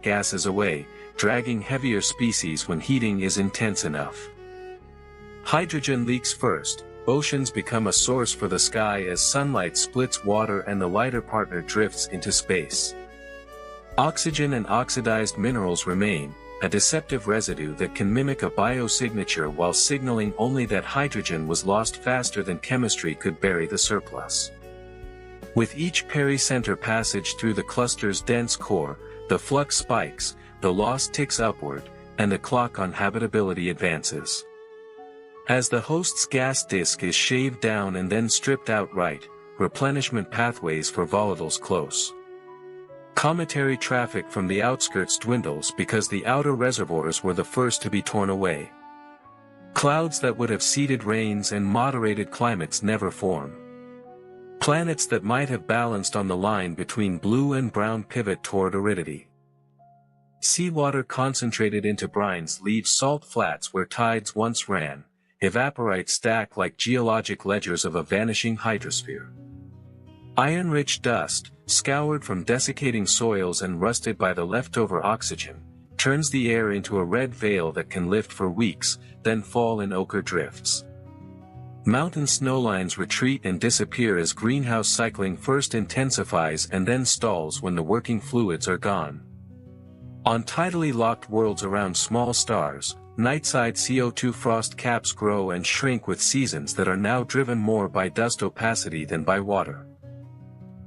gases away, dragging heavier species when heating is intense enough. Hydrogen leaks first. Oceans become a source for the sky as sunlight splits water and the lighter partner drifts into space. Oxygen and oxidized minerals remain, a deceptive residue that can mimic a biosignature while signaling only that hydrogen was lost faster than chemistry could bury the surplus. With each pericenter passage through the cluster's dense core, the flux spikes, the loss ticks upward, and the clock on habitability advances. As the host's gas disk is shaved down and then stripped outright, replenishment pathways for volatiles close. Cometary traffic from the outskirts dwindles because the outer reservoirs were the first to be torn away. Clouds that would have seeded rains and moderated climates never form. Planets that might have balanced on the line between blue and brown pivot toward aridity. Seawater concentrated into brines leaves salt flats where tides once ran, evaporite stack like geologic ledgers of a vanishing hydrosphere. Iron-rich dust, scoured from desiccating soils and rusted by the leftover oxygen, turns the air into a red veil that can lift for weeks, then fall in ochre drifts. Mountain snowlines retreat and disappear as greenhouse cycling first intensifies and then stalls when the working fluids are gone. On tidally locked worlds around small stars, nightside CO2 frost caps grow and shrink with seasons that are now driven more by dust opacity than by water.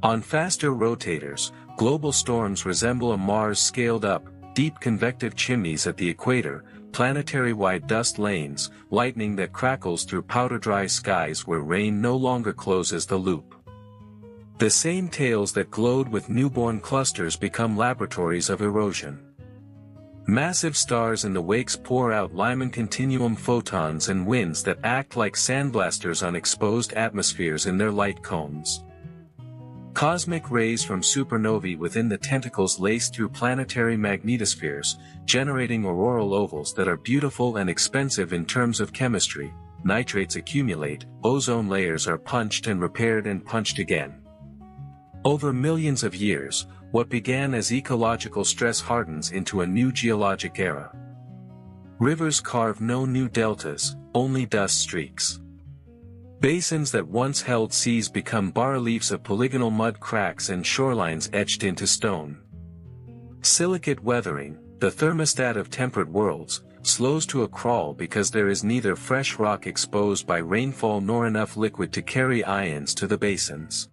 On faster rotators, global storms resemble a Mars scaled up, deep convective chimneys at the equator, planetary-wide dust lanes, lightning that crackles through powder-dry skies where rain no longer closes the loop. The same tails that glowed with newborn clusters become laboratories of erosion. Massive stars in the wakes pour out Lyman continuum photons and winds that act like sandblasters on exposed atmospheres in their light cones. Cosmic rays from supernovae within the tentacles lace through planetary magnetospheres, generating auroral ovals that are beautiful and expensive in terms of chemistry. Nitrates accumulate, ozone layers are punched and repaired and punched again. Over millions of years, what began as ecological stress hardens into a new geologic era. Rivers carve no new deltas, only dust streaks. Basins that once held seas become bas-reliefs of polygonal mud cracks and shorelines etched into stone. Silicate weathering, the thermostat of temperate worlds, slows to a crawl because there is neither fresh rock exposed by rainfall nor enough liquid to carry ions to the basins.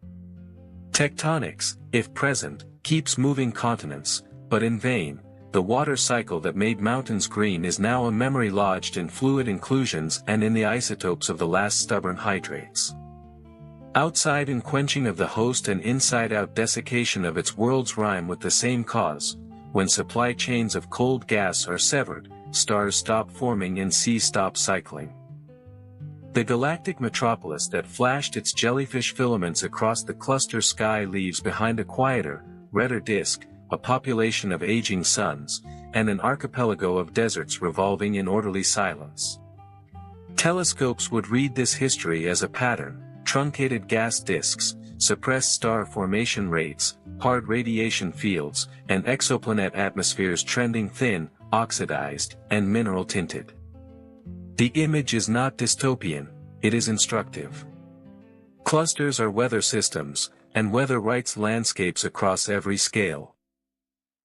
Tectonics, if present, keeps moving continents, but in vain. The water cycle that made mountains green is now a memory lodged in fluid inclusions and in the isotopes of the last stubborn hydrates. Outside unquenching of the host and inside-out desiccation of its worlds rhyme with the same cause. When supply chains of cold gas are severed, stars stop forming and seas stop cycling. The galactic metropolis that flashed its jellyfish filaments across the cluster sky leaves behind a quieter, redder disk, a population of aging suns, and an archipelago of deserts revolving in orderly silence. Telescopes would read this history as a pattern: truncated gas disks, suppressed star formation rates, hard radiation fields, and exoplanet atmospheres trending thin, oxidized, and mineral-tinted. The image is not dystopian, it is instructive. Clusters are weather systems, and weather writes landscapes across every scale.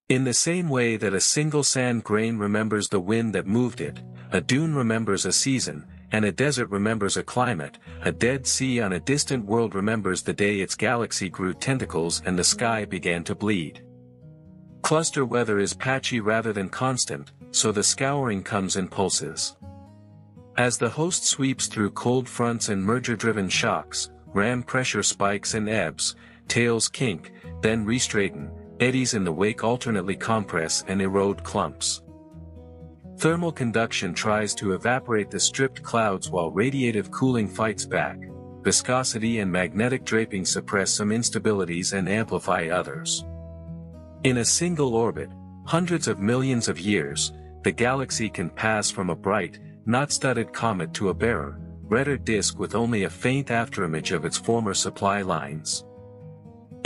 In the same way that a single sand grain remembers the wind that moved it, a dune remembers a season, and a desert remembers a climate, a dead sea on a distant world remembers the day its galaxy grew tentacles and the sky began to bleed. Cluster weather is patchy rather than constant, so the scouring comes in pulses. As the host sweeps through cold fronts and merger-driven shocks, ram pressure spikes and ebbs, tails kink, then re-straighten, eddies in the wake alternately compress and erode clumps. Thermal conduction tries to evaporate the stripped clouds while radiative cooling fights back. Viscosity and magnetic draping suppress some instabilities and amplify others. In a single orbit, hundreds of millions of years, the galaxy can pass from a bright, knot-studded comet to a barer, redder disk with only a faint afterimage of its former supply lines.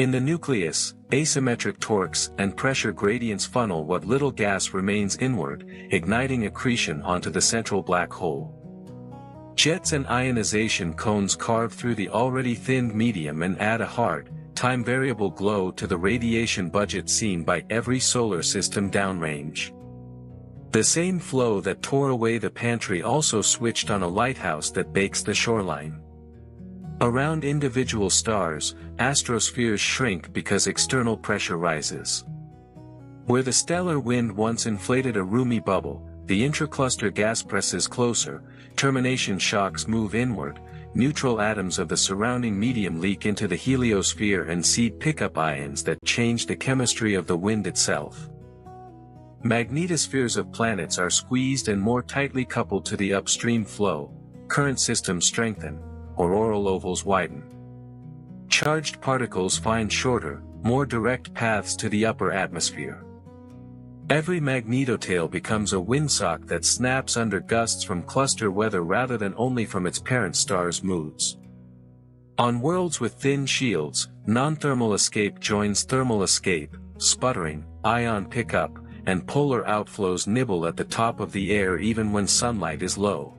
In the nucleus, asymmetric torques and pressure gradients funnel what little gas remains inward, igniting accretion onto the central black hole. Jets and ionization cones carve through the already thinned medium and add a hard, time-variable glow to the radiation budget seen by every solar system downrange. The same flow that tore away the pantry also switched on a lighthouse that bakes the shoreline. Around individual stars, astrospheres shrink because external pressure rises. Where the stellar wind once inflated a roomy bubble, the intracluster gas presses closer, termination shocks move inward, neutral atoms of the surrounding medium leak into the heliosphere and seed pickup ions that change the chemistry of the wind itself. Magnetospheres of planets are squeezed and more tightly coupled to the upstream flow, current systems strengthen, auroral ovals widen. Charged particles find shorter, more direct paths to the upper atmosphere. Every magnetotail becomes a windsock that snaps under gusts from cluster weather rather than only from its parent star's moods. On worlds with thin shields, non-thermal escape joins thermal escape, sputtering, ion pickup, and polar outflows nibble at the top of the air even when sunlight is low.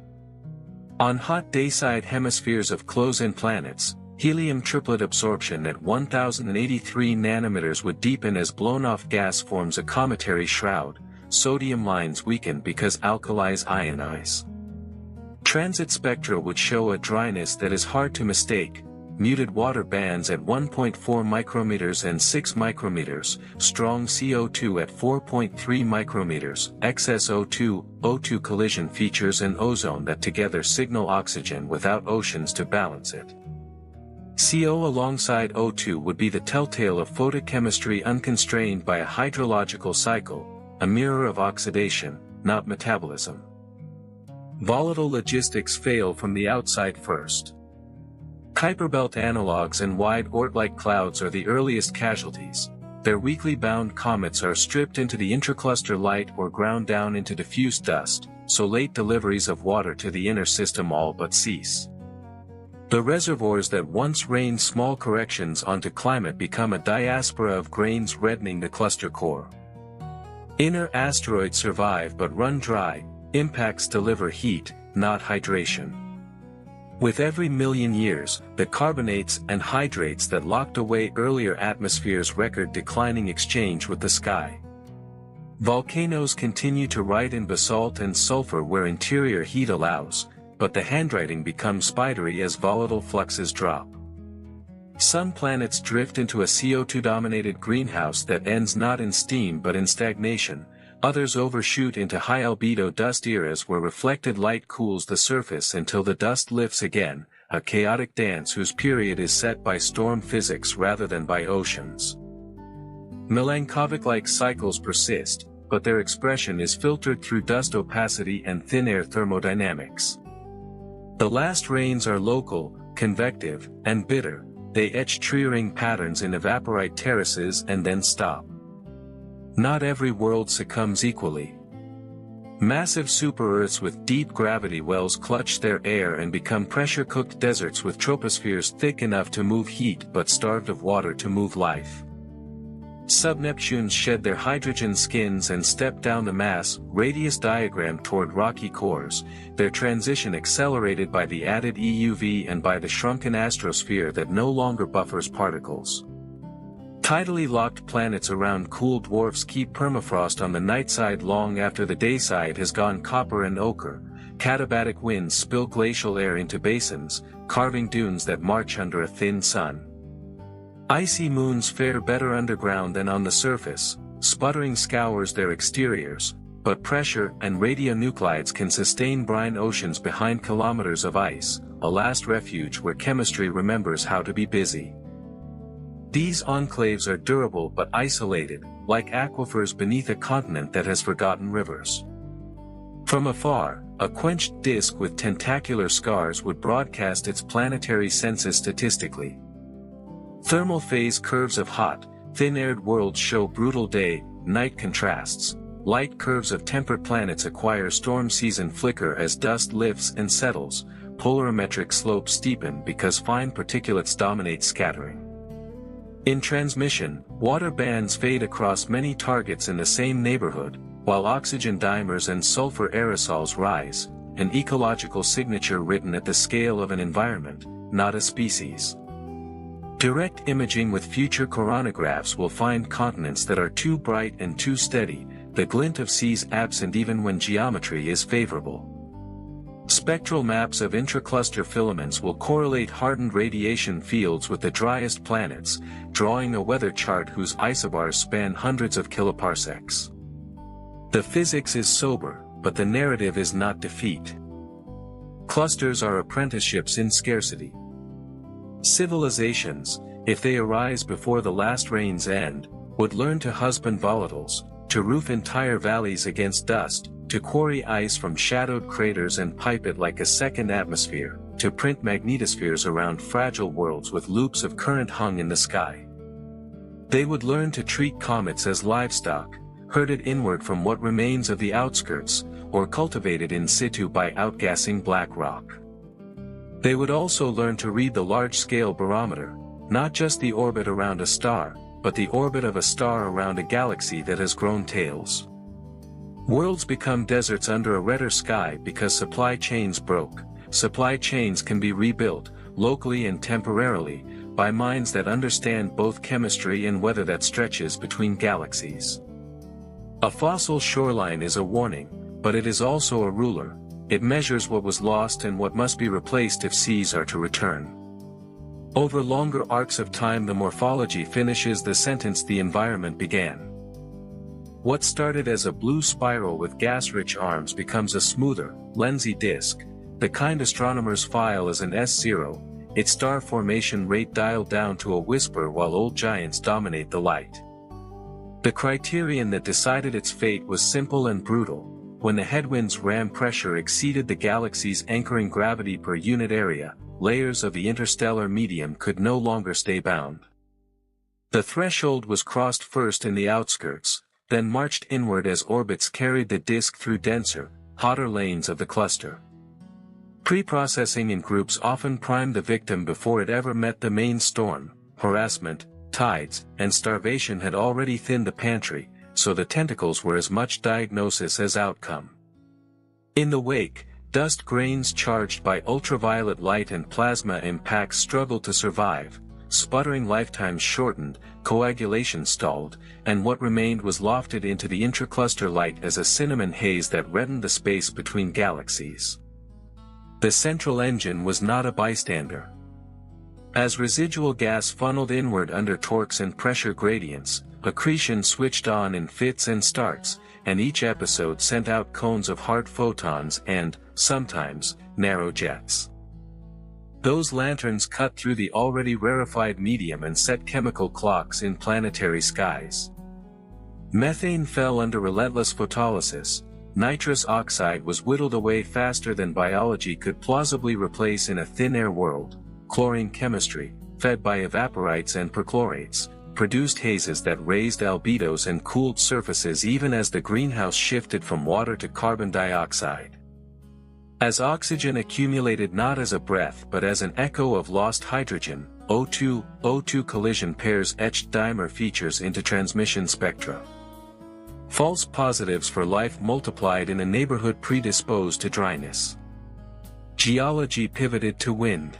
On hot dayside hemispheres of close-in planets, helium triplet absorption at 1083 nanometers would deepen as blown-off gas forms a cometary shroud, sodium lines weaken because alkalis ionize. Transit spectra would show a dryness that is hard to mistake, muted water bands at 1.4 micrometers and 6 micrometers, strong CO2 at 4.3 micrometers, excess O2 collision features and ozone that together signal oxygen without oceans to balance it. CO alongside O2 would be the telltale of photochemistry unconstrained by a hydrological cycle, a mirror of oxidation, not metabolism. Volatile logistics fail from the outside first. Kuiper belt analogs and wide Oort-like clouds are the earliest casualties. Their weakly bound comets are stripped into the intracluster light or ground down into diffuse dust, so late deliveries of water to the inner system all but cease. The reservoirs that once rained small corrections onto climate become a diaspora of grains reddening the cluster core. Inner asteroids survive but run dry, impacts deliver heat, not hydration. With every million years, the carbonates and hydrates that locked away earlier atmospheres record declining exchange with the sky. Volcanoes continue to write in basalt and sulfur where interior heat allows, but the handwriting becomes spidery as volatile fluxes drop. Some planets drift into a CO2-dominated greenhouse that ends not in steam but in stagnation. Others overshoot into high-albedo dust eras where reflected light cools the surface until the dust lifts again, a chaotic dance whose period is set by storm physics rather than by oceans. Milankovitch-like cycles persist, but their expression is filtered through dust opacity and thin air thermodynamics. The last rains are local, convective, and bitter. They etch tree-ring patterns in evaporite terraces and then stop. Not every world succumbs equally. Massive super-Earths with deep gravity wells clutch their air and become pressure-cooked deserts with tropospheres thick enough to move heat but starved of water to move life. Subneptunes shed their hydrogen skins and step down the mass radius diagram toward rocky cores, their transition accelerated by the added EUV and by the shrunken astrosphere that no longer buffers particles. Tidally locked planets around cool dwarfs keep permafrost on the night side long after the day side has gone copper and ochre. Katabatic winds spill glacial air into basins, carving dunes that march under a thin sun. Icy moons fare better underground than on the surface, sputtering scours their exteriors, but pressure and radionuclides can sustain brine oceans behind kilometers of ice, a last refuge where chemistry remembers how to be busy. These enclaves are durable but isolated, like aquifers beneath a continent that has forgotten rivers. From afar, a quenched disk with tentacular scars would broadcast its planetary census statistically. Thermal phase curves of hot, thin-aired worlds show brutal day-night contrasts. Light curves of temperate planets acquire storm season flicker as dust lifts and settles. Polarimetric slopes steepen because fine particulates dominate scattering. In transmission, water bands fade across many targets in the same neighborhood, while oxygen dimers and sulfur aerosols rise, an ecological signature written at the scale of an environment, not a species. Direct imaging with future coronagraphs will find continents that are too bright and too steady, the glint of seas absent even when geometry is favorable. Spectral maps of intracluster filaments will correlate hardened radiation fields with the driest planets, drawing a weather chart whose isobars span hundreds of kiloparsecs. The physics is sober, but the narrative is not defeat. Clusters are apprenticeships in scarcity. Civilizations, if they arise before the last rain's end, would learn to husband volatiles, to roof entire valleys against dust, to quarry ice from shadowed craters and pipe it like a second atmosphere, to print magnetospheres around fragile worlds with loops of current hung in the sky. They would learn to treat comets as livestock, herded inward from what remains of the outskirts, or cultivated in situ by outgassing black rock. They would also learn to read the large-scale barometer, not just the orbit around a star, but the orbit of a star around a galaxy that has grown tails. Worlds become deserts under a redder sky because supply chains broke. Supply chains can be rebuilt, locally and temporarily, by minds that understand both chemistry and weather that stretches between galaxies. A fossil shoreline is a warning, but it is also a ruler. It measures what was lost and what must be replaced if seas are to return. Over longer arcs of time, the morphology finishes the sentence the environment began. What started as a blue spiral with gas-rich arms becomes a smoother, lensy disk, the kind astronomers file as an S0, its star formation rate dialed down to a whisper while old giants dominate the light. The criterion that decided its fate was simple and brutal. When the headwind's ram pressure exceeded the galaxy's anchoring gravity per unit area, layers of the interstellar medium could no longer stay bound. The threshold was crossed first in the outskirts, then marched inward as orbits carried the disk through denser, hotter lanes of the cluster. Pre-processing in groups often primed the victim before it ever met the main storm. Harassment, tides, and starvation had already thinned the pantry, so the tentacles were as much diagnosis as outcome. In the wake, dust grains charged by ultraviolet light and plasma impacts struggled to survive. Sputtering lifetimes shortened, coagulation stalled, and what remained was lofted into the intracluster light as a cinnamon haze that reddened the space between galaxies. The central engine was not a bystander. As residual gas funneled inward under torques and pressure gradients, accretion switched on in fits and starts, and each episode sent out cones of hard photons and, sometimes, narrow jets. Those lanterns cut through the already rarefied medium and set chemical clocks in planetary skies. Methane fell under relentless photolysis, nitrous oxide was whittled away faster than biology could plausibly replace in a thin-air world, chlorine chemistry, fed by evaporites and perchlorates, produced hazes that raised albedos and cooled surfaces even as the greenhouse shifted from water to carbon dioxide. As oxygen accumulated not as a breath but as an echo of lost hydrogen, O2 collision pairs etched dimer features into transmission spectra. False positives for life multiplied in a neighborhood predisposed to dryness. Geology pivoted to wind.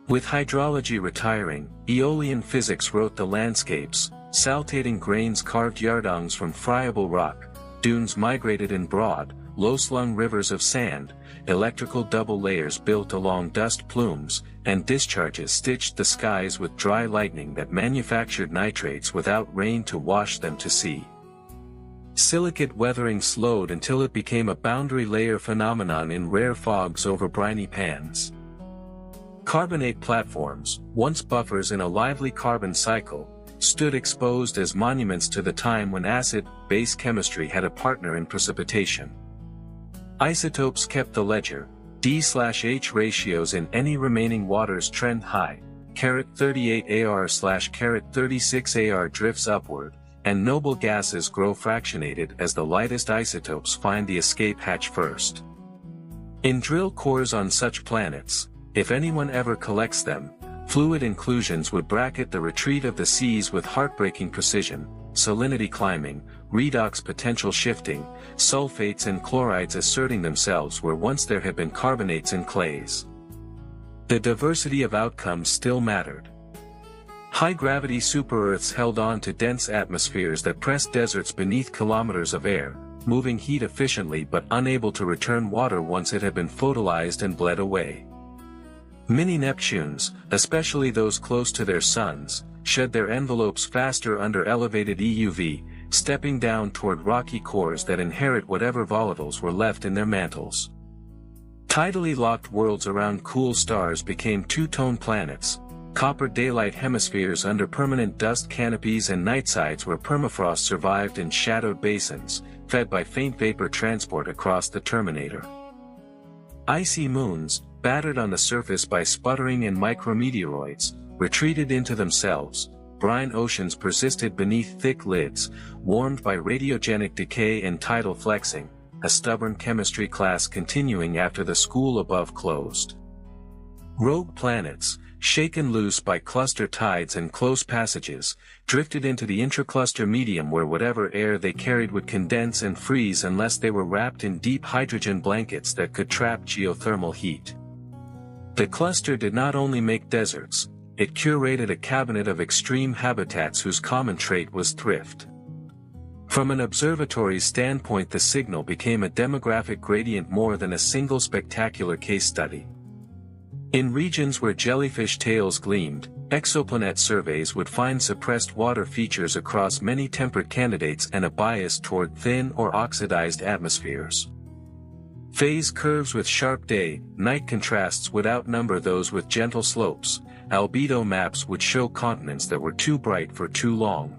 With hydrology retiring, Aeolian physics wrote the landscapes, saltating grains carved yardongs from friable rock, dunes migrated in broad, low-slung rivers of sand, electrical double layers built along dust plumes, and discharges stitched the skies with dry lightning that manufactured nitrates without rain to wash them to sea. Silicate weathering slowed until it became a boundary layer phenomenon in rare fogs over briny pans. Carbonate platforms, once buffers in a lively carbon cycle, stood exposed as monuments to the time when acid-base chemistry had a partner in precipitation. Isotopes kept the ledger, D/H ratios in any remaining waters trend high, 38 AR/36 AR drifts upward, and noble gases grow fractionated as the lightest isotopes find the escape hatch first. In drill cores on such planets, if anyone ever collects them, Fluid inclusions would bracket the retreat of the seas with heartbreaking precision, salinity climbing, redox potential shifting, sulfates and chlorides asserting themselves where once there had been carbonates and clays. The diversity of outcomes still mattered. High-gravity super-Earths held on to dense atmospheres that pressed deserts beneath kilometers of air, moving heat efficiently but unable to return water once it had been photolyzed and bled away. Mini-Neptunes, especially those close to their suns, shed their envelopes faster under elevated EUV, stepping down toward rocky cores that inherit whatever volatiles were left in their mantles. Tidally locked worlds around cool stars became two-tone planets, copper daylight hemispheres under permanent dust canopies and nightsides where permafrost survived in shadowed basins, fed by faint vapor transport across the terminator. Icy moons, battered on the surface by sputtering and micrometeoroids, retreated into themselves. Brine oceans persisted beneath thick lids, warmed by radiogenic decay and tidal flexing, a stubborn chemistry class continuing after the school above closed. Rogue planets, shaken loose by cluster tides and close passages, drifted into the intracluster medium where whatever air they carried would condense and freeze unless they were wrapped in deep hydrogen blankets that could trap geothermal heat. The cluster did not only make deserts, it curated a cabinet of extreme habitats whose common trait was thrift. From an observatory's standpoint, the signal became a demographic gradient more than a single spectacular case study. In regions where jellyfish tails gleamed, exoplanet surveys would find suppressed water features across many temperate candidates and a bias toward thin or oxidized atmospheres. Phase curves with sharp day-night contrasts would outnumber those with gentle slopes. Albedo maps would show continents that were too bright for too long.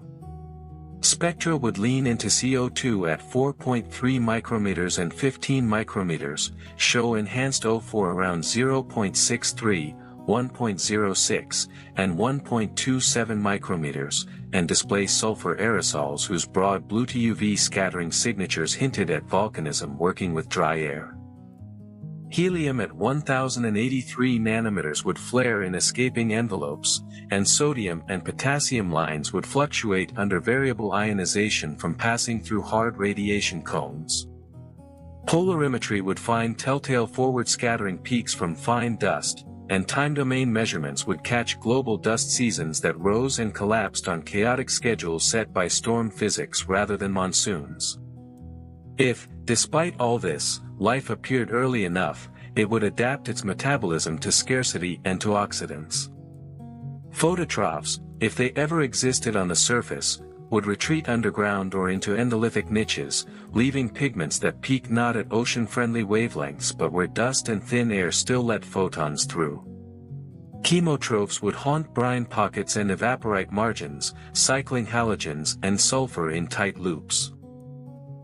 Spectra would lean into CO2 at 4.3 micrometers and 15 micrometers, show enhanced O4 around 0.63, 1.06, and 1.27 micrometers, and display sulfur aerosols whose broad blue to UV scattering signatures hinted at volcanism working with dry air. Helium at 1083 nanometers would flare in escaping envelopes, and sodium and potassium lines would fluctuate under variable ionization from passing through hard radiation cones. Polarimetry would find telltale forward scattering peaks from fine dust, and time domain measurements would catch global dust seasons that rose and collapsed on chaotic schedules set by storm physics rather than monsoons. If, despite all this, life appeared early enough, it would adapt its metabolism to scarcity and to oxidants. Phototrophs, if they ever existed on the surface, would retreat underground or into endolithic niches, leaving pigments that peak not at ocean-friendly wavelengths but where dust and thin air still let photons through. Chemotrophs would haunt brine pockets and evaporite margins, cycling halogens and sulfur in tight loops.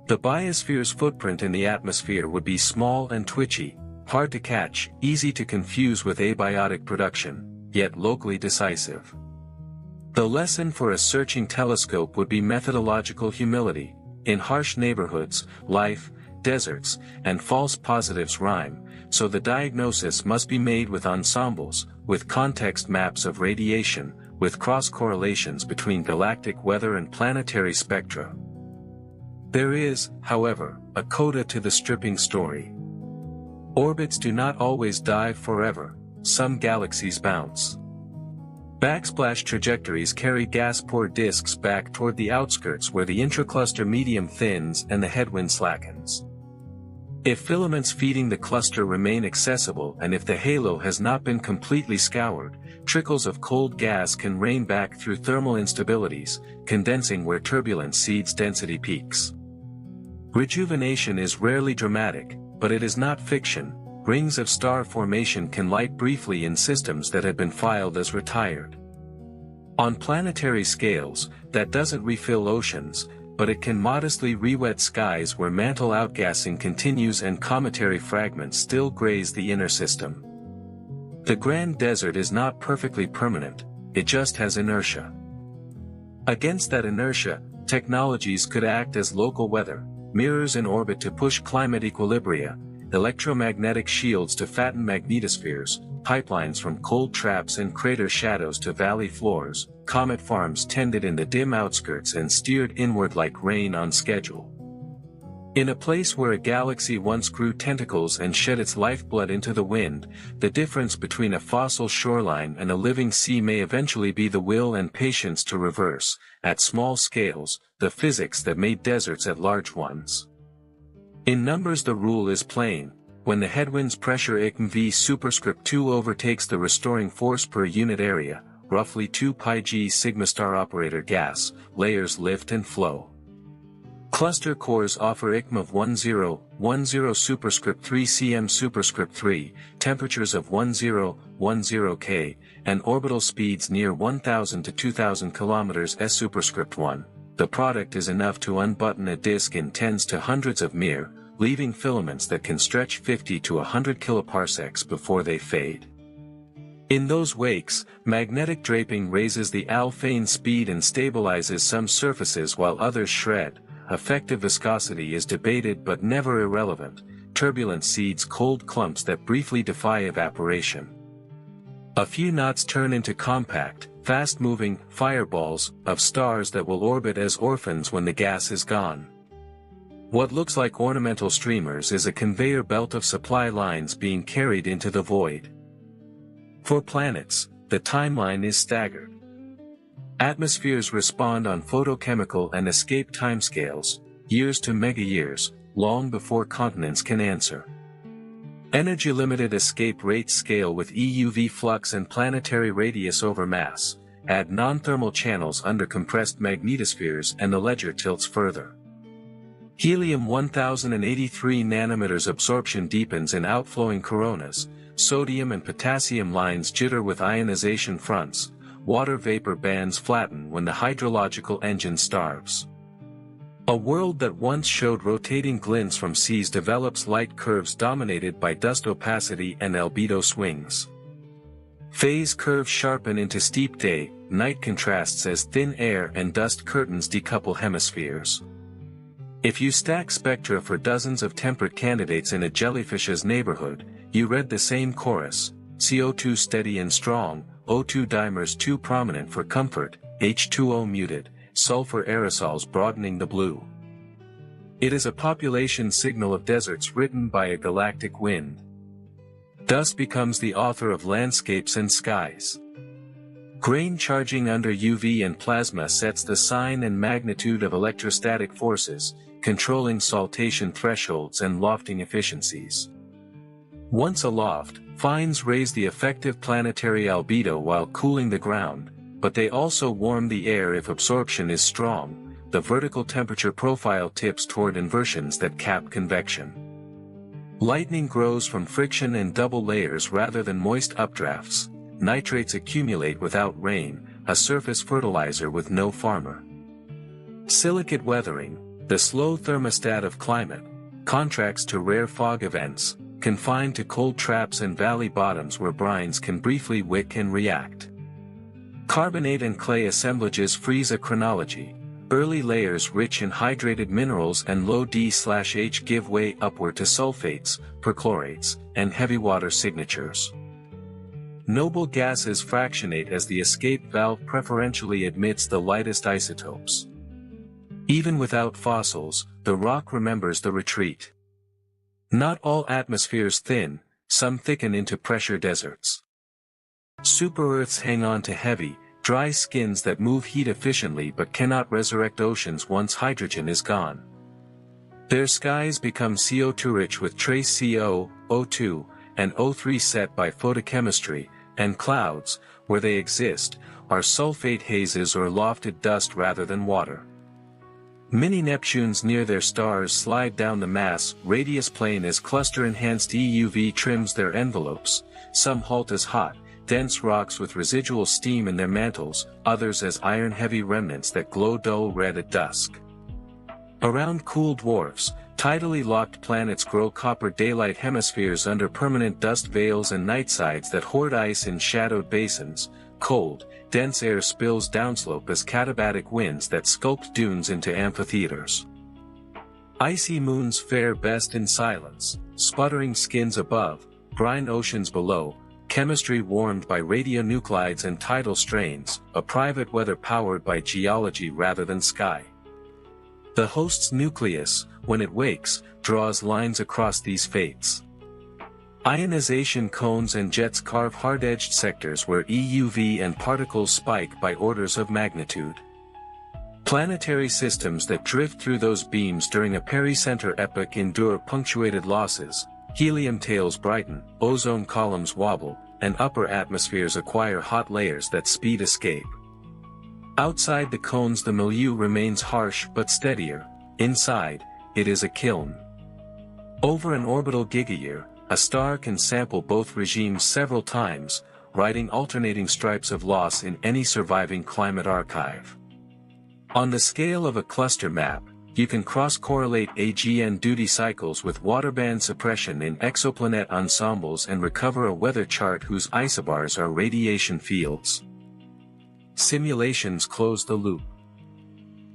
The biosphere's footprint in the atmosphere would be small and twitchy, hard to catch, easy to confuse with abiotic production, yet locally decisive. The lesson for a searching telescope would be methodological humility. In harsh neighborhoods, life, deserts, and false positives rhyme, so the diagnosis must be made with ensembles, with context maps of radiation, with cross-correlations between galactic weather and planetary spectra. There is, however, a coda to the stripping story. Orbits do not always dive forever, some galaxies bounce. Backsplash trajectories carry gas-poor disks back toward the outskirts where the intracluster medium thins and the headwind slackens. If filaments feeding the cluster remain accessible and if the halo has not been completely scoured, trickles of cold gas can rain back through thermal instabilities, condensing where turbulence seeds density peaks. Rejuvenation is rarely dramatic, but it is not fiction. Rings of star formation can light briefly in systems that have been filed as retired. On planetary scales, that doesn't refill oceans, but it can modestly re-wet skies where mantle outgassing continues and cometary fragments still graze the inner system. The grand desert is not perfectly permanent, it just has inertia. Against that inertia, technologies could act as local weather mirrors in orbit to push climate equilibria, electromagnetic shields to fatten magnetospheres, pipelines from cold traps and crater shadows to valley floors, comet farms tended in the dim outskirts and steered inward like rain on schedule. In a place where a galaxy once grew tentacles and shed its lifeblood into the wind, the difference between a fossil shoreline and a living sea may eventually be the will and patience to reverse, at small scales, the physics that made deserts at large ones. In numbers the rule is plain: when the headwind's pressure ICM v superscript 2 overtakes the restoring force per unit area, roughly 2 pi g sigma star operator gas, layers lift and flow. Cluster cores offer ICM of 1010 superscript 3 cm superscript 3, temperatures of 1010 K, and orbital speeds near 1000 to 2000 km s superscript 1. The product is enough to unbutton a disk in tens to hundreds of mir, leaving filaments that can stretch 50 to 100 kiloparsecs before they fade. In those wakes, magnetic draping raises the alphane speed and stabilizes some surfaces while others shred. Effective viscosity is debated but never irrelevant. Turbulence seeds cold clumps that briefly defy evaporation. A few knots turn into compact, fast-moving fireballs of stars that will orbit as orphans when the gas is gone. What looks like ornamental streamers is a conveyor belt of supply lines being carried into the void. For planets, the timeline is staggered. Atmospheres respond on photochemical and escape timescales, years to megayears, long before continents can answer. Energy-limited escape rates scale with EUV flux and planetary radius over mass. Add non-thermal channels under compressed magnetospheres and the ledger tilts further. Helium 1083 nanometers absorption deepens in outflowing coronas, sodium and potassium lines jitter with ionization fronts, water vapor bands flatten when the hydrological engine starves. A world that once showed rotating glints from seas develops light curves dominated by dust opacity and albedo swings. Phase curves sharpen into steep day-night contrasts as thin air and dust curtains decouple hemispheres. If you stack spectra for dozens of temperate candidates in a jellyfish's neighborhood, you read the same chorus: CO2 steady and strong, O2 dimers too prominent for comfort, H2O muted, sulfur aerosols broadening the blue. It is a population signal of deserts written by a galactic wind. Dust becomes the author of landscapes and skies. Grain charging under UV and plasma sets the sign and magnitude of electrostatic forces, controlling saltation thresholds and lofting efficiencies. Once aloft, fines raise the effective planetary albedo while cooling the ground, but they also warm the air if absorption is strong. The vertical temperature profile tips toward inversions that cap convection. Lightning grows from friction and double layers rather than moist updrafts. Nitrates accumulate without rain, a surface fertilizer with no farmer. Silicate weathering, the slow thermostat of climate, contracts to rare fog events, confined to cold traps and valley bottoms where brines can briefly wick and react. Carbonate and clay assemblages freeze a chronology. Early layers rich in hydrated minerals and low D/H give way upward to sulfates, perchlorates, and heavy water signatures. Noble gases fractionate as the escape valve preferentially admits the lightest isotopes. Even without fossils, the rock remembers the retreat. Not all atmospheres thin, some thicken into pressure deserts. Super-Earths hang on to heavy, dry skins that move heat efficiently but cannot resurrect oceans once hydrogen is gone. Their skies become CO2-rich with trace CO, O2, and O3 set by photochemistry, and clouds, where they exist, are sulfate hazes or lofted dust rather than water. Mini-Neptunes near their stars slide down the mass radius plane as cluster-enhanced EUV trims their envelopes. Some halt as hot, dense rocks with residual steam in their mantles, others as iron-heavy remnants that glow dull red at dusk. Around cool dwarfs, tidally locked planets grow copper daylight hemispheres under permanent dust veils and nightsides that hoard ice in shadowed basins. Cold, dense air spills downslope as katabatic winds that sculpt dunes into amphitheaters. Icy moons fare best in silence, sputtering skins above, brine oceans below, chemistry warmed by radionuclides and tidal strains, a private weather powered by geology rather than sky. The host's nucleus, when it wakes, draws lines across these fates. Ionization cones and jets carve hard-edged sectors where EUV and particles spike by orders of magnitude. Planetary systems that drift through those beams during a pericenter epoch endure punctuated losses, helium tails brighten, ozone columns wobble, and upper atmospheres acquire hot layers that speed escape. Outside the cones the milieu remains harsh but steadier, inside, it is a kiln. Over an orbital gigayear, a star can sample both regimes several times, writing alternating stripes of loss in any surviving climate archive. On the scale of a cluster map, you can cross-correlate AGN duty cycles with waterband suppression in exoplanet ensembles and recover a weather chart whose isobars are radiation fields. Simulations close the loop.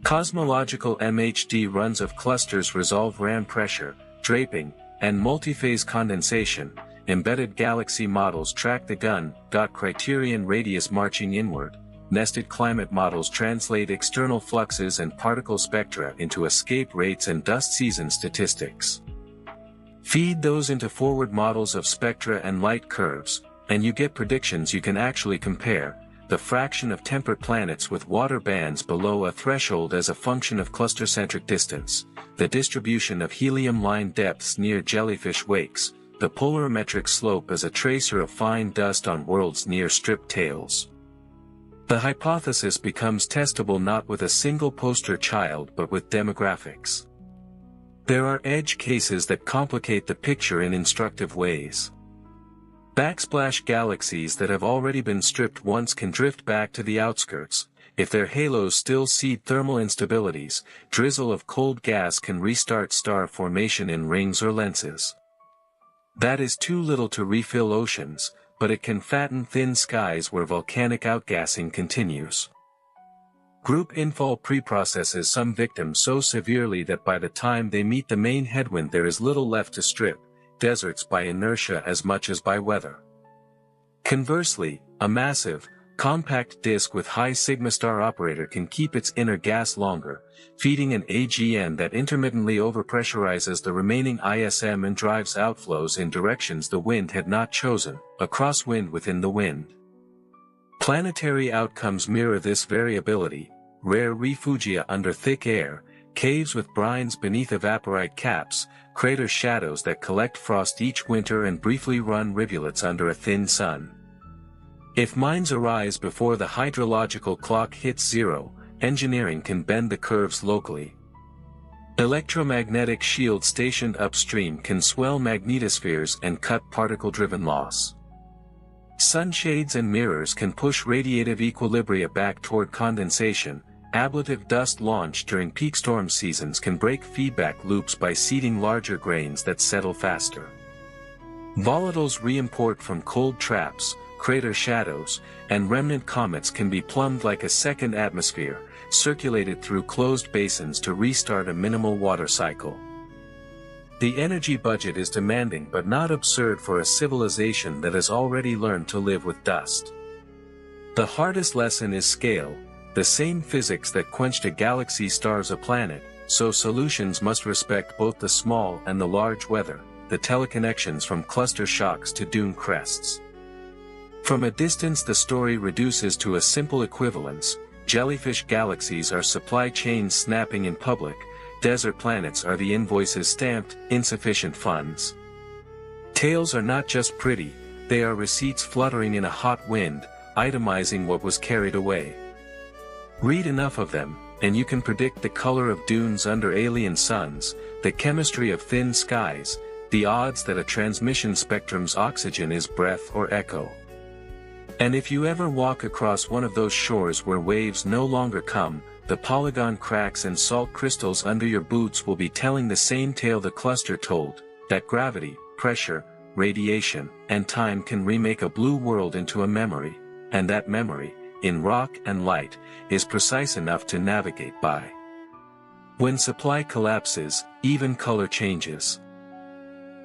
Cosmological MHD runs of clusters resolve RAM pressure, draping, and multiphase condensation. Embedded galaxy models track the criterion radius marching inward. Nested climate models translate external fluxes and particle spectra into escape rates and dust season statistics. Feed those into forward models of spectra and light curves, and you get predictions you can actually compare: the fraction of temperate planets with water bands below a threshold as a function of cluster-centric distance, the distribution of helium line depths near jellyfish wakes, the polarimetric slope as a tracer of fine dust on worlds near strip tails. The hypothesis becomes testable not with a single poster child but with demographics. There are edge cases that complicate the picture in instructive ways. Backsplash galaxies that have already been stripped once can drift back to the outskirts. If their halos still seed thermal instabilities, drizzle of cold gas can restart star formation in rings or lenses. That is too little to refill oceans, but it can fatten thin skies where volcanic outgassing continues. Group infall preprocesses some victims so severely that by the time they meet the main headwind there is little left to strip, deserts by inertia as much as by weather. Conversely, a massive, compact disk with high sigma star operator can keep its inner gas longer, feeding an AGN that intermittently overpressurizes the remaining ISM and drives outflows in directions the wind had not chosen, a crosswind within the wind. Planetary outcomes mirror this variability: rare refugia under thick air, caves with brines beneath evaporite caps, crater shadows that collect frost each winter and briefly run rivulets under a thin sun. If mines arise before the hydrological clock hits zero, engineering can bend the curves locally. Electromagnetic shields stationed upstream can swell magnetospheres and cut particle-driven loss. Sunshades and mirrors can push radiative equilibria back toward condensation. Ablative dust launched during peak storm seasons can break feedback loops by seeding larger grains that settle faster. Volatiles reimport from cold traps, crater shadows, and remnant comets can be plumbed like a second atmosphere, circulated through closed basins to restart a minimal water cycle. The energy budget is demanding but not absurd for a civilization that has already learned to live with dust. The hardest lesson is scale. The same physics that quenched a galaxy starves a planet, so solutions must respect both the small and the large weather, the teleconnections from cluster shocks to dune crests. From a distance the story reduces to a simple equivalence: jellyfish galaxies are supply chains snapping in public, desert planets are the invoices stamped, insufficient funds. Tails are not just pretty, they are receipts fluttering in a hot wind, itemizing what was carried away. Read enough of them, and you can predict the color of dunes under alien suns, the chemistry of thin skies, the odds that a transmission spectrum's oxygen is breath or echo. And if you ever walk across one of those shores where waves no longer come, the polygon cracks and salt crystals under your boots will be telling the same tale the cluster told, that gravity, pressure, radiation, and time can remake a blue world into a memory, and that memory, in rock and light, is precise enough to navigate by. When supply collapses, even color changes.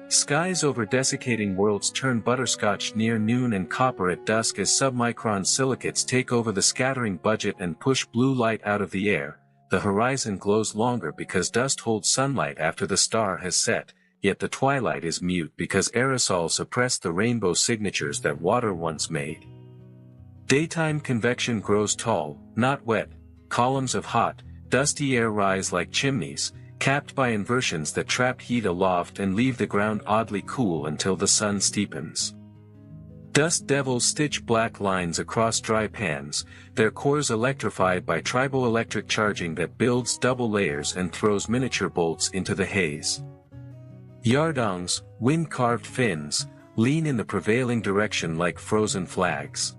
Skies over desiccating worlds turn butterscotch near noon and copper at dusk as submicron silicates take over the scattering budget and push blue light out of the air. The horizon glows longer because dust holds sunlight after the star has set, yet the twilight is mute because aerosols suppress the rainbow signatures that water once made. Daytime convection grows tall, not wet. Columns of hot, dusty air rise like chimneys, capped by inversions that trap heat aloft and leave the ground oddly cool until the sun steepens. Dust devils stitch black lines across dry pans, their cores electrified by triboelectric charging that builds double layers and throws miniature bolts into the haze. Yardongs, wind-carved fins, lean in the prevailing direction like frozen flags.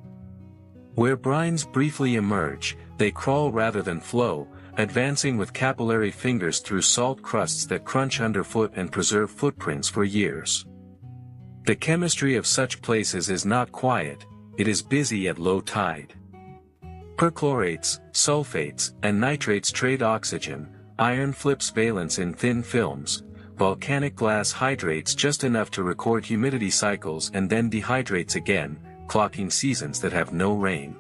Where brines briefly emerge, they crawl rather than flow, advancing with capillary fingers through salt crusts that crunch underfoot and preserve footprints for years. The chemistry of such places is not quiet, it is busy at low tide. Perchlorates, sulfates, and nitrates trade oxygen, iron flips valence in thin films, volcanic glass hydrates just enough to record humidity cycles and then dehydrates again, clocking seasons that have no rain.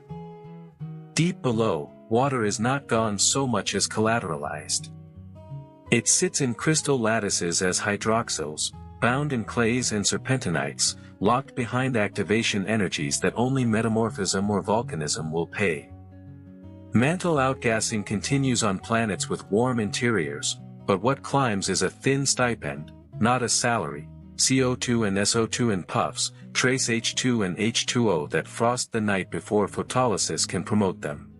Deep below, water is not gone so much as collateralized. It sits in crystal lattices as hydroxyls, bound in clays and serpentinites, locked behind activation energies that only metamorphism or volcanism will pay. Mantle outgassing continues on planets with warm interiors, but what climbs is a thin stipend, not a salary. CO2 and SO2 in puffs, trace H2 and H2O that frost the night before photolysis can promote them.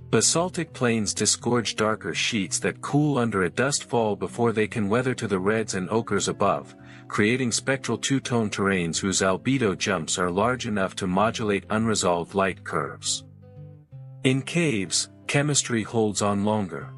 Basaltic plains disgorge darker sheets that cool under a dust fall before they can weather to the reds and ochres above, creating spectral two-tone terrains whose albedo jumps are large enough to modulate unresolved light curves. In caves, chemistry holds on longer.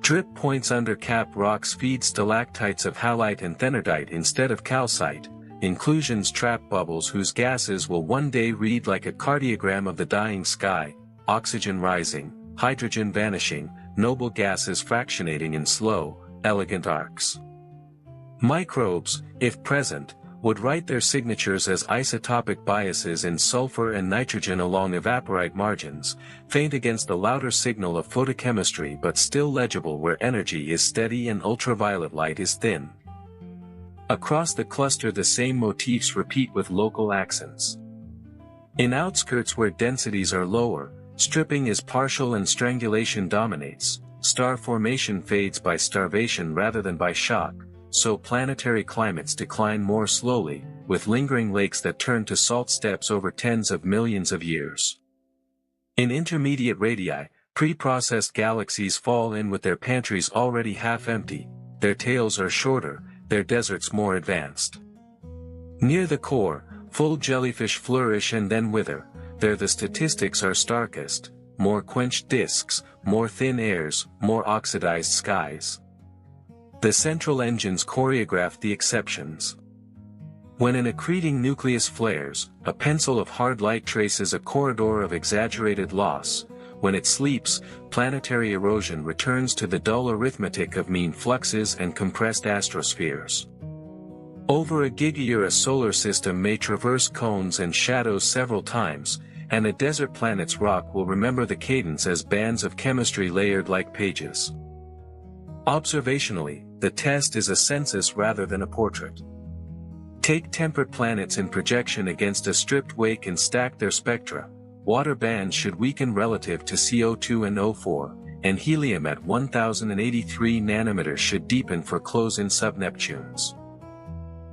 Drip points under cap rocks feed stalactites of halite and thenardite instead of calcite, inclusions trap bubbles whose gases will one day read like a cardiogram of the dying sky, oxygen rising, hydrogen vanishing, noble gases fractionating in slow, elegant arcs. Microbes, if present, would write their signatures as isotopic biases in sulfur and nitrogen along evaporite margins, faint against the louder signal of photochemistry but still legible where energy is steady and ultraviolet light is thin. Across the cluster the same motifs repeat with local accents. In outskirts where densities are lower, stripping is partial and strangulation dominates, star formation fades by starvation rather than by shock, so planetary climates decline more slowly, with lingering lakes that turn to salt steppes over tens of millions of years. In intermediate radii, pre-processed galaxies fall in with their pantries already half empty, their tails are shorter, their deserts more advanced. Near the core, full jellyfish flourish and then wither, there the statistics are starkest, more quenched disks, more thin airs, more oxidized skies. The central engines choreograph the exceptions. When an accreting nucleus flares, a pencil of hard light traces a corridor of exaggerated loss. When it sleeps, planetary erosion returns to the dull arithmetic of mean fluxes and compressed astrospheres. Over a gigayear a solar system may traverse cones and shadows several times, and a desert planet's rock will remember the cadence as bands of chemistry layered like pages. Observationally, the test is a census rather than a portrait. Take temperate planets in projection against a stripped wake and stack their spectra. Water bands should weaken relative to CO2 and O4, and helium at 1083 nanometers should deepen for close-in subneptunes.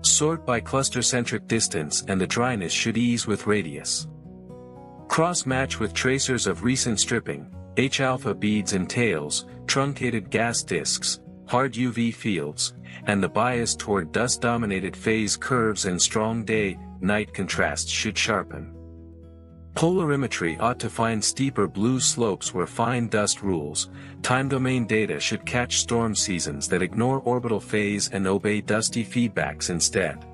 Sort by cluster-centric distance and the dryness should ease with radius. Cross-match with tracers of recent stripping, H-alpha beads and tails, truncated gas disks, hard UV fields, and the bias toward dust-dominated phase curves and strong day-night contrasts should sharpen. Polarimetry ought to find steeper blue slopes where fine dust rules. Time domain data should catch storm seasons that ignore orbital phase and obey dusty feedbacks instead.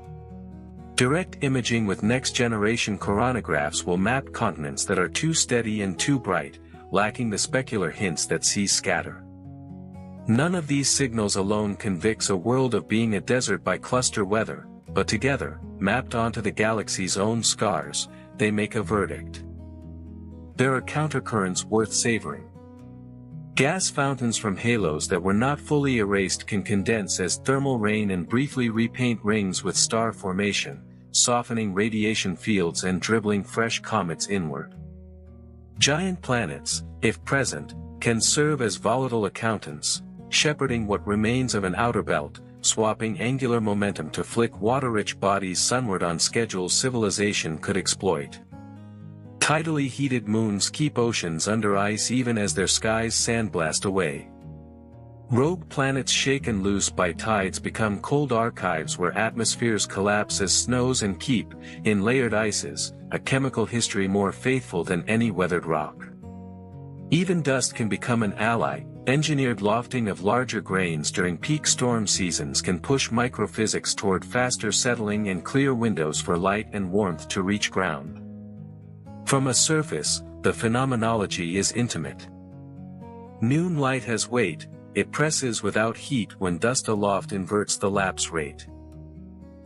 Direct imaging with next-generation coronagraphs will map continents that are too steady and too bright, lacking the specular hints that seas scatter. None of these signals alone convicts a world of being a desert by cluster weather, but together, mapped onto the galaxy's own scars, they make a verdict. There are countercurrents worth savoring. Gas fountains from halos that were not fully erased can condense as thermal rain and briefly repaint rings with star formation, softening radiation fields and dribbling fresh comets inward. Giant planets, if present, can serve as volatile accountants, shepherding what remains of an outer belt, swapping angular momentum to flick water-rich bodies sunward on schedules civilization could exploit. Tidally heated moons keep oceans under ice even as their skies sandblast away. Rogue planets shaken loose by tides become cold archives where atmospheres collapse as snows and keep, in layered ices, a chemical history more faithful than any weathered rock. Even dust can become an ally. Engineered lofting of larger grains during peak storm seasons can push microphysics toward faster settling and clear windows for light and warmth to reach ground. From a surface, the phenomenology is intimate. Noon light has weight, it presses without heat when dust aloft inverts the lapse rate.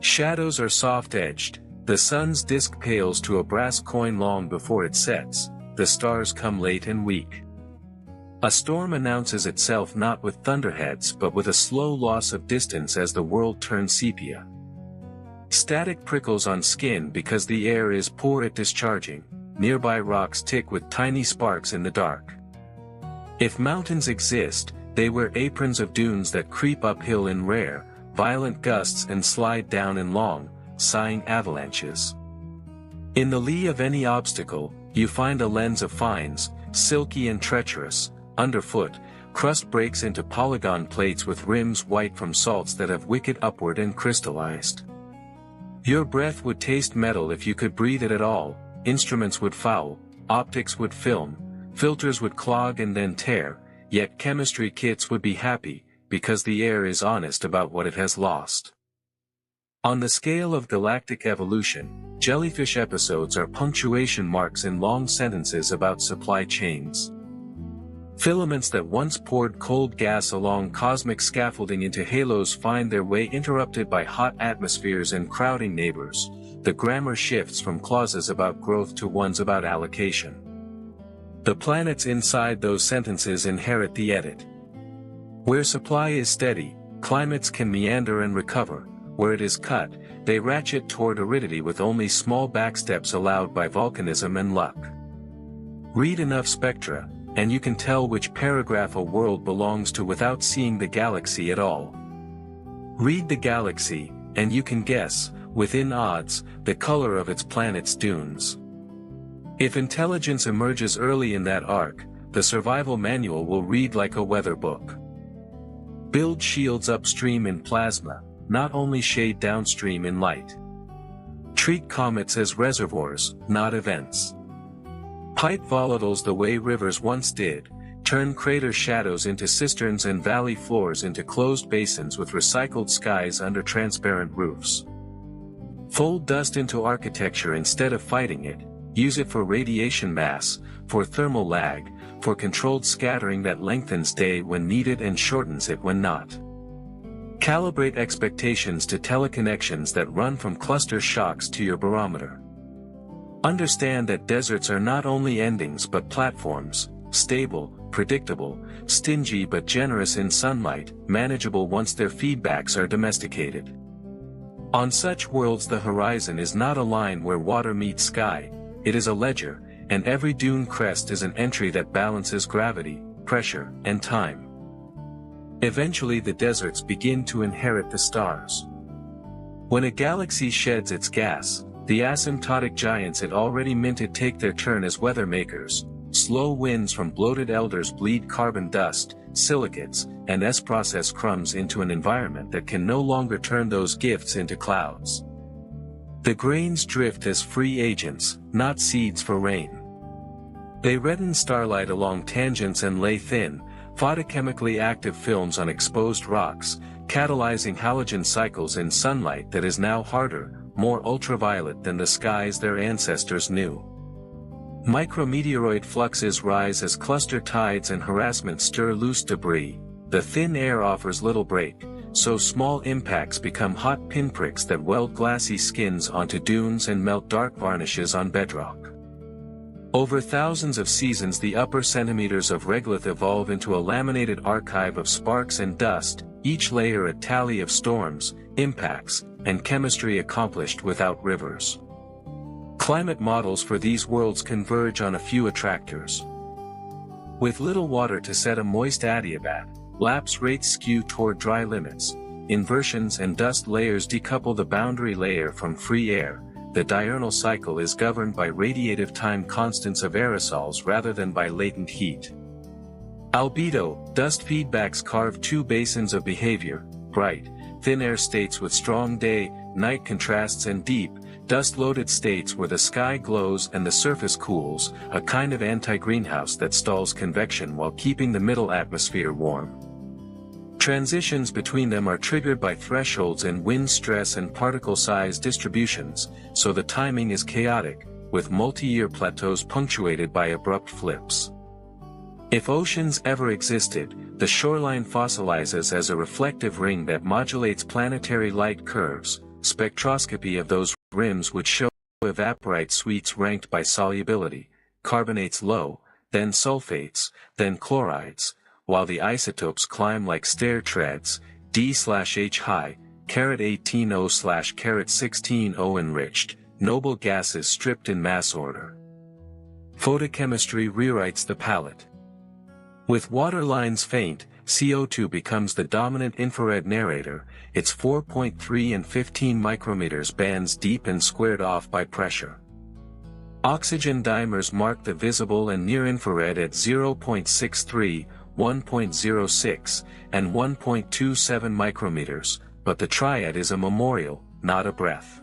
Shadows are soft-edged, the sun's disk pales to a brass coin long before it sets, the stars come late and weak. A storm announces itself not with thunderheads but with a slow loss of distance as the world turns sepia. Static prickles on skin because the air is poor at discharging, nearby rocks tick with tiny sparks in the dark. If mountains exist, they wear aprons of dunes that creep uphill in rare, violent gusts and slide down in long, sighing avalanches. In the lee of any obstacle, you find a lens of fines, silky and treacherous. Underfoot, crust breaks into polygon plates with rims white from salts that have wicked upward and crystallized. Your breath would taste metal if you could breathe it at all, instruments would foul, optics would film, filters would clog and then tear, yet chemistry kits would be happy, because the air is honest about what it has lost. On the scale of galactic evolution, jellyfish episodes are punctuation marks in long sentences about supply chains. Filaments that once poured cold gas along cosmic scaffolding into halos find their way interrupted by hot atmospheres and crowding neighbors. The grammar shifts from clauses about growth to ones about allocation. The planets inside those sentences inherit the edit. Where supply is steady, climates can meander and recover. Where it is cut, they ratchet toward aridity with only small backsteps allowed by volcanism and luck. Read enough spectra, and you can tell which paragraph a world belongs to without seeing the galaxy at all. Read the galaxy, and you can guess, within odds, the color of its planet's dunes. If intelligence emerges early in that arc, the survival manual will read like a weather book. Build shields upstream in plasma, not only shade downstream in light. Treat comets as reservoirs, not events. Pipe volatiles the way rivers once did, turn crater shadows into cisterns and valley floors into closed basins with recycled skies under transparent roofs. Fold dust into architecture instead of fighting it, use it for radiation mass, for thermal lag, for controlled scattering that lengthens day when needed and shortens it when not. Calibrate expectations to teleconnections that run from cluster shocks to your barometer. Understand that deserts are not only endings but platforms, stable, predictable, stingy but generous in sunlight, manageable once their feedbacks are domesticated. On such worlds the horizon is not a line where water meets sky, it is a ledger, and every dune crest is an entry that balances gravity, pressure, and time. Eventually the deserts begin to inherit the stars. When a galaxy sheds its gas, the asymptotic giants it already minted take their turn as weather makers. Slow winds from bloated elders bleed carbon dust, silicates, and S-process crumbs into an environment that can no longer turn those gifts into clouds. The grains drift as free agents, not seeds for rain. They redden starlight along tangents and lay thin, photochemically active films on exposed rocks, catalyzing halogen cycles in sunlight that is now harder, more ultraviolet than the skies their ancestors knew. Micrometeoroid fluxes rise as cluster tides and harassment stir loose debris. The thin air offers little break, so small impacts become hot pinpricks that weld glassy skins onto dunes and melt dark varnishes on bedrock. Over thousands of seasons, the upper centimeters of regolith evolve into a laminated archive of sparks and dust, each layer a tally of storms, impacts, and chemistry accomplished without rivers. Climate models for these worlds converge on a few attractors. With little water to set a moist adiabat, lapse rates skew toward dry limits, inversions and dust layers decouple the boundary layer from free air. The diurnal cycle is governed by radiative time constants of aerosols rather than by latent heat. Albedo, dust feedbacks carve two basins of behavior: bright, thin air states with strong day-night contrasts and deep, dust-loaded states where the sky glows and the surface cools, a kind of anti-greenhouse that stalls convection while keeping the middle atmosphere warm. Transitions between them are triggered by thresholds in wind stress and particle size distributions, so the timing is chaotic, with multi-year plateaus punctuated by abrupt flips. If oceans ever existed, the shoreline fossilizes as a reflective ring that modulates planetary light curves. Spectroscopy of those rims would show evaporite suites ranked by solubility, carbonates low, then sulfates, then chlorides, while the isotopes climb like stair treads, D/H high, (18O/16O) enriched, noble gases stripped in mass order. Photochemistry rewrites the palette. With water lines faint, CO2 becomes the dominant infrared narrator, its 4.3 and 15 micrometers bands deep and squared off by pressure. Oxygen dimers mark the visible and near-infrared at 0.63, 1.06, and 1.27 micrometers, but the triad is a memorial, not a breath.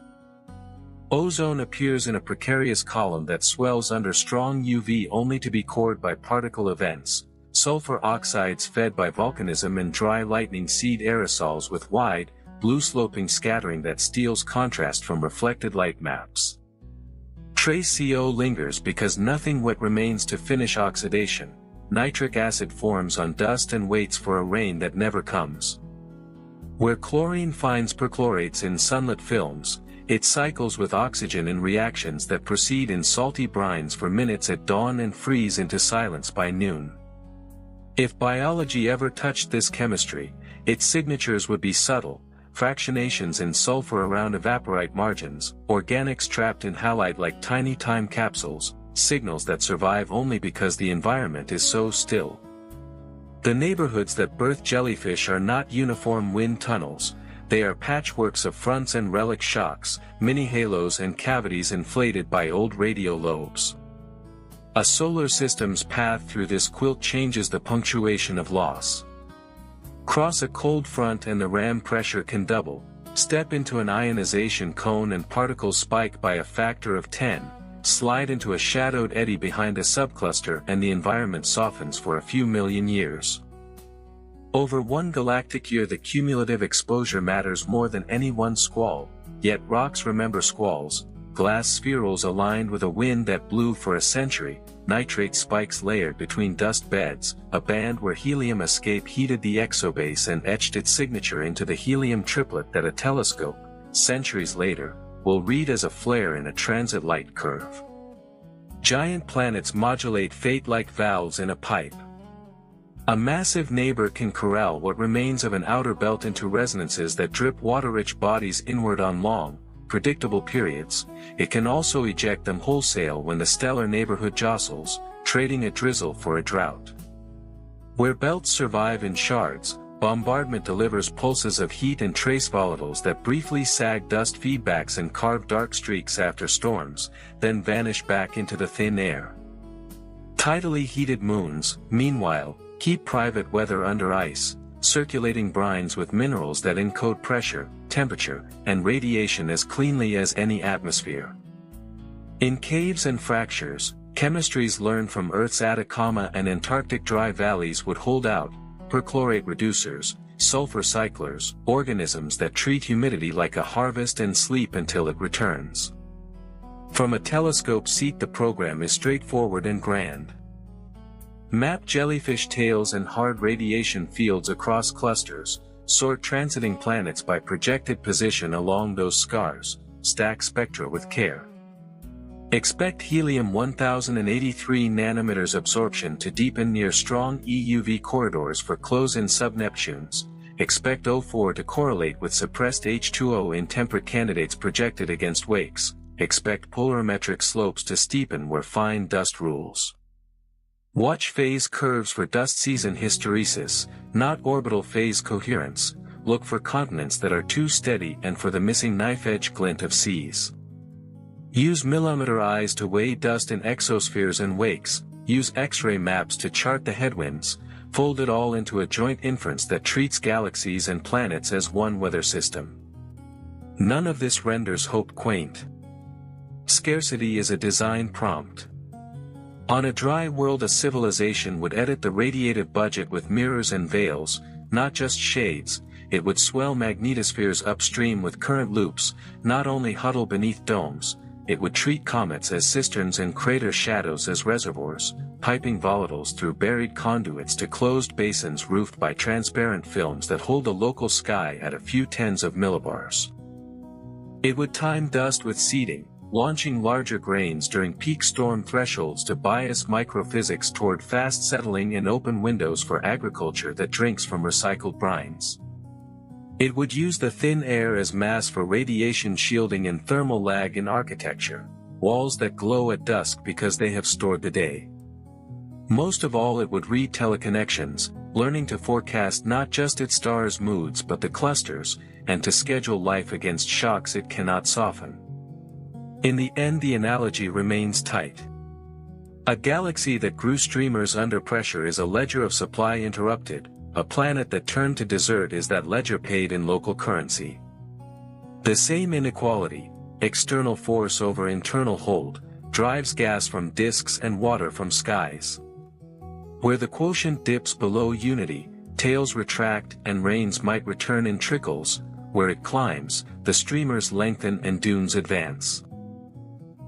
Ozone appears in a precarious column that swells under strong UV only to be cored by particle events, sulfur oxides fed by volcanism and dry lightning seed aerosols with wide, blue-sloping scattering that steals contrast from reflected light maps. Trace CO lingers because nothing wet remains to finish oxidation. Nitric acid forms on dust and waits for a rain that never comes. Where chlorine finds perchlorates in sunlit films, it cycles with oxygen in reactions that proceed in salty brines for minutes at dawn and freeze into silence by noon. If biology ever touched this chemistry, its signatures would be subtle: fractionations in sulfur around evaporite margins, organics trapped in halide like tiny time capsules, signals that survive only because the environment is so still. The neighborhoods that birth jellyfish are not uniform wind tunnels, they are patchworks of fronts and relic shocks, mini-halos and cavities inflated by old radio lobes. A solar system's path through this quilt changes the punctuation of loss. Cross a cold front and the ram pressure can double, step into an ionization cone and particles spike by a factor of 10, slide into a shadowed eddy behind a subcluster and the environment softens for a few million years. Over one galactic year the cumulative exposure matters more than any one squall, yet rocks remember squalls, glass spherules aligned with a wind that blew for a century, nitrate spikes layered between dust beds, a band where helium escape heated the exobase and etched its signature into the helium triplet that a telescope, centuries later, will read as a flare in a transit light curve. Giant planets modulate fate like valves in a pipe. A massive neighbor can corral what remains of an outer belt into resonances that drip water-rich bodies inward on long, predictable periods. It can also eject them wholesale when the stellar neighborhood jostles, trading a drizzle for a drought. Where belts survive in shards, bombardment delivers pulses of heat and trace volatiles that briefly sag dust feedbacks and carve dark streaks after storms, then vanish back into the thin air. Tidally heated moons, meanwhile, keep private weather under ice, circulating brines with minerals that encode pressure, temperature, and radiation as cleanly as any atmosphere. In caves and fractures, chemistries learned from Earth's Atacama and Antarctic dry valleys would hold out: perchlorate reducers, sulfur cyclers, organisms that treat humidity like a harvest and sleep until it returns. From a telescope seat the program is straightforward and grand. Map jellyfish tails and hard radiation fields across clusters, sort transiting planets by projected position along those scars, stack spectra with care. Expect helium 1083 nanometers absorption to deepen near strong EUV corridors for close-in subneptunes. Expect O4 to correlate with suppressed H2O in temperate candidates projected against wakes. Expect polarimetric slopes to steepen where fine dust rules. Watch phase curves for dust season hysteresis, not orbital phase coherence. Look for continents that are too steady and for the missing knife-edge glint of seas. Use millimeter eyes to weigh dust in exospheres and wakes. Use X-ray maps to chart the headwinds. Fold it all into a joint inference that treats galaxies and planets as one weather system. None of this renders hope quaint. Scarcity is a design prompt. On a dry world, a civilization would edit the radiative budget with mirrors and veils, not just shades. It would swell magnetospheres upstream with current loops, not only huddle beneath domes. It would treat comets as cisterns and crater shadows as reservoirs, piping volatiles through buried conduits to closed basins roofed by transparent films that hold the local sky at a few tens of millibars. It would time dust with seeding, launching larger grains during peak storm thresholds to bias microphysics toward fast settling in open windows for agriculture that drinks from recycled brines. It would use the thin air as mass for radiation shielding and thermal lag in architecture, walls that glow at dusk because they have stored the day. Most of all, it would read teleconnections, learning to forecast not just its stars' moods but the clusters, and to schedule life against shocks it cannot soften. In the end, the analogy remains tight. A galaxy that grew streamers under pressure is a ledger of supply interrupted. A planet that turned to desert is that ledger paid in local currency. The same inequality, external force over internal hold, drives gas from disks and water from skies. Where the quotient dips below unity, tails retract and rains might return in trickles. Where it climbs, the streamers lengthen and dunes advance.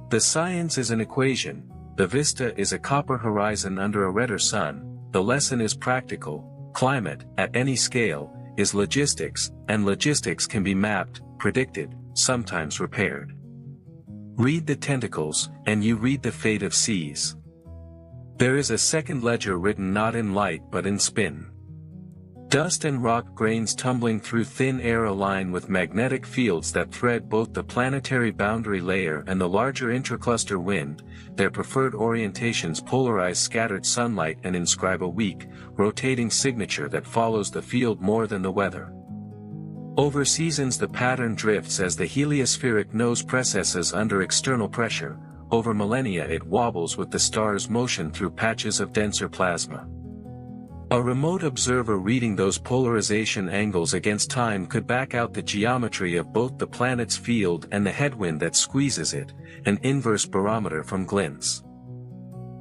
The science is an equation, the vista is a copper horizon under a redder sun. The lesson is practical. Climate, at any scale, is logistics, and logistics can be mapped, predicted, sometimes repaired. Read the tentacles, and you read the fate of seas. There is a second ledger written not in light but in spin. Dust and rock grains tumbling through thin air align with magnetic fields that thread both the planetary boundary layer and the larger intracluster wind. Their preferred orientations polarize scattered sunlight and inscribe a weak, rotating signature that follows the field more than the weather. Over seasons the pattern drifts as the heliospheric nose presses under external pressure. Over millennia it wobbles with the star's motion through patches of denser plasma. A remote observer reading those polarization angles against time could back out the geometry of both the planet's field and the headwind that squeezes it, an inverse barometer from glints.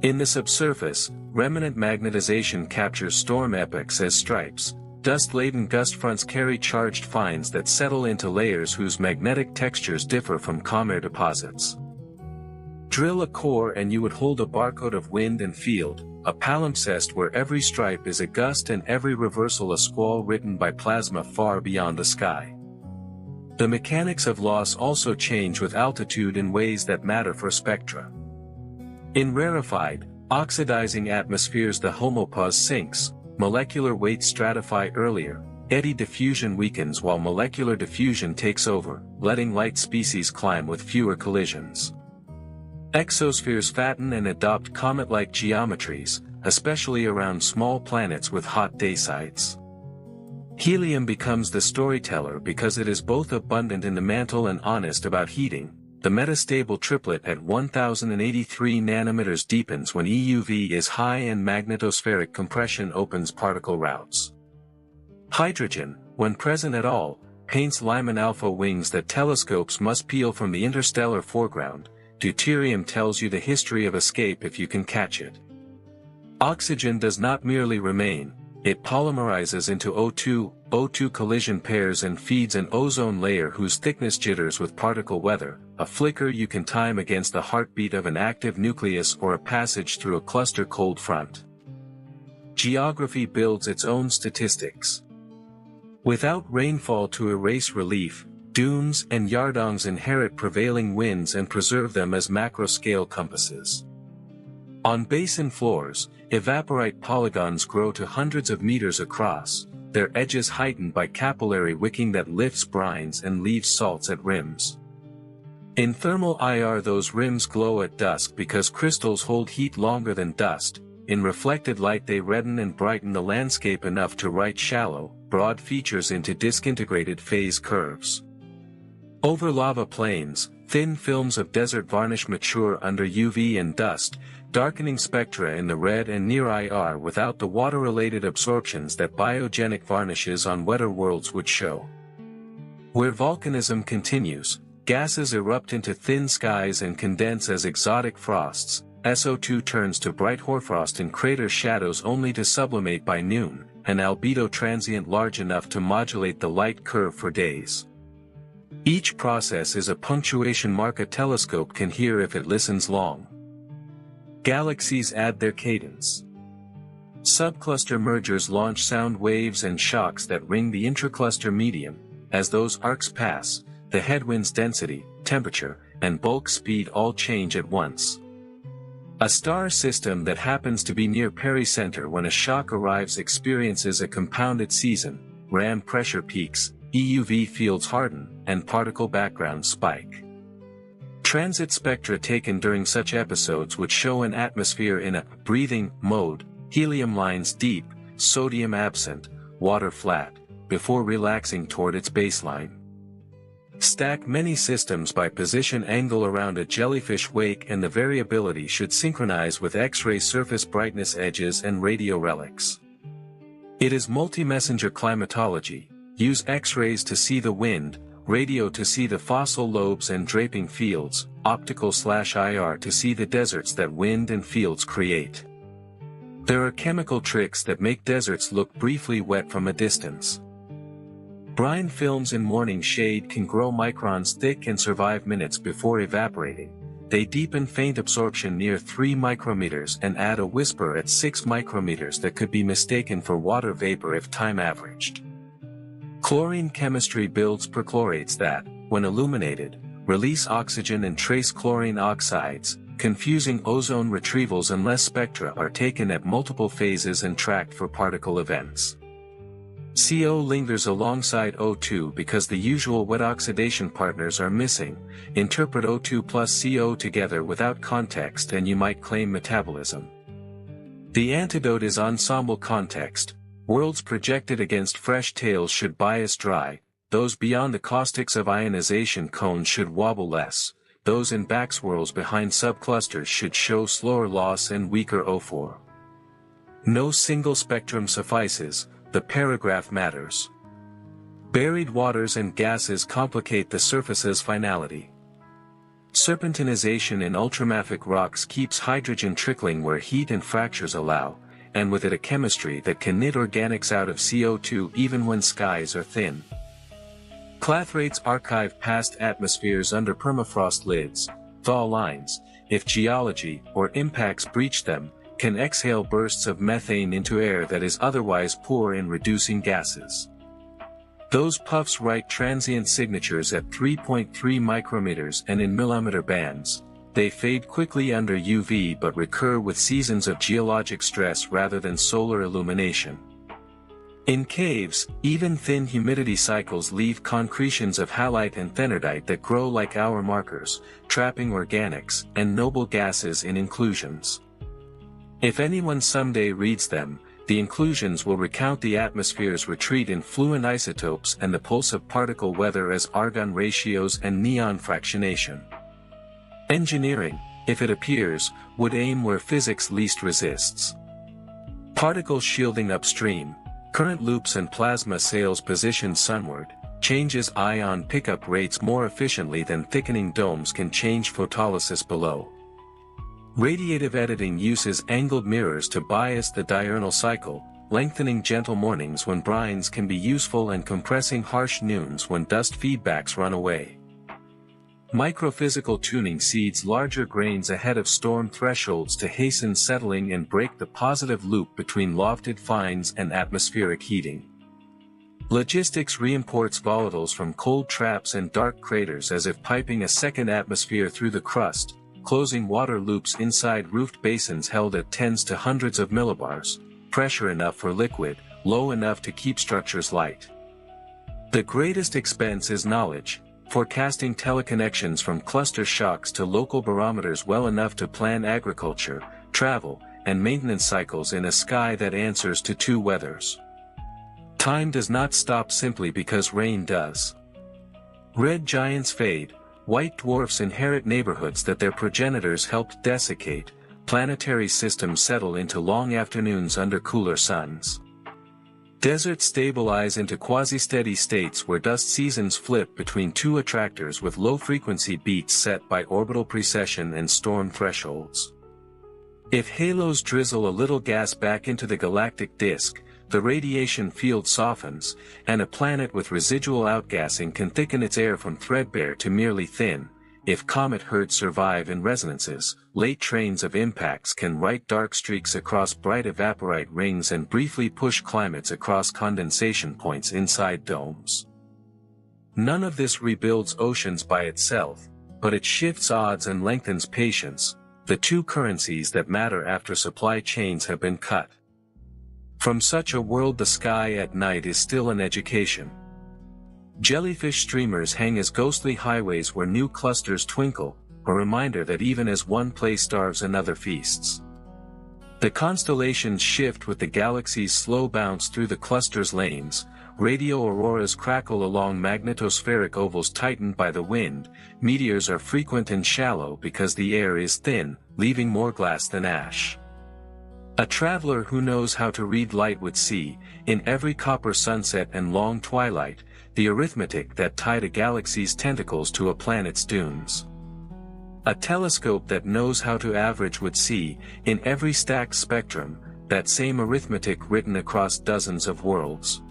In the subsurface, remnant magnetization captures storm epochs as stripes. Dust-laden gust fronts carry charged fines that settle into layers whose magnetic textures differ from Comer deposits. Drill a core and you would hold a barcode of wind and field, a palimpsest where every stripe is a gust and every reversal a squall written by plasma far beyond the sky. The mechanics of loss also change with altitude in ways that matter for spectra. In rarefied, oxidizing atmospheres the homopause sinks, molecular weights stratify earlier, eddy diffusion weakens while molecular diffusion takes over, letting light species climb with fewer collisions. Exospheres fatten and adopt comet-like geometries, especially around small planets with hot day sites. Helium becomes the storyteller because it is both abundant in the mantle and honest about heating. The metastable triplet at 1083 nanometers deepens when EUV is high and magnetospheric compression opens particle routes. Hydrogen, when present at all, paints Lyman alpha wings that telescopes must peel from the interstellar foreground. Deuterium tells you the history of escape if you can catch it. Oxygen does not merely remain, it polymerizes into O2 collision pairs and feeds an ozone layer whose thickness jitters with particle weather, a flicker you can time against the heartbeat of an active nucleus or a passage through a cluster cold front. geography builds its own statistics. Without rainfall to erase relief, dunes and yardongs inherit prevailing winds and preserve them as macro-scale compasses. On basin floors, evaporite polygons grow to hundreds of meters across, their edges heightened by capillary wicking that lifts brines and leaves salts at rims. In thermal IR, those rims glow at dusk because crystals hold heat longer than dust. In reflected light they redden and brighten the landscape enough to write shallow, broad features into disintegrated phase curves. Over lava plains, thin films of desert varnish mature under UV and dust, darkening spectra in the red and near IR without the water-related absorptions that biogenic varnishes on wetter worlds would show. Where volcanism continues, gases erupt into thin skies and condense as exotic frosts. SO2 turns to bright hoarfrost in crater shadows only to sublimate by noon, an albedo transient large enough to modulate the light curve for days. Each process is a punctuation mark a telescope can hear if it listens long. Galaxies add their cadence. Subcluster mergers launch sound waves and shocks that ring the intracluster medium. As those arcs pass, the headwind's density, temperature, and bulk speed all change at once. A star system that happens to be near pericenter when a shock arrives experiences a compounded season, RAM pressure peaks, EUV fields harden, and particle backgrounds spike. Transit spectra taken during such episodes would show an atmosphere in a breathing mode, helium lines deep, sodium absent, water flat, before relaxing toward its baseline. Stack many systems by position angle around a jellyfish wake and the variability should synchronize with X-ray surface brightness edges and radio relics. It is multi-messenger climatology. Use X-rays to see the wind, radio to see the fossil lobes and draping fields, optical/IR to see the deserts that wind and fields create. There are chemical tricks that make deserts look briefly wet from a distance. Brine films in morning shade can grow microns thick and survive minutes before evaporating. They deepen faint absorption near 3 micrometers and add a whisper at 6 micrometers that could be mistaken for water vapor if time averaged. Chlorine chemistry builds perchlorates that, when illuminated, release oxygen and trace chlorine oxides, confusing ozone retrievals unless spectra are taken at multiple phases and tracked for particle events. CO lingers alongside O2 because the usual wet oxidation partners are missing. Interpret O2 plus CO together without context and you might claim metabolism. The antidote is ensemble context. Worlds projected against fresh tails should bias dry, those beyond the caustics of ionization cones should wobble less, those in backswirls behind subclusters should show slower loss and weaker O4. No single spectrum suffices. The paragraph matters. Buried waters and gases complicate the surface's finality. Serpentinization in ultramafic rocks keeps hydrogen trickling where heat and fractures allow, and with it a chemistry that can knit organics out of CO2 even when skies are thin. Clathrates archive past atmospheres under permafrost lids, thaw lines, if geology or impacts breach them, can exhale bursts of methane into air that is otherwise poor in reducing gases. Those puffs write transient signatures at 3.3 micrometers and in millimeter bands. They fade quickly under UV but recur with seasons of geologic stress rather than solar illumination. In caves, even thin humidity cycles leave concretions of halite and thenardite that grow like hour markers, trapping organics and noble gases in inclusions. If anyone someday reads them, the inclusions will recount the atmosphere's retreat in fluent isotopes and the pulse of particle weather as argon ratios and neon fractionation. Engineering, if it appears, would aim where physics least resists. Particle shielding upstream, current loops and plasma sails positioned sunward, changes ion pickup rates more efficiently than thickening domes can change photolysis below. Radiative editing uses angled mirrors to bias the diurnal cycle, lengthening gentle mornings when brines can be useful and compressing harsh noons when dust feedbacks run away. Microphysical tuning seeds larger grains ahead of storm thresholds to hasten settling and break the positive loop between lofted fines and atmospheric heating. Logistics reimports volatiles from cold traps and dark craters as if piping a second atmosphere through the crust, closing water loops inside roofed basins held at tens to hundreds of millibars, pressure enough for liquid, low enough to keep structures light. The greatest expense is knowledge, forecasting teleconnections from cluster shocks to local barometers well enough to plan agriculture, travel, and maintenance cycles in a sky that answers to two weathers. Time does not stop simply because rain does. Red giants fade, white dwarfs inherit neighborhoods that their progenitors helped desiccate, planetary systems settle into long afternoons under cooler suns. Deserts stabilize into quasi-steady states where dust seasons flip between two attractors with low-frequency beats set by orbital precession and storm thresholds. If halos drizzle a little gas back into the galactic disk, the radiation field softens, and a planet with residual outgassing can thicken its air from threadbare to merely thin. If comet herds survive in resonances, late trains of impacts can write dark streaks across bright evaporite rings and briefly push climates across condensation points inside domes. None of this rebuilds oceans by itself, but it shifts odds and lengthens patience, the two currencies that matter after supply chains have been cut. From such a world, the sky at night is still an education. Jellyfish streamers hang as ghostly highways where new clusters twinkle, a reminder that even as one place starves, another feasts. The constellations shift with the galaxy's slow bounce through the cluster's lanes, radio auroras crackle along magnetospheric ovals tightened by the wind, meteors are frequent and shallow because the air is thin, leaving more glass than ash. A traveler who knows how to read light would see, in every copper sunset and long twilight, the arithmetic that tied a galaxy's tentacles to a planet's dunes. A telescope that knows how to average would see, in every stacked spectrum, that same arithmetic written across dozens of worlds.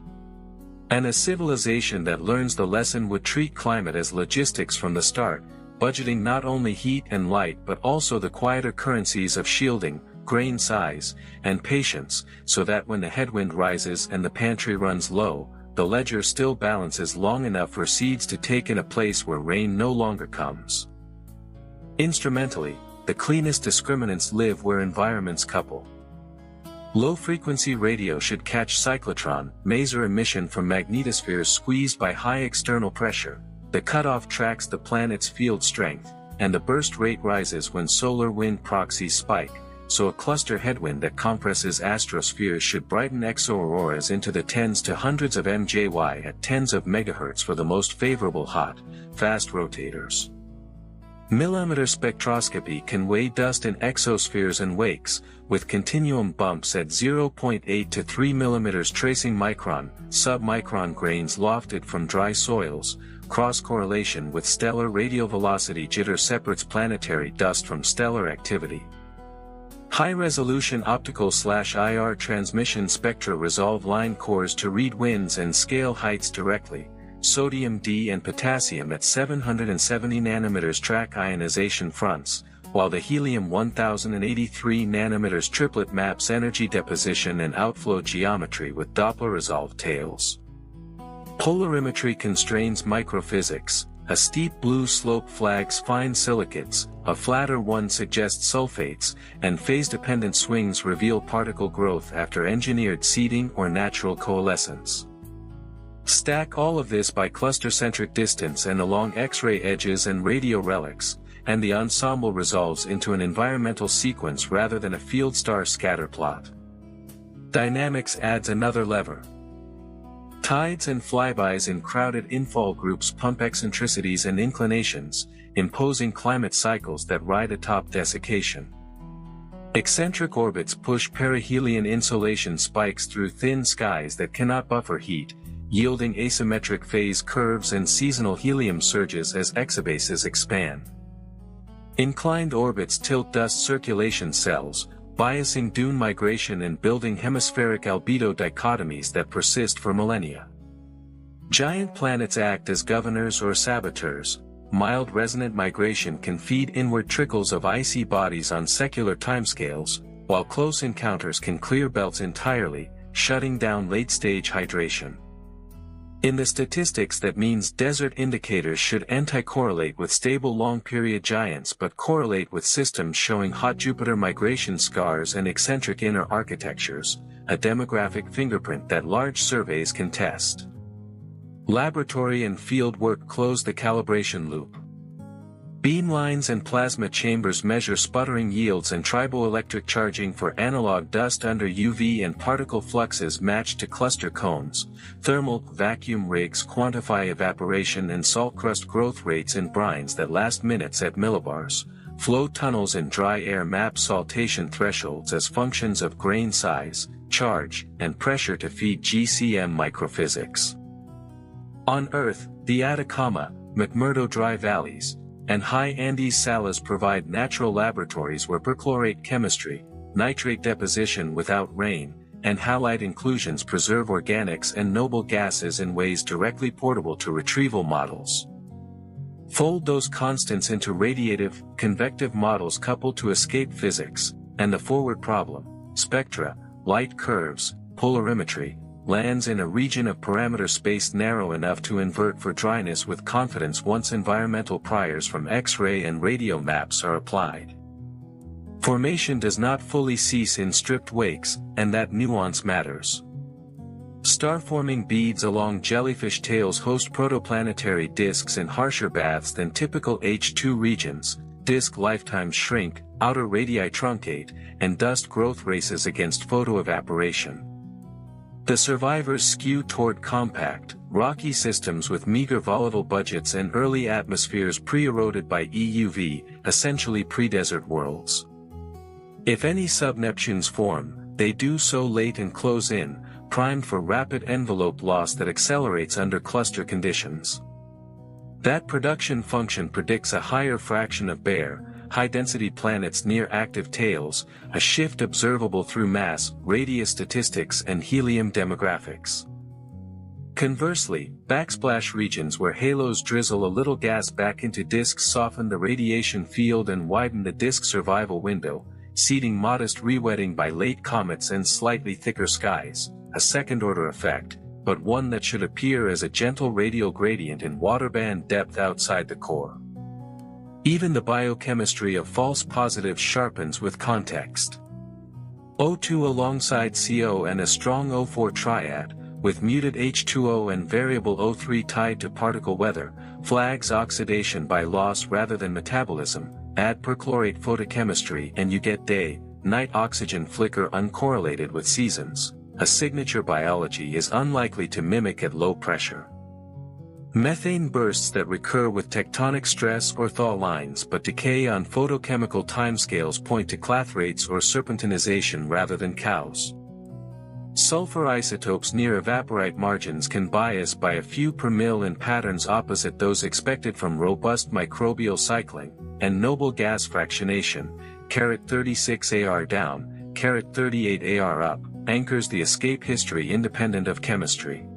And a civilization that learns the lesson would treat climate as logistics from the start, budgeting not only heat and light but also the quieter currencies of shielding, grain size, and patience, so that when the headwind rises and the pantry runs low, the ledger still balances long enough for seeds to take in a place where rain no longer comes. Instrumentally, the cleanest discriminants live where environments couple. Low-frequency radio should catch cyclotron, maser emission from magnetospheres squeezed by high external pressure. The cutoff tracks the planet's field strength, and the burst rate rises when solar wind proxies spike. So a cluster headwind that compresses astrospheres should brighten exoauroras into the tens to hundreds of MJY at tens of megahertz for the most favorable hot, fast rotators. Millimeter spectroscopy can weigh dust in exospheres and wakes, with continuum bumps at 0.8 to 3 mm tracing micron, sub-micron grains lofted from dry soils. Cross-correlation with stellar radial velocity jitter separates planetary dust from stellar activity. High-resolution optical/IR transmission spectra resolve line cores to read winds and scale heights directly. Sodium D and potassium at 770 nanometers track ionization fronts, while the helium 1083 nanometers triplet maps energy deposition and outflow geometry with Doppler-resolved tails. Polarimetry constrains microphysics. A steep blue slope flags fine silicates, a flatter one suggests sulfates, and phase-dependent swings reveal particle growth after engineered seeding or natural coalescence. Stack all of this by cluster-centric distance and along X-ray edges and radio relics, and the ensemble resolves into an environmental sequence rather than a field star scatter plot. Dynamics adds another lever. Tides and flybys in crowded infall groups pump eccentricities and inclinations, imposing climate cycles that ride atop desiccation. Eccentric orbits push perihelion insolation spikes through thin skies that cannot buffer heat, yielding asymmetric phase curves and seasonal helium surges as exobases expand. Inclined orbits tilt dust circulation cells, biasing dune migration and building hemispheric albedo dichotomies that persist for millennia. Giant planets act as governors or saboteurs, mild resonant migration can feed inward trickles of icy bodies on secular timescales, while close encounters can clear belts entirely, shutting down late-stage hydration. In the statistics, that means desert indicators should anti-correlate with stable long-period giants but correlate with systems showing hot Jupiter migration scars and eccentric inner architectures, a demographic fingerprint that large surveys can test. Laboratory and field work close the calibration loop. Beamlines and plasma chambers measure sputtering yields and triboelectric charging for analog dust under UV and particle fluxes matched to cluster cones. Thermal vacuum rigs quantify evaporation and salt crust growth rates in brines that last minutes at millibars. Flow tunnels in dry air map saltation thresholds as functions of grain size, charge, and pressure to feed GCM microphysics. On Earth, the Atacama, McMurdo Dry Valleys, and high Andes salas provide natural laboratories where perchlorate chemistry, nitrate deposition without rain, and halide inclusions preserve organics and noble gases in ways directly portable to retrieval models. Fold those constants into radiative, convective models coupled to escape physics, and the forward problem, spectra, light curves, polarimetry, lands in a region of parameter space narrow enough to invert for dryness with confidence once environmental priors from X-ray and radio maps are applied. Formation does not fully cease in stripped wakes, and that nuance matters. Star-forming beads along jellyfish tails host protoplanetary disks in harsher baths than typical H2 regions. Disk lifetimes shrink, outer radii truncate, and dust growth races against photoevaporation. The survivors skew toward compact, rocky systems with meager volatile budgets and early atmospheres pre-eroded by EUV, essentially pre-desert worlds. If any sub-Neptunes form, they do so late and close in, primed for rapid envelope loss that accelerates under cluster conditions. That production function predicts a higher fraction of bare, high-density planets near active tails, a shift observable through mass, radius statistics and helium demographics. Conversely, backsplash regions where halos drizzle a little gas back into disks soften the radiation field and widen the disk survival window, seeding modest rewetting by late comets and slightly thicker skies, a second-order effect, but one that should appear as a gentle radial gradient in waterband depth outside the core. Even the biochemistry of false positives sharpens with context. O2 alongside CO and a strong O4 triad, with muted H2O and variable O3 tied to particle weather, flags oxidation by loss rather than metabolism. Add perchlorate photochemistry and you get day-night oxygen flicker uncorrelated with seasons. A signature biology is unlikely to mimic at low pressure. Methane bursts that recur with tectonic stress or thaw lines but decay on photochemical timescales point to clathrates or serpentinization rather than cows. Sulfur isotopes near evaporite margins can bias by a few per mil in patterns opposite those expected from robust microbial cycling, and noble gas fractionation, 36 AR down, 38 AR up, anchors the escape history independent of chemistry.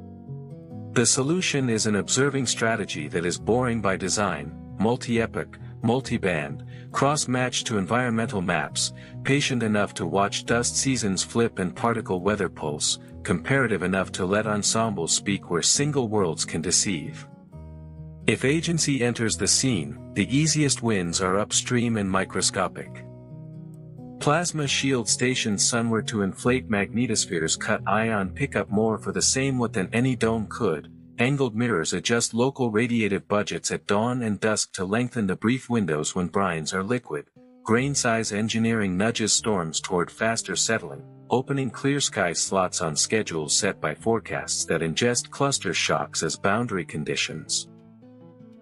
The solution is an observing strategy that is boring by design, multi-epoch, multi-band, cross-matched to environmental maps, patient enough to watch dust seasons flip and particle weather pulse, comparative enough to let ensembles speak where single worlds can deceive. If agency enters the scene, the easiest wins are upstream and microscopic. Plasma shield stations sunward to inflate magnetospheres cut ion pickup more for the same what than any dome could. Angled mirrors adjust local radiative budgets at dawn and dusk to lengthen the brief windows when brines are liquid. Grain size engineering nudges storms toward faster settling, opening clear sky slots on schedules set by forecasts that ingest cluster shocks as boundary conditions.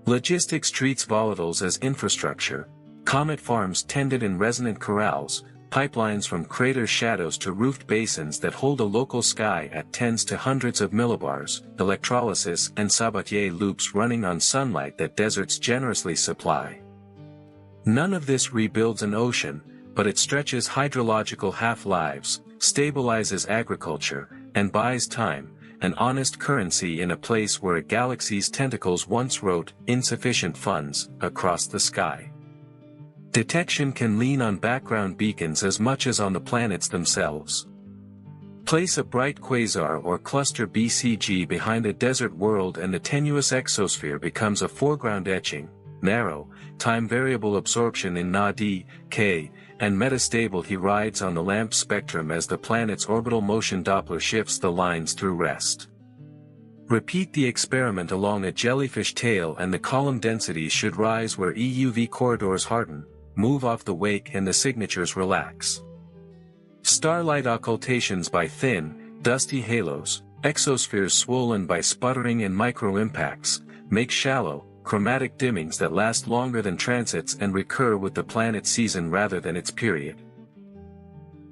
Logistics treats volatiles as infrastructure. Comet farms tended in resonant corrals, pipelines from crater shadows to roofed basins that hold a local sky at tens to hundreds of millibars, electrolysis and Sabatier loops running on sunlight that deserts generously supply. None of this rebuilds an ocean, but it stretches hydrological half-lives, stabilizes agriculture, and buys time, an honest currency in a place where a galaxy's tentacles once wrote, "insufficient funds," across the sky. Detection can lean on background beacons as much as on the planets themselves. Place a bright quasar or cluster BCG behind a desert world and the tenuous exosphere becomes a foreground etching, narrow, time-variable absorption in Na-D, K, and metastable. He rides on the lamp spectrum as the planet's orbital motion Doppler shifts the lines through rest. Repeat the experiment along a jellyfish tail and the column densities should rise where EUV corridors harden, move off the wake and the signatures relax. Starlight occultations by thin, dusty halos, exospheres swollen by sputtering and micro-impacts, make shallow, chromatic dimmings that last longer than transits and recur with the planet's season rather than its period.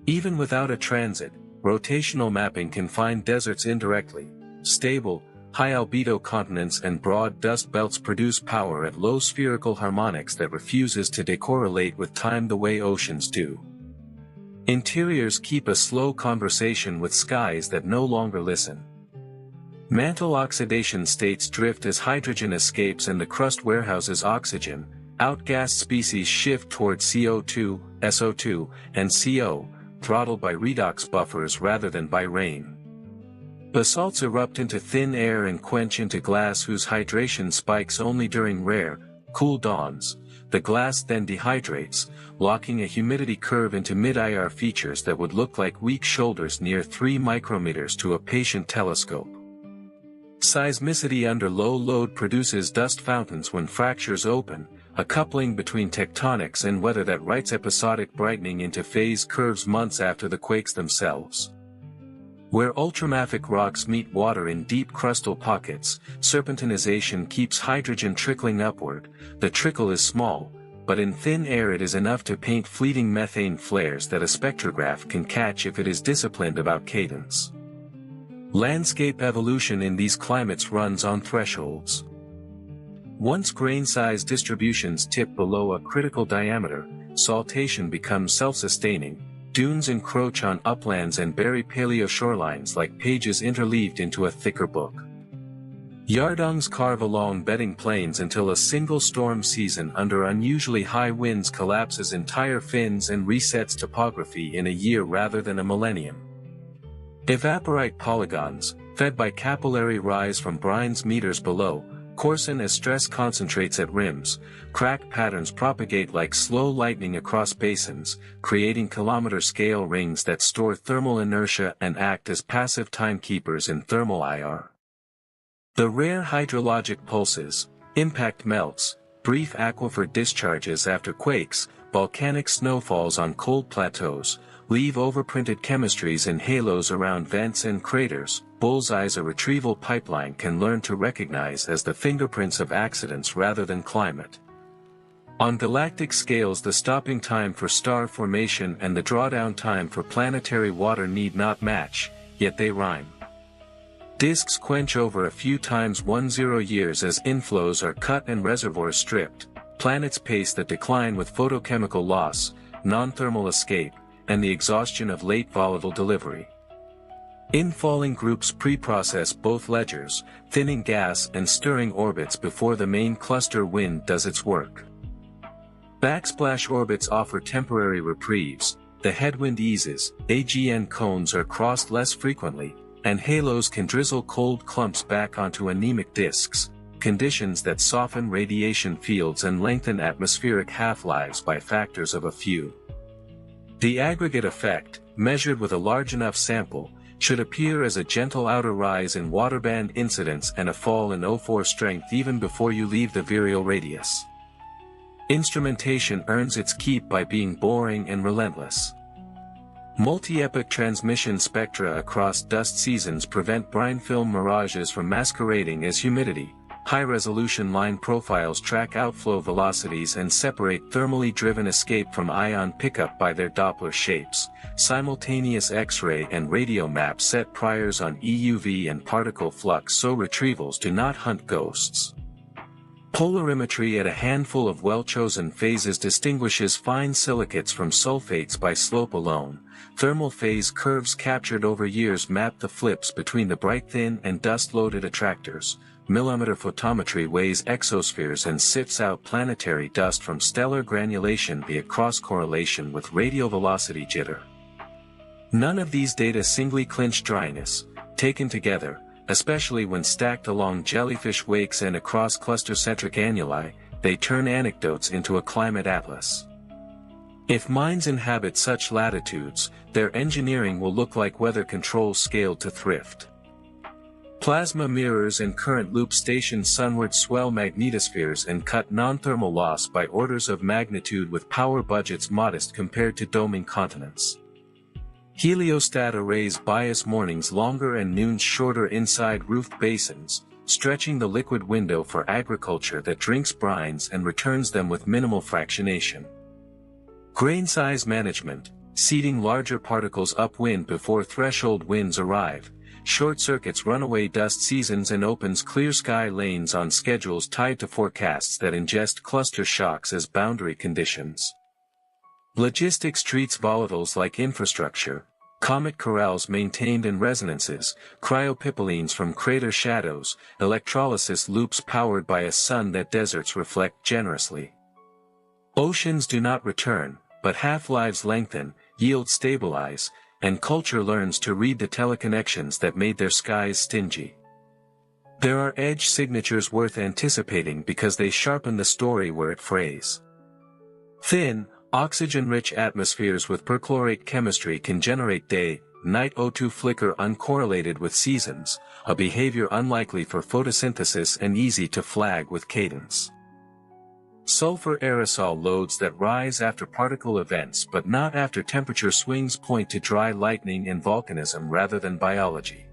Even without a transit, rotational mapping can find deserts indirectly. Stable, high-albedo continents and broad dust belts produce power at low spherical harmonics that refuses to decorrelate with time the way oceans do. Interiors keep a slow conversation with skies that no longer listen. Mantle oxidation states drift as hydrogen escapes and the crust warehouses oxygen. Outgassed species shift toward CO2, SO2, and CO, throttled by redox buffers rather than by rain. Basalts erupt into thin air and quench into glass whose hydration spikes only during rare, cool dawns. The glass then dehydrates, locking a humidity curve into mid-IR features that would look like weak shoulders near 3 micrometers to a patient telescope. Seismicity under low load produces dust fountains when fractures open, a coupling between tectonics and weather that writes episodic brightening into phase curves months after the quakes themselves. Where ultramafic rocks meet water in deep crustal pockets, serpentinization keeps hydrogen trickling upward. The trickle is small, but in thin air it is enough to paint fleeting methane flares that a spectrograph can catch if it is disciplined about cadence. Landscape evolution in these climates runs on thresholds. Once grain-size distributions tip below a critical diameter, saltation becomes self-sustaining. Dunes encroach on uplands and bury paleo-shorelines like pages interleaved into a thicker book. Yardungs carve along bedding plains until a single storm season under unusually high winds collapses entire fins and resets topography in a year rather than a millennium. Evaporite polygons, fed by capillary rise from brines meters below, coarsen as stress concentrates at rims. Crack patterns propagate like slow lightning across basins, creating kilometer-scale rings that store thermal inertia and act as passive timekeepers in thermal IR. The rare hydrologic pulses, impact melts, brief aquifer discharges after quakes, volcanic snowfalls on cold plateaus, leave overprinted chemistries in halos around vents and craters. Bullseyes a retrieval pipeline can learn to recognize as the fingerprints of accidents rather than climate. On galactic scales, the stopping time for star formation and the drawdown time for planetary water need not match, yet they rhyme. Disks quench over a few times 10 years as inflows are cut and reservoirs stripped. Planets pace the decline with photochemical loss, non-thermal escape, and the exhaustion of late volatile delivery. Infalling groups pre-process both ledgers, thinning gas and stirring orbits before the main cluster wind does its work. Backsplash orbits offer temporary reprieves, the headwind eases, AGN cones are crossed less frequently, and halos can drizzle cold clumps back onto anemic disks, conditions that soften radiation fields and lengthen atmospheric half-lives by factors of a few. The aggregate effect, measured with a large enough sample, should appear as a gentle outer rise in waterband incidence and a fall in O4 strength even before you leave the virial radius. Instrumentation earns its keep by being boring and relentless. Multi-epoch transmission spectra across dust seasons prevent brine film mirages from masquerading as humidity. High-resolution line profiles track outflow velocities and separate thermally driven escape from ion pickup by their Doppler shapes. Simultaneous X-ray and radio maps set priors on EUV and particle flux so retrievals do not hunt ghosts. Polarimetry at a handful of well-chosen phases distinguishes fine silicates from sulfates by slope alone. Thermal phase curves captured over years map the flips between the bright thin and dust-loaded attractors. Millimeter photometry weighs exospheres and sifts out planetary dust from stellar granulation via cross-correlation with radial velocity jitter. None of these data singly clinch dryness. Taken together, especially when stacked along jellyfish wakes and across cluster-centric annuli, they turn anecdotes into a climate atlas. If mines inhabit such latitudes, their engineering will look like weather control scaled to thrift. Plasma mirrors and current loop stations sunward swell magnetospheres and cut non-thermal loss by orders of magnitude with power budgets modest compared to doming continents. Heliostat arrays bias mornings longer and noons shorter inside roofed basins, stretching the liquid window for agriculture that drinks brines and returns them with minimal fractionation. Grain size management, seeding larger particles upwind before threshold winds arrive, short-circuits runaway dust seasons and opens clear sky lanes on schedules tied to forecasts that ingest cluster shocks as boundary conditions. Logistics treats volatiles like infrastructure, comet corrals maintained in resonances, cryopipelines from crater shadows, electrolysis loops powered by a sun that deserts reflect generously. Oceans do not return, but half-lives lengthen, yield stabilize, and culture learns to read the teleconnections that made their skies stingy. There are edge signatures worth anticipating because they sharpen the story where it frays. Thin, oxygen-rich atmospheres with perchlorate chemistry can generate day-night O2 flicker uncorrelated with seasons, a behavior unlikely for photosynthesis and easy to flag with cadence. Sulfur aerosol loads that rise after particle events but not after temperature swings point to dry lightning and volcanism rather than biology.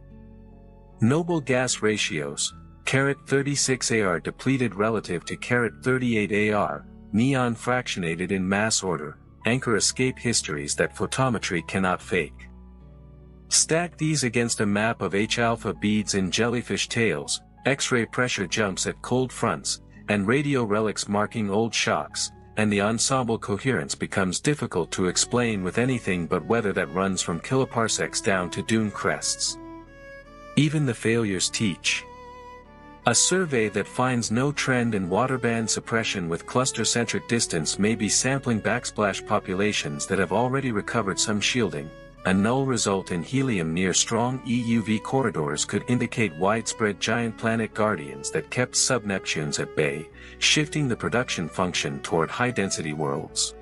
Noble gas ratios, 36 AR depleted relative to 38 AR, neon fractionated in mass order, anchor escape histories that photometry cannot fake. Stack these against a map of H-alpha beads in jellyfish tails, X-ray pressure jumps at cold fronts, and radio relics marking old shocks, and the ensemble coherence becomes difficult to explain with anything but weather that runs from kiloparsecs down to dune crests. Even the failures teach. A survey that finds no trend in waterband suppression with cluster-centric distance may be sampling backsplash populations that have already recovered some shielding. A null result in helium near strong EUV corridors could indicate widespread giant planet guardians that kept subneptunes at bay, shifting the production function toward high-density worlds.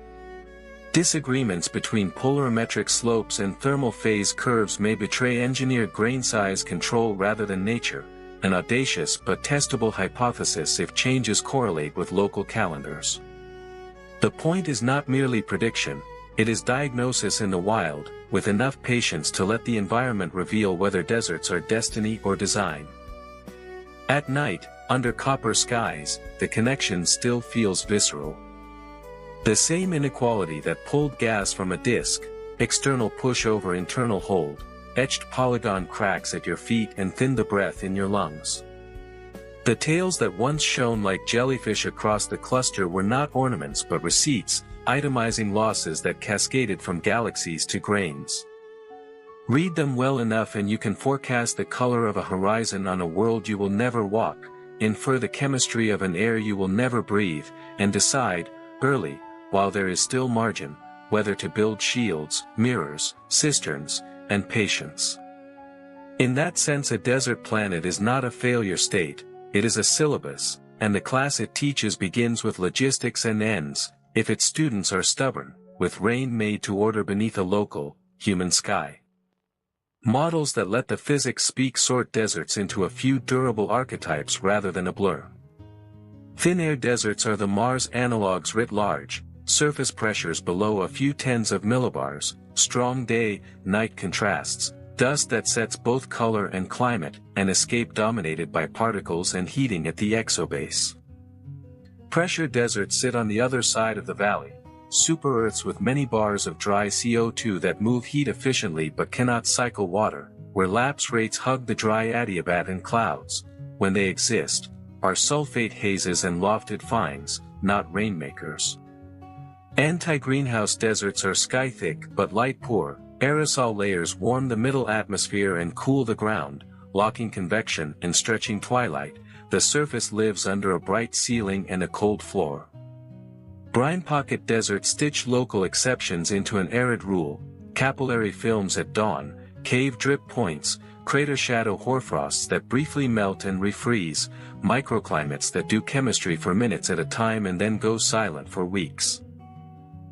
Disagreements between polarimetric slopes and thermal phase curves may betray engineered grain size control rather than nature, an audacious but testable hypothesis if changes correlate with local calendars. The point is not merely prediction, it is diagnosis in the wild, with enough patience to let the environment reveal whether deserts are destiny or design. At night, under copper skies, the connection still feels visceral. The same inequality that pulled gas from a disk, external push over internal hold, etched polygon cracks at your feet and thinned the breath in your lungs. The tails that once shone like jellyfish across the cluster were not ornaments but receipts, itemizing losses that cascaded from galaxies to grains. Read them well enough and you can forecast the color of a horizon on a world you will never walk, infer the chemistry of an air you will never breathe, and decide, early, while there is still margin, whether to build shields, mirrors, cisterns, and patience. In that sense, a desert planet is not a failure state, it is a syllabus, and the class it teaches begins with logistics and ends, if its students are stubborn, with rain made to order beneath a local, human sky. Models that let the physics speak sort deserts into a few durable archetypes rather than a blur. Thin air deserts are the Mars analogs writ large, surface pressures below a few tens of millibars, strong day-night contrasts, dust that sets both color and climate, and escape dominated by particles and heating at the exobase. Pressure deserts sit on the other side of the valley, super-Earths with many bars of dry CO2 that move heat efficiently but cannot cycle water, where lapse rates hug the dry adiabat and clouds, when they exist, are sulfate hazes and lofted fines, not rainmakers. Anti-greenhouse deserts are sky-thick but light-poor. Aerosol layers warm the middle atmosphere and cool the ground, locking convection and stretching twilight. The surface lives under a bright ceiling and a cold floor. Brine pocket deserts stitch local exceptions into an arid rule: capillary films at dawn, cave drip points, crater shadow hoarfrosts that briefly melt and refreeze, microclimates that do chemistry for minutes at a time and then go silent for weeks.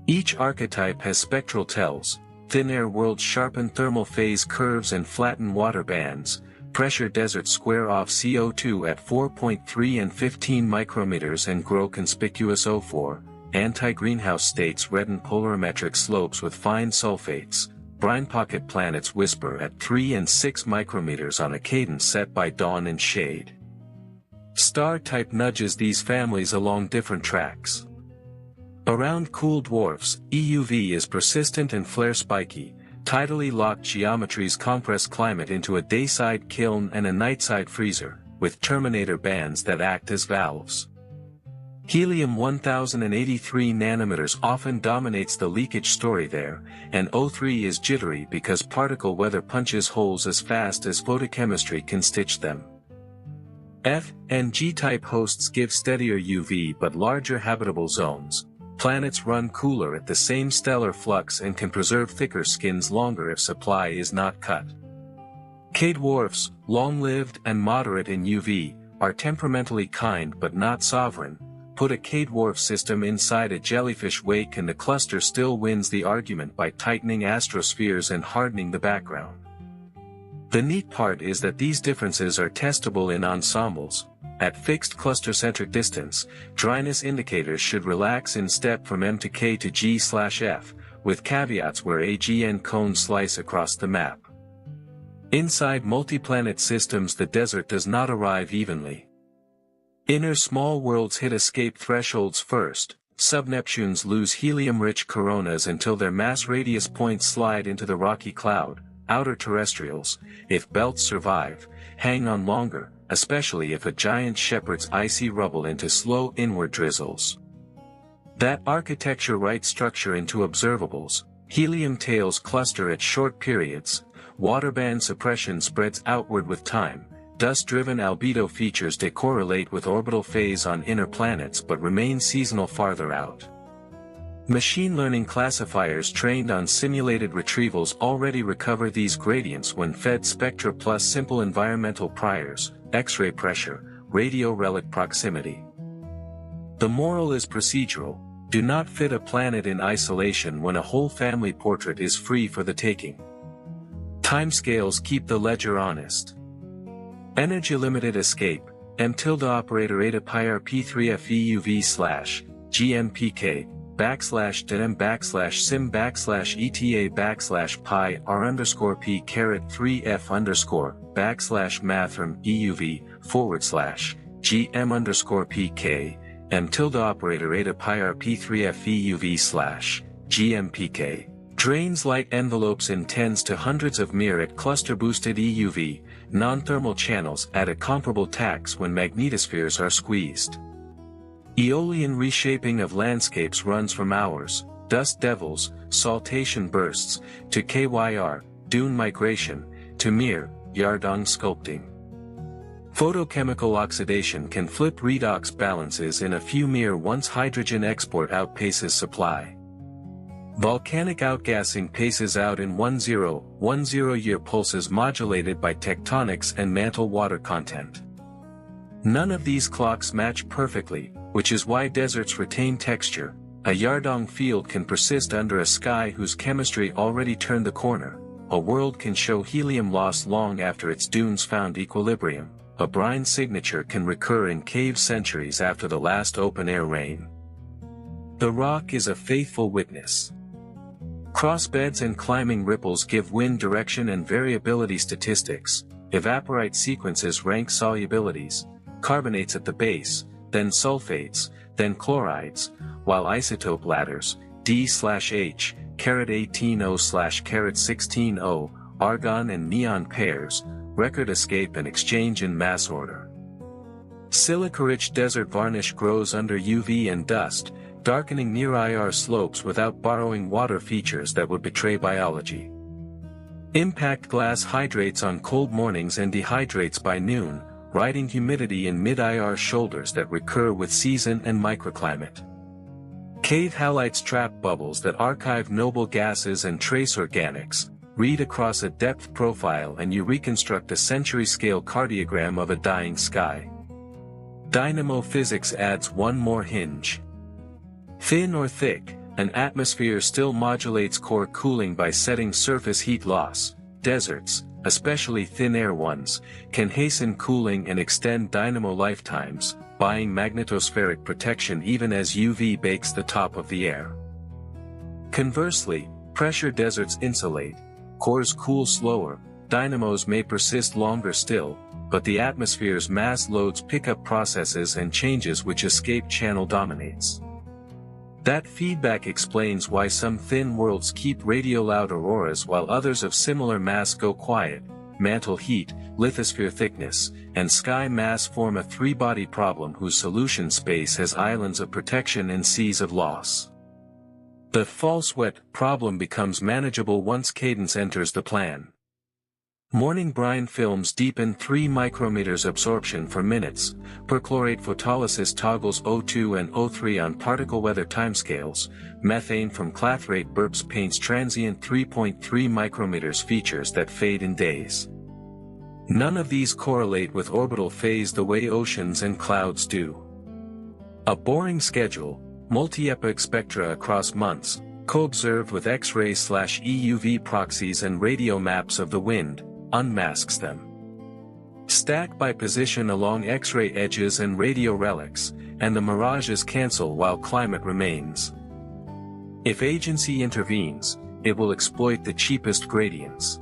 Each archetype has spectral tells: thin air worlds sharpen thermal phase curves and flatten water bands, pressure deserts square off CO2 at 4.3 and 15 micrometers and grow conspicuous O4, anti-greenhouse states redden polarimetric slopes with fine sulfates, brine pocket planets whisper at 3 and 6 micrometers on a cadence set by dawn and shade. Star type nudges these families along different tracks. Around cool dwarfs, EUV is persistent and flare-spiky. Tidally locked geometries compress climate into a dayside kiln and a nightside freezer, with terminator bands that act as valves. Helium 1083 nanometers often dominates the leakage story there, and O3 is jittery because particle weather punches holes as fast as photochemistry can stitch them. F and G-type hosts give steadier UV but larger habitable zones. Planets run cooler at the same stellar flux and can preserve thicker skins longer if supply is not cut. K-dwarfs, long-lived and moderate in UV, are temperamentally kind but not sovereign. Put a K-dwarf system inside a jellyfish wake and the cluster still wins the argument by tightening astrospheres and hardening the background. The neat part is that these differences are testable in ensembles. At fixed cluster-centric distance, dryness indicators should relax in step from M to K to G/F, with caveats where AGN cones slice across the map. Inside multi-planet systems the desert does not arrive evenly. Inner small worlds hit escape thresholds first. Sub-Neptunes lose helium-rich coronas until their mass radius points slide into the rocky cloud. Outer terrestrials, if belts survive, hang on longer, especially if a giant shepherds icy rubble into slow inward drizzles. That architecture writes structure into observables. Helium tails cluster at short periods, waterband suppression spreads outward with time, dust-driven albedo features decorrelate with orbital phase on inner planets but remain seasonal farther out. Machine learning classifiers trained on simulated retrievals already recover these gradients when fed spectra plus simple environmental priors, X-ray pressure, radio relic proximity. The moral is procedural: do not fit a planet in isolation when a whole family portrait is free for the taking. Timescales keep the ledger honest. Energy limited escape, M tilde operator eta pi rp3 FEUV slash, GMPK, backslash denim backslash sim backslash ETA backslash pi R underscore P caret 3 F underscore, backslash mathrm EUV, forward slash, GM underscore PK, M tilde operator eta pi rp3 FEUV slash, GMPK. Drains light envelopes in tens to hundreds of mir at cluster-boosted EUV, non-thermal channels at a comparable tax when magnetospheres are squeezed. Aeolian reshaping of landscapes runs from hours, dust devils, saltation bursts, to KYR, dune migration, to mir, Yardang sculpting. Photochemical oxidation can flip redox balances in a few mir once hydrogen export outpaces supply. Volcanic outgassing paces out in 10-year pulses modulated by tectonics and mantle water content. None of these clocks match perfectly, which is why deserts retain texture. A Yardang field can persist under a sky whose chemistry already turned the corner. A world can show helium loss long after its dunes found equilibrium. A brine signature can recur in caves centuries after the last open-air rain. The rock is a faithful witness. Crossbeds and climbing ripples give wind direction and variability statistics. Evaporite sequences rank solubilities, carbonates at the base, then sulfates, then chlorides, while isotope ladders, D/H, *18O/16O, argon and neon pairs, record escape and exchange in mass order. Silica-rich desert varnish grows under UV and dust, darkening near IR slopes without borrowing water features that would betray biology. Impact glass hydrates on cold mornings and dehydrates by noon, riding humidity in mid-IR shoulders that recur with season and microclimate. Cave halides trap bubbles that archive noble gases and trace organics, read across a depth profile and you reconstruct a century-scale cardiogram of a dying sky. Dynamo physics adds one more hinge. Thin or thick, an atmosphere still modulates core cooling by setting surface heat loss. Deserts, especially thin air ones, can hasten cooling and extend dynamo lifetimes, buying magnetospheric protection even as UV bakes the top of the air. Conversely, pressure deserts insulate, cores cool slower, dynamos may persist longer still, but the atmosphere's mass loads pick up processes and changes which escape channel dominates. That feedback explains why some thin worlds keep radio-loud auroras while others of similar mass go quiet. Mantle heat, lithosphere thickness, and sky mass form a three-body problem whose solution space has islands of protection and seas of loss. The false wet problem becomes manageable once cadence enters the plan. Morning brine films deepen 3 micrometers absorption for minutes, perchlorate photolysis toggles O2 and O3 on particle weather timescales, methane from clathrate burps paints transient 3.3 micrometers features that fade in days. None of these correlate with orbital phase the way oceans and clouds do. A boring schedule, multi-epoch spectra across months, co-observed with X-ray/EUV proxies and radio maps of the wind, unmasks them. Stack by position along X-ray edges and radio relics, and the mirages cancel while climate remains. If agency intervenes, it will exploit the cheapest gradients.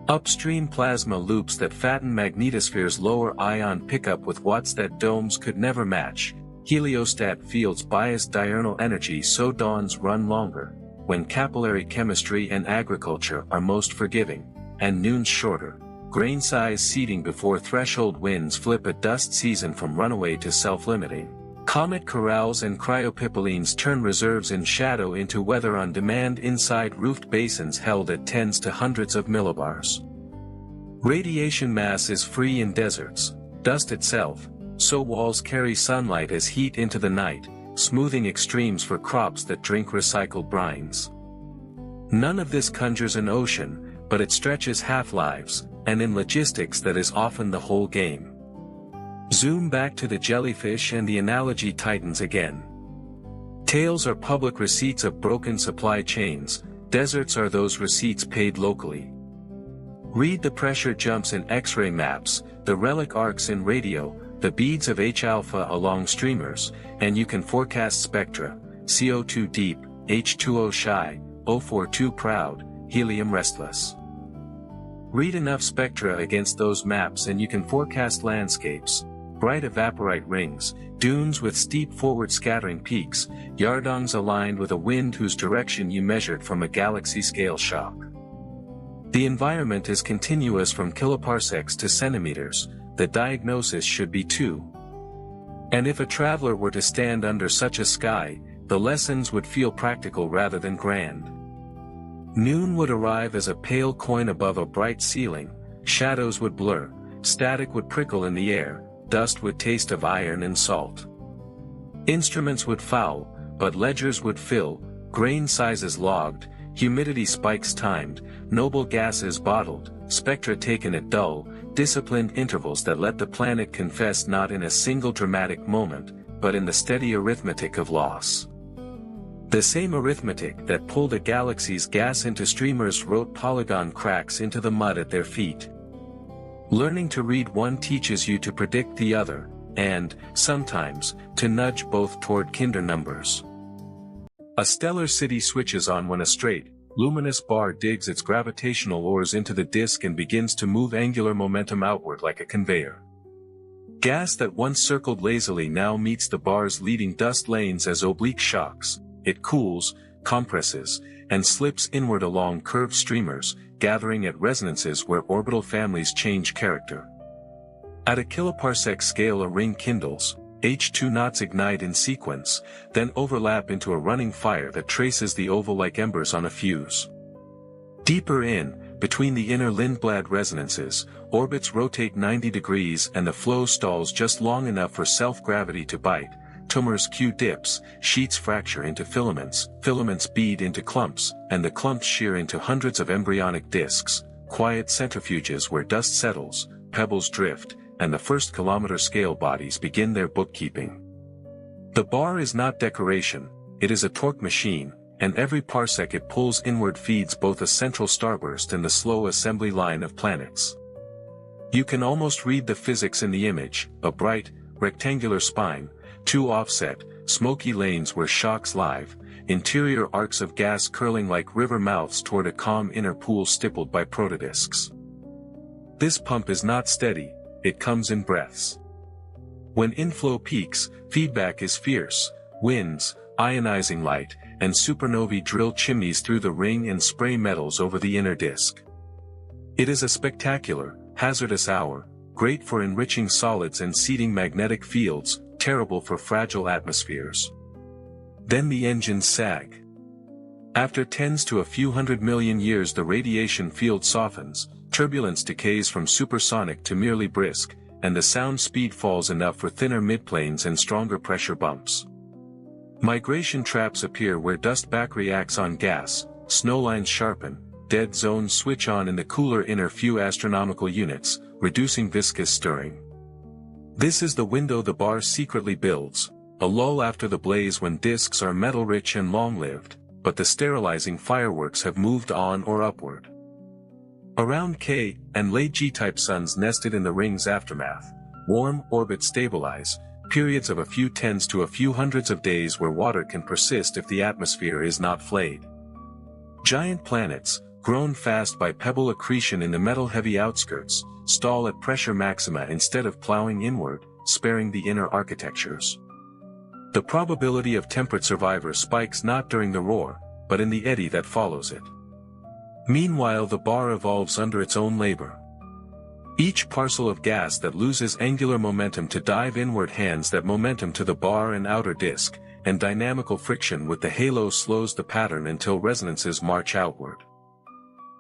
Upstream plasma loops that fatten magnetosphere's lower ion pickup with watts that domes could never match. Heliostat fields bias diurnal energy so dawns run longer, when capillary chemistry and agriculture are most forgiving, and noons shorter, grain size seeding before threshold winds flip a dust season from runaway to self-limiting. Comet corrals and cryopipelines turn reserves in shadow into weather on demand inside roofed basins held at tens to hundreds of millibars. Radiation mass is free in deserts, dust itself, so walls carry sunlight as heat into the night, smoothing extremes for crops that drink recycled brines. None of this conjures an ocean, but it stretches half-lives, and in logistics that is often the whole game. Zoom back to the jellyfish and the analogy tightens again. Tails are public receipts of broken supply chains, deserts are those receipts paid locally. Read the pressure jumps in X-ray maps, the relic arcs in radio, the beads of H-alpha along streamers, and you can forecast spectra, CO2 deep, H2O shy, O42 proud, helium restless. Read enough spectra against those maps and you can forecast landscapes, bright evaporite rings, dunes with steep forward scattering peaks, yardongs aligned with a wind whose direction you measured from a galaxy-scale shock. The environment is continuous from kiloparsecs to centimeters, the diagnosis should be too. And if a traveler were to stand under such a sky, the lessons would feel practical rather than grand. Noon would arrive as a pale coin above a bright ceiling, shadows would blur, static would prickle in the air, dust would taste of iron and salt. Instruments would foul, but ledgers would fill, grain sizes logged, humidity spikes timed, noble gases bottled, spectra taken at dull, disciplined intervals that let the planet confess not in a single dramatic moment, but in the steady arithmetic of loss. The same arithmetic that pulled a galaxy's gas into streamers wrote polygon cracks into the mud at their feet. Learning to read one teaches you to predict the other, and, sometimes, to nudge both toward kinder numbers. A stellar city switches on when a straight, luminous bar digs its gravitational oars into the disk and begins to move angular momentum outward like a conveyor. Gas that once circled lazily now meets the bar's leading dust lanes as oblique shocks. It cools, compresses, and slips inward along curved streamers, gathering at resonances where orbital families change character. At a kiloparsec scale, a ring kindles, H2 knots ignite in sequence, then overlap into a running fire that traces the oval like embers on a fuse. Deeper in, between the inner Lindblad resonances, orbits rotate 90 degrees and the flow stalls just long enough for self-gravity to bite. Tumors Q dips, sheets fracture into filaments, filaments bead into clumps, and the clumps shear into hundreds of embryonic disks, quiet centrifuges where dust settles, pebbles drift, and the first kilometer-scale bodies begin their bookkeeping. The bar is not decoration, it is a torque machine, and every parsec it pulls inward feeds both a central starburst and the slow assembly line of planets. You can almost read the physics in the image, a bright, rectangular spine, two offset, smoky lanes where shocks live, interior arcs of gas curling like river mouths toward a calm inner pool stippled by protodisks. This pump is not steady, it comes in breaths. When inflow peaks, feedback is fierce, winds, ionizing light, and supernovae drill chimneys through the ring and spray metals over the inner disk. It is a spectacular, hazardous hour, great for enriching solids and seeding magnetic fields, terrible for fragile atmospheres. Then the engines sag. After tens to a few 100 million years the radiation field softens, turbulence decays from supersonic to merely brisk, and the sound speed falls enough for thinner midplanes and stronger pressure bumps. Migration traps appear where dust back reacts on gas, snowlines sharpen, dead zones switch on in the cooler inner few astronomical units, reducing viscous stirring. This is the window the bar secretly builds, a lull after the blaze when disks are metal-rich and long-lived, but the sterilizing fireworks have moved on or upward. Around K and late G-type suns nested in the ring's aftermath, warm orbits stabilize, periods of a few tens to a few hundreds of days where water can persist if the atmosphere is not flayed. Giant planets, grown fast by pebble accretion in the metal-heavy outskirts, stall at pressure maxima instead of plowing inward, sparing the inner architectures. The probability of temperate survivor spikes not during the roar, but in the eddy that follows it. Meanwhile the bar evolves under its own labor. Each parcel of gas that loses angular momentum to dive inward hands that momentum to the bar and outer disk, and dynamical friction with the halo slows the pattern until resonances march outward.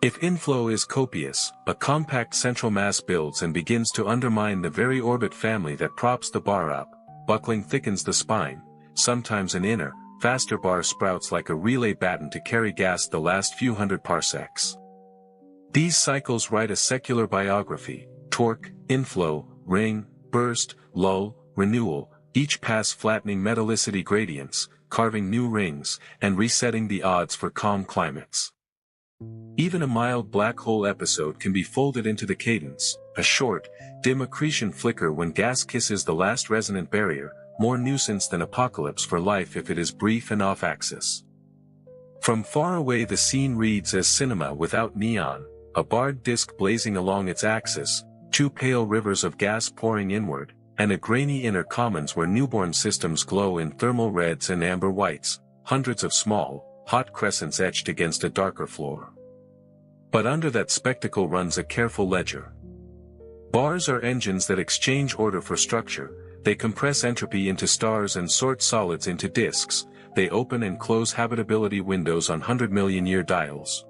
If inflow is copious, a compact central mass builds and begins to undermine the very orbit family that props the bar up, buckling thickens the spine, sometimes an inner, faster bar sprouts like a relay baton to carry gas the last few hundred parsecs. These cycles write a secular biography, torque, inflow, ring, burst, lull, renewal, each pass flattening metallicity gradients, carving new rings, and resetting the odds for calm climates. Even a mild black hole episode can be folded into the cadence, a short, dim accretion flicker when gas kisses the last resonant barrier, more nuisance than apocalypse for life if it is brief and off-axis. From far away the scene reads as cinema without neon, a barred disk blazing along its axis, two pale rivers of gas pouring inward, and a grainy inner commons where newborn systems glow in thermal reds and amber whites, hundreds of small, hot crescents etched against a darker floor. But under that spectacle runs a careful ledger. Bars are engines that exchange order for structure, they compress entropy into stars and sort solids into disks, they open and close habitability windows on 100 million-year dials.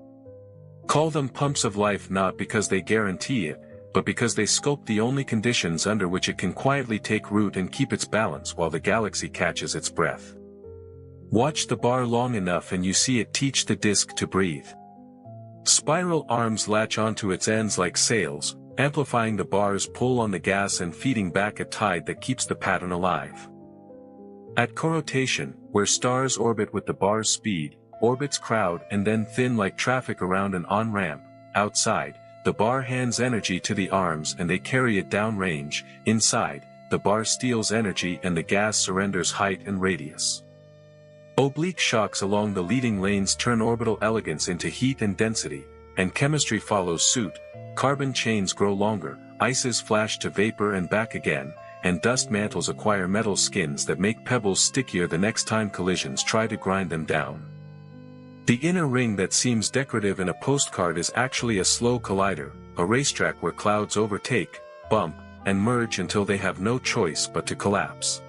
Call them pumps of life not because they guarantee it, but because they sculpt the only conditions under which it can quietly take root and keep its balance while the galaxy catches its breath. Watch the bar long enough and you see it teach the disk to breathe. Spiral arms latch onto its ends like sails, amplifying the bar's pull on the gas and feeding back a tide that keeps the pattern alive. At corotation, where stars orbit with the bar's speed, orbits crowd and then thin like traffic around an on-ramp. Outside, the bar hands energy to the arms and they carry it downrange. Inside, the bar steals energy and the gas surrenders height and radius. Oblique shocks along the leading lanes turn orbital elegance into heat and density, and chemistry follows suit. Carbon chains grow longer, ices flash to vapor and back again, and dust mantles acquire metal skins that make pebbles stickier the next time collisions try to grind them down. The inner ring that seems decorative in a postcard is actually a slow collider, a racetrack where clouds overtake, bump, and merge until they have no choice but to collapse.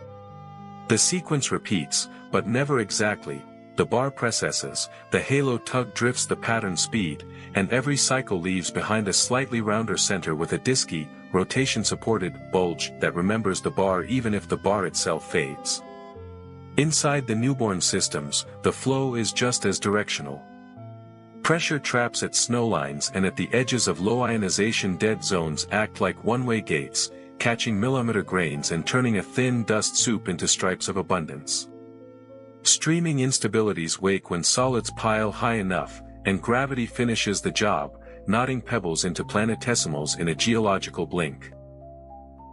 The sequence repeats, but never exactly. The bar precesses, the halo tug drifts the pattern speed, and every cycle leaves behind a slightly rounder center with a disky, rotation-supported bulge that remembers the bar even if the bar itself fades. Inside the newborn systems, the flow is just as directional. Pressure traps at snowlines and at the edges of low ionization dead zones act like one-way gates, catching millimeter grains and turning a thin dust soup into stripes of abundance. Streaming instabilities wake when solids pile high enough, and gravity finishes the job, knotting pebbles into planetesimals in a geological blink.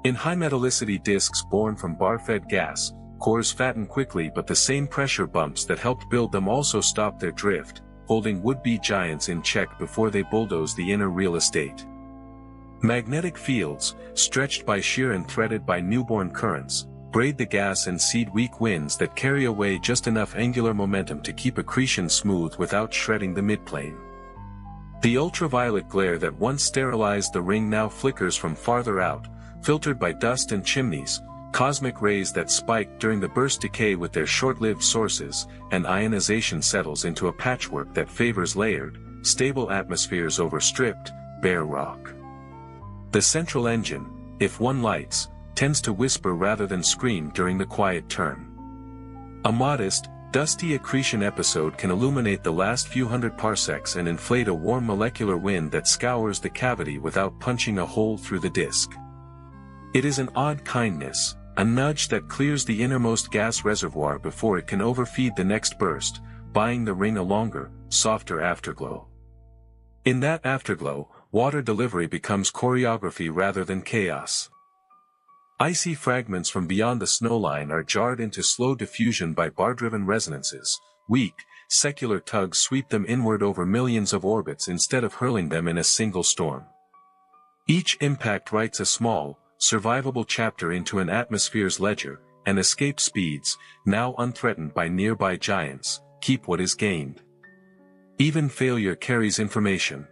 In high-metallicity disks born from bar-fed gas, cores fatten quickly, but the same pressure bumps that helped build them also stop their drift, holding would-be giants in check before they bulldoze the inner real estate. Magnetic fields, stretched by shear and threaded by newborn currents, braid the gas and seed weak winds that carry away just enough angular momentum to keep accretion smooth without shredding the midplane. The ultraviolet glare that once sterilized the ring now flickers from farther out, filtered by dust and chimneys, cosmic rays that spike during the burst decay with their short-lived sources, and ionization settles into a patchwork that favors layered, stable atmospheres over stripped, bare rock. The central engine, if one lights, tends to whisper rather than scream during the quiet turn. A modest, dusty accretion episode can illuminate the last few hundred parsecs and inflate a warm molecular wind that scours the cavity without punching a hole through the disk. It is an odd kindness, a nudge that clears the innermost gas reservoir before it can overfeed the next burst, buying the ring a longer, softer afterglow. In that afterglow, water delivery becomes choreography rather than chaos. Icy fragments from beyond the snowline are jarred into slow diffusion by bar-driven resonances. Weak, secular tugs sweep them inward over millions of orbits instead of hurling them in a single storm. Each impact writes a small, survivable chapter into an atmosphere's ledger, and escape speeds, now unthreatened by nearby giants, keep what is gained. Even failure carries information.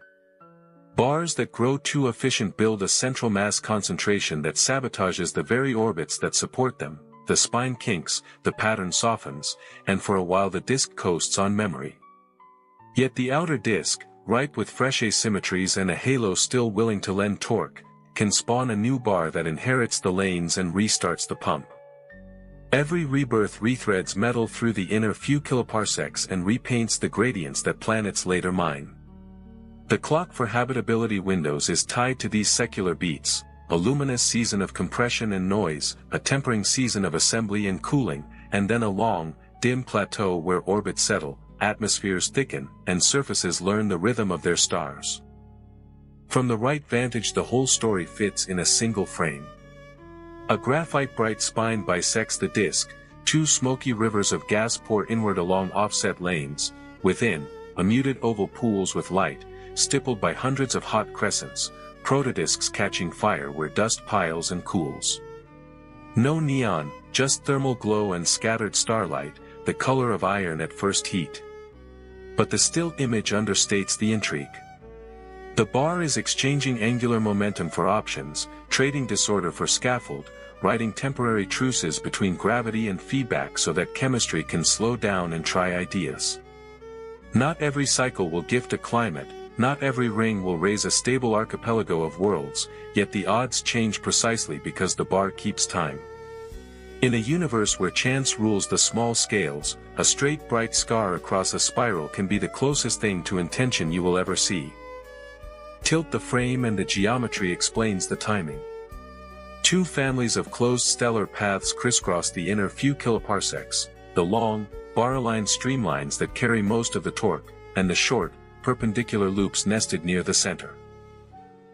Bars that grow too efficient build a central mass concentration that sabotages the very orbits that support them. The spine kinks, the pattern softens, and for a while the disk coasts on memory. Yet the outer disk, ripe with fresh asymmetries and a halo still willing to lend torque, can spawn a new bar that inherits the lanes and restarts the pump. Every rebirth rethreads metal through the inner few kiloparsecs and repaints the gradients that planets later mine. The clock for habitability windows is tied to these secular beats, a luminous season of compression and noise, a tempering season of assembly and cooling, and then a long, dim plateau where orbits settle, atmospheres thicken, and surfaces learn the rhythm of their stars. From the right vantage the whole story fits in a single frame. A graphite bright spine bisects the disk, two smoky rivers of gas pour inward along offset lanes, within, a muted oval pools with light, stippled by hundreds of hot crescents, protodisks catching fire where dust piles and cools. No neon, just thermal glow and scattered starlight, the color of iron at first heat. But the still image understates the intrigue. The bar is exchanging angular momentum for options, trading disorder for scaffold, writing temporary truces between gravity and feedback so that chemistry can slow down and try ideas. Not every cycle will gift a climate, not every ring will raise a stable archipelago of worlds, yet the odds change precisely because the bar keeps time. In a universe where chance rules the small scales, a straight bright scar across a spiral can be the closest thing to intention you will ever see. Tilt the frame and the geometry explains the timing. Two families of closed stellar paths crisscross the inner few kiloparsecs, the long, bar-aligned streamlines that carry most of the torque, and the short, perpendicular loops nested near the center.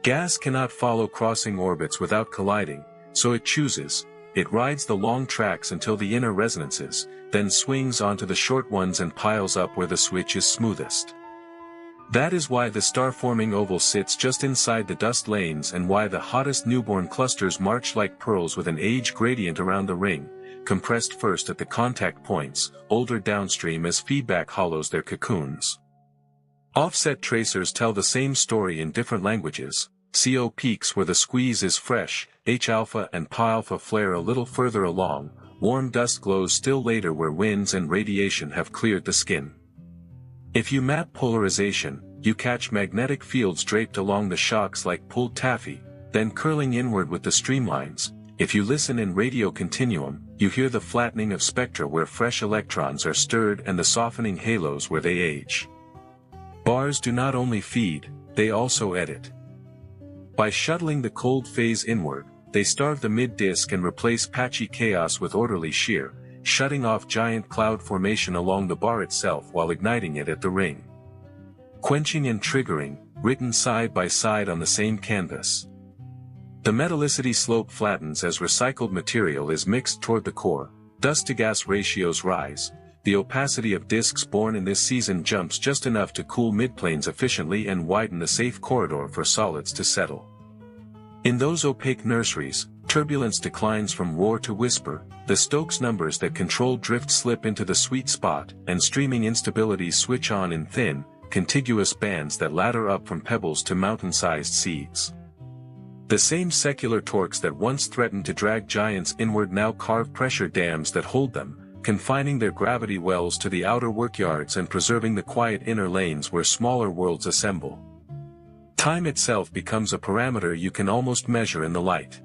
Gas cannot follow crossing orbits without colliding, so it chooses, it rides the long tracks until the inner resonances, then swings onto the short ones and piles up where the switch is smoothest. That is why the star-forming oval sits just inside the dust lanes and why the hottest newborn clusters march like pearls with an age gradient around the ring, compressed first at the contact points, older downstream as feedback hollows their cocoons. Offset tracers tell the same story in different languages, CO peaks where the squeeze is fresh, H-alpha and Pi-alpha flare a little further along, warm dust glows still later where winds and radiation have cleared the skin. If you map polarization, you catch magnetic fields draped along the shocks like pulled taffy, then curling inward with the streamlines. If you listen in radio continuum, you hear the flattening of spectra where fresh electrons are stirred and the softening halos where they age. Bars do not only feed, they also edit. By shuttling the cold phase inward, they starve the mid-disk and replace patchy chaos with orderly shear, shutting off giant cloud formation along the bar itself while igniting it at the ring. Quenching and triggering, written side by side on the same canvas. The metallicity slope flattens as recycled material is mixed toward the core, dust-to-gas ratios rise, the opacity of disks born in this season jumps just enough to cool midplanes efficiently and widen the safe corridor for solids to settle. In those opaque nurseries, turbulence declines from roar to whisper, the Stokes numbers that control drift slip into the sweet spot, and streaming instabilities switch on in thin, contiguous bands that ladder up from pebbles to mountain-sized seeds. The same secular torques that once threatened to drag giants inward now carve pressure dams that hold them, confining their gravity wells to the outer workyards and preserving the quiet inner lanes where smaller worlds assemble. Time itself becomes a parameter you can almost measure in the light.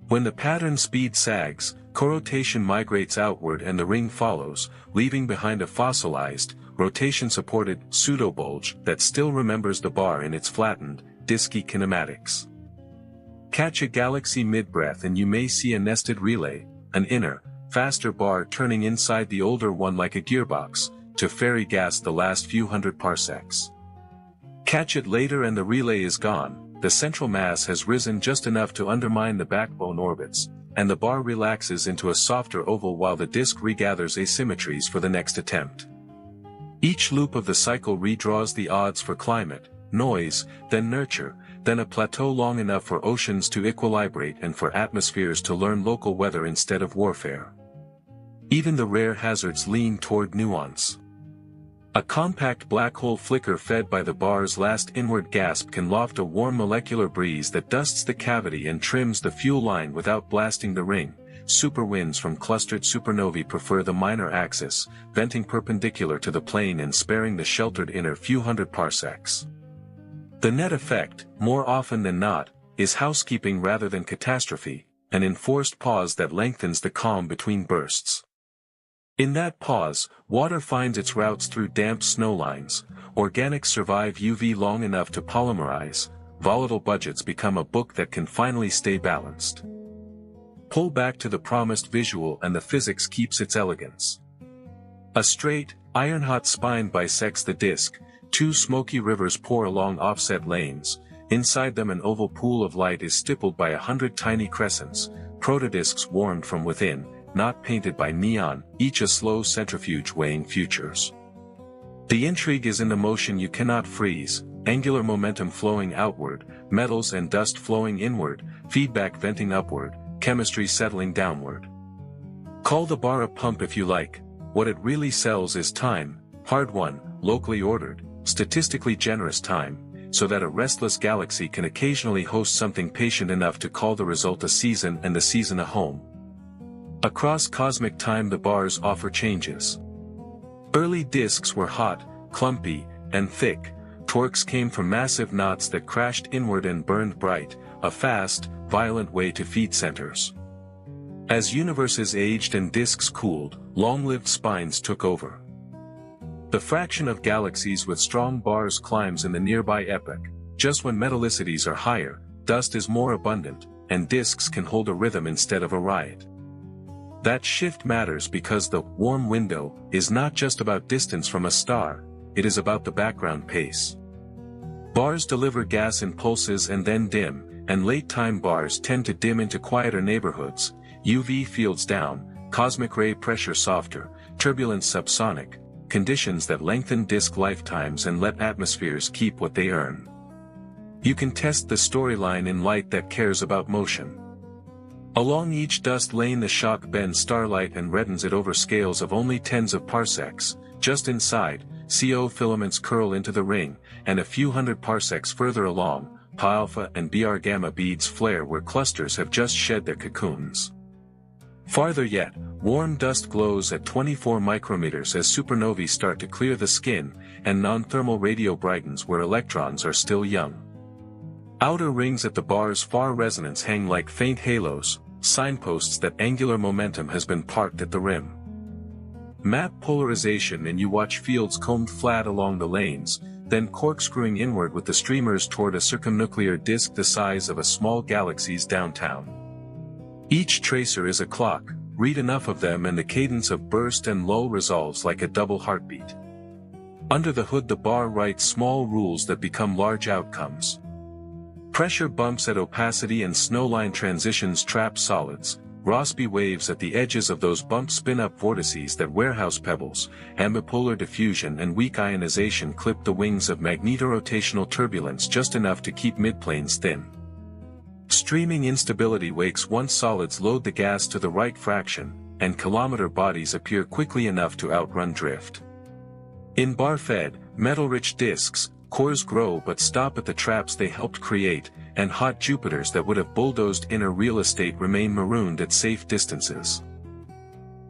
When the pattern speed sags, corotation migrates outward and the ring follows, leaving behind a fossilized, rotation-supported pseudo-bulge that still remembers the bar in its flattened, disky kinematics. Catch a galaxy mid-breath and you may see a nested relay, an inner, faster bar turning inside the older one like a gearbox, to fairy gas the last few hundred parsecs. Catch it later and the relay is gone, the central mass has risen just enough to undermine the backbone orbits, and the bar relaxes into a softer oval while the disk regathers asymmetries for the next attempt. Each loop of the cycle redraws the odds for climate, noise, then nurture, then a plateau long enough for oceans to equilibrate and for atmospheres to learn local weather instead of warfare. Even the rare hazards lean toward nuance. A compact black hole flicker fed by the bar's last inward gasp can loft a warm molecular breeze that dusts the cavity and trims the fuel line without blasting the ring. Superwinds from clustered supernovae prefer the minor axis, venting perpendicular to the plane and sparing the sheltered inner few hundred parsecs. The net effect, more often than not, is housekeeping rather than catastrophe, an enforced pause that lengthens the calm between bursts. In that pause, water finds its routes through damp snow lines, organics survive UV long enough to polymerize, volatile budgets become a book that can finally stay balanced. Pull back to the promised visual and the physics keeps its elegance. A straight, iron-hot spine bisects the disk, two smoky rivers pour along offset lanes, inside them an oval pool of light is stippled by 100 tiny crescents, protodisks warmed from within, not painted by neon, each a slow centrifuge weighing futures. The intrigue is in the motion you cannot freeze, angular momentum flowing outward, metals and dust flowing inward, feedback venting upward, chemistry settling downward. Call the bar a pump if you like, what it really sells is time, hard-won, locally ordered, statistically generous time, so that a restless galaxy can occasionally host something patient enough to call the result a season and the season a home. Across cosmic time the bars offer changes. Early disks were hot, clumpy, and thick, torques came from massive knots that crashed inward and burned bright, a fast, violent way to feed centers. As universes aged and disks cooled, long-lived spines took over. The fraction of galaxies with strong bars climbs in the nearby epoch, just when metallicities are higher, dust is more abundant, and disks can hold a rhythm instead of a riot. That shift matters because the warm window is not just about distance from a star, it is about the background pace. Bars deliver gas in pulses and then dim, and late-time bars tend to dim into quieter neighborhoods, UV fields down, cosmic ray pressure softer, turbulence subsonic, conditions that lengthen disk lifetimes and let atmospheres keep what they earn. You can test the storyline in light that cares about motion. Along each dust lane the shock bends starlight and reddens it over scales of only tens of parsecs, just inside, CO filaments curl into the ring, and a few hundred parsecs further along, P-alpha and Br gamma beads flare where clusters have just shed their cocoons. Farther yet, warm dust glows at 24 micrometers as supernovae start to clear the skin, and non-thermal radio brightens where electrons are still young. Outer rings at the bar's far resonance hang like faint halos, signposts that angular momentum has been parked at the rim. Map polarization and you watch fields combed flat along the lanes, then corkscrewing inward with the streamers toward a circumnuclear disk the size of a small galaxy's downtown. Each tracer is a clock, read enough of them and the cadence of burst and lull resolves like a double heartbeat. Under the hood the bar writes small rules that become large outcomes. Pressure bumps at opacity and snowline transitions trap solids. Rossby waves at the edges of those bumps spin up vortices that warehouse pebbles. Ambipolar diffusion and weak ionization clip the wings of magnetorotational turbulence just enough to keep midplanes thin. Streaming instability wakes once solids load the gas to the right fraction, and kilometer bodies appear quickly enough to outrun drift. In bar-fed, metal-rich disks, cores grow but stop at the traps they helped create, and hot Jupiters that would have bulldozed inner real estate remain marooned at safe distances.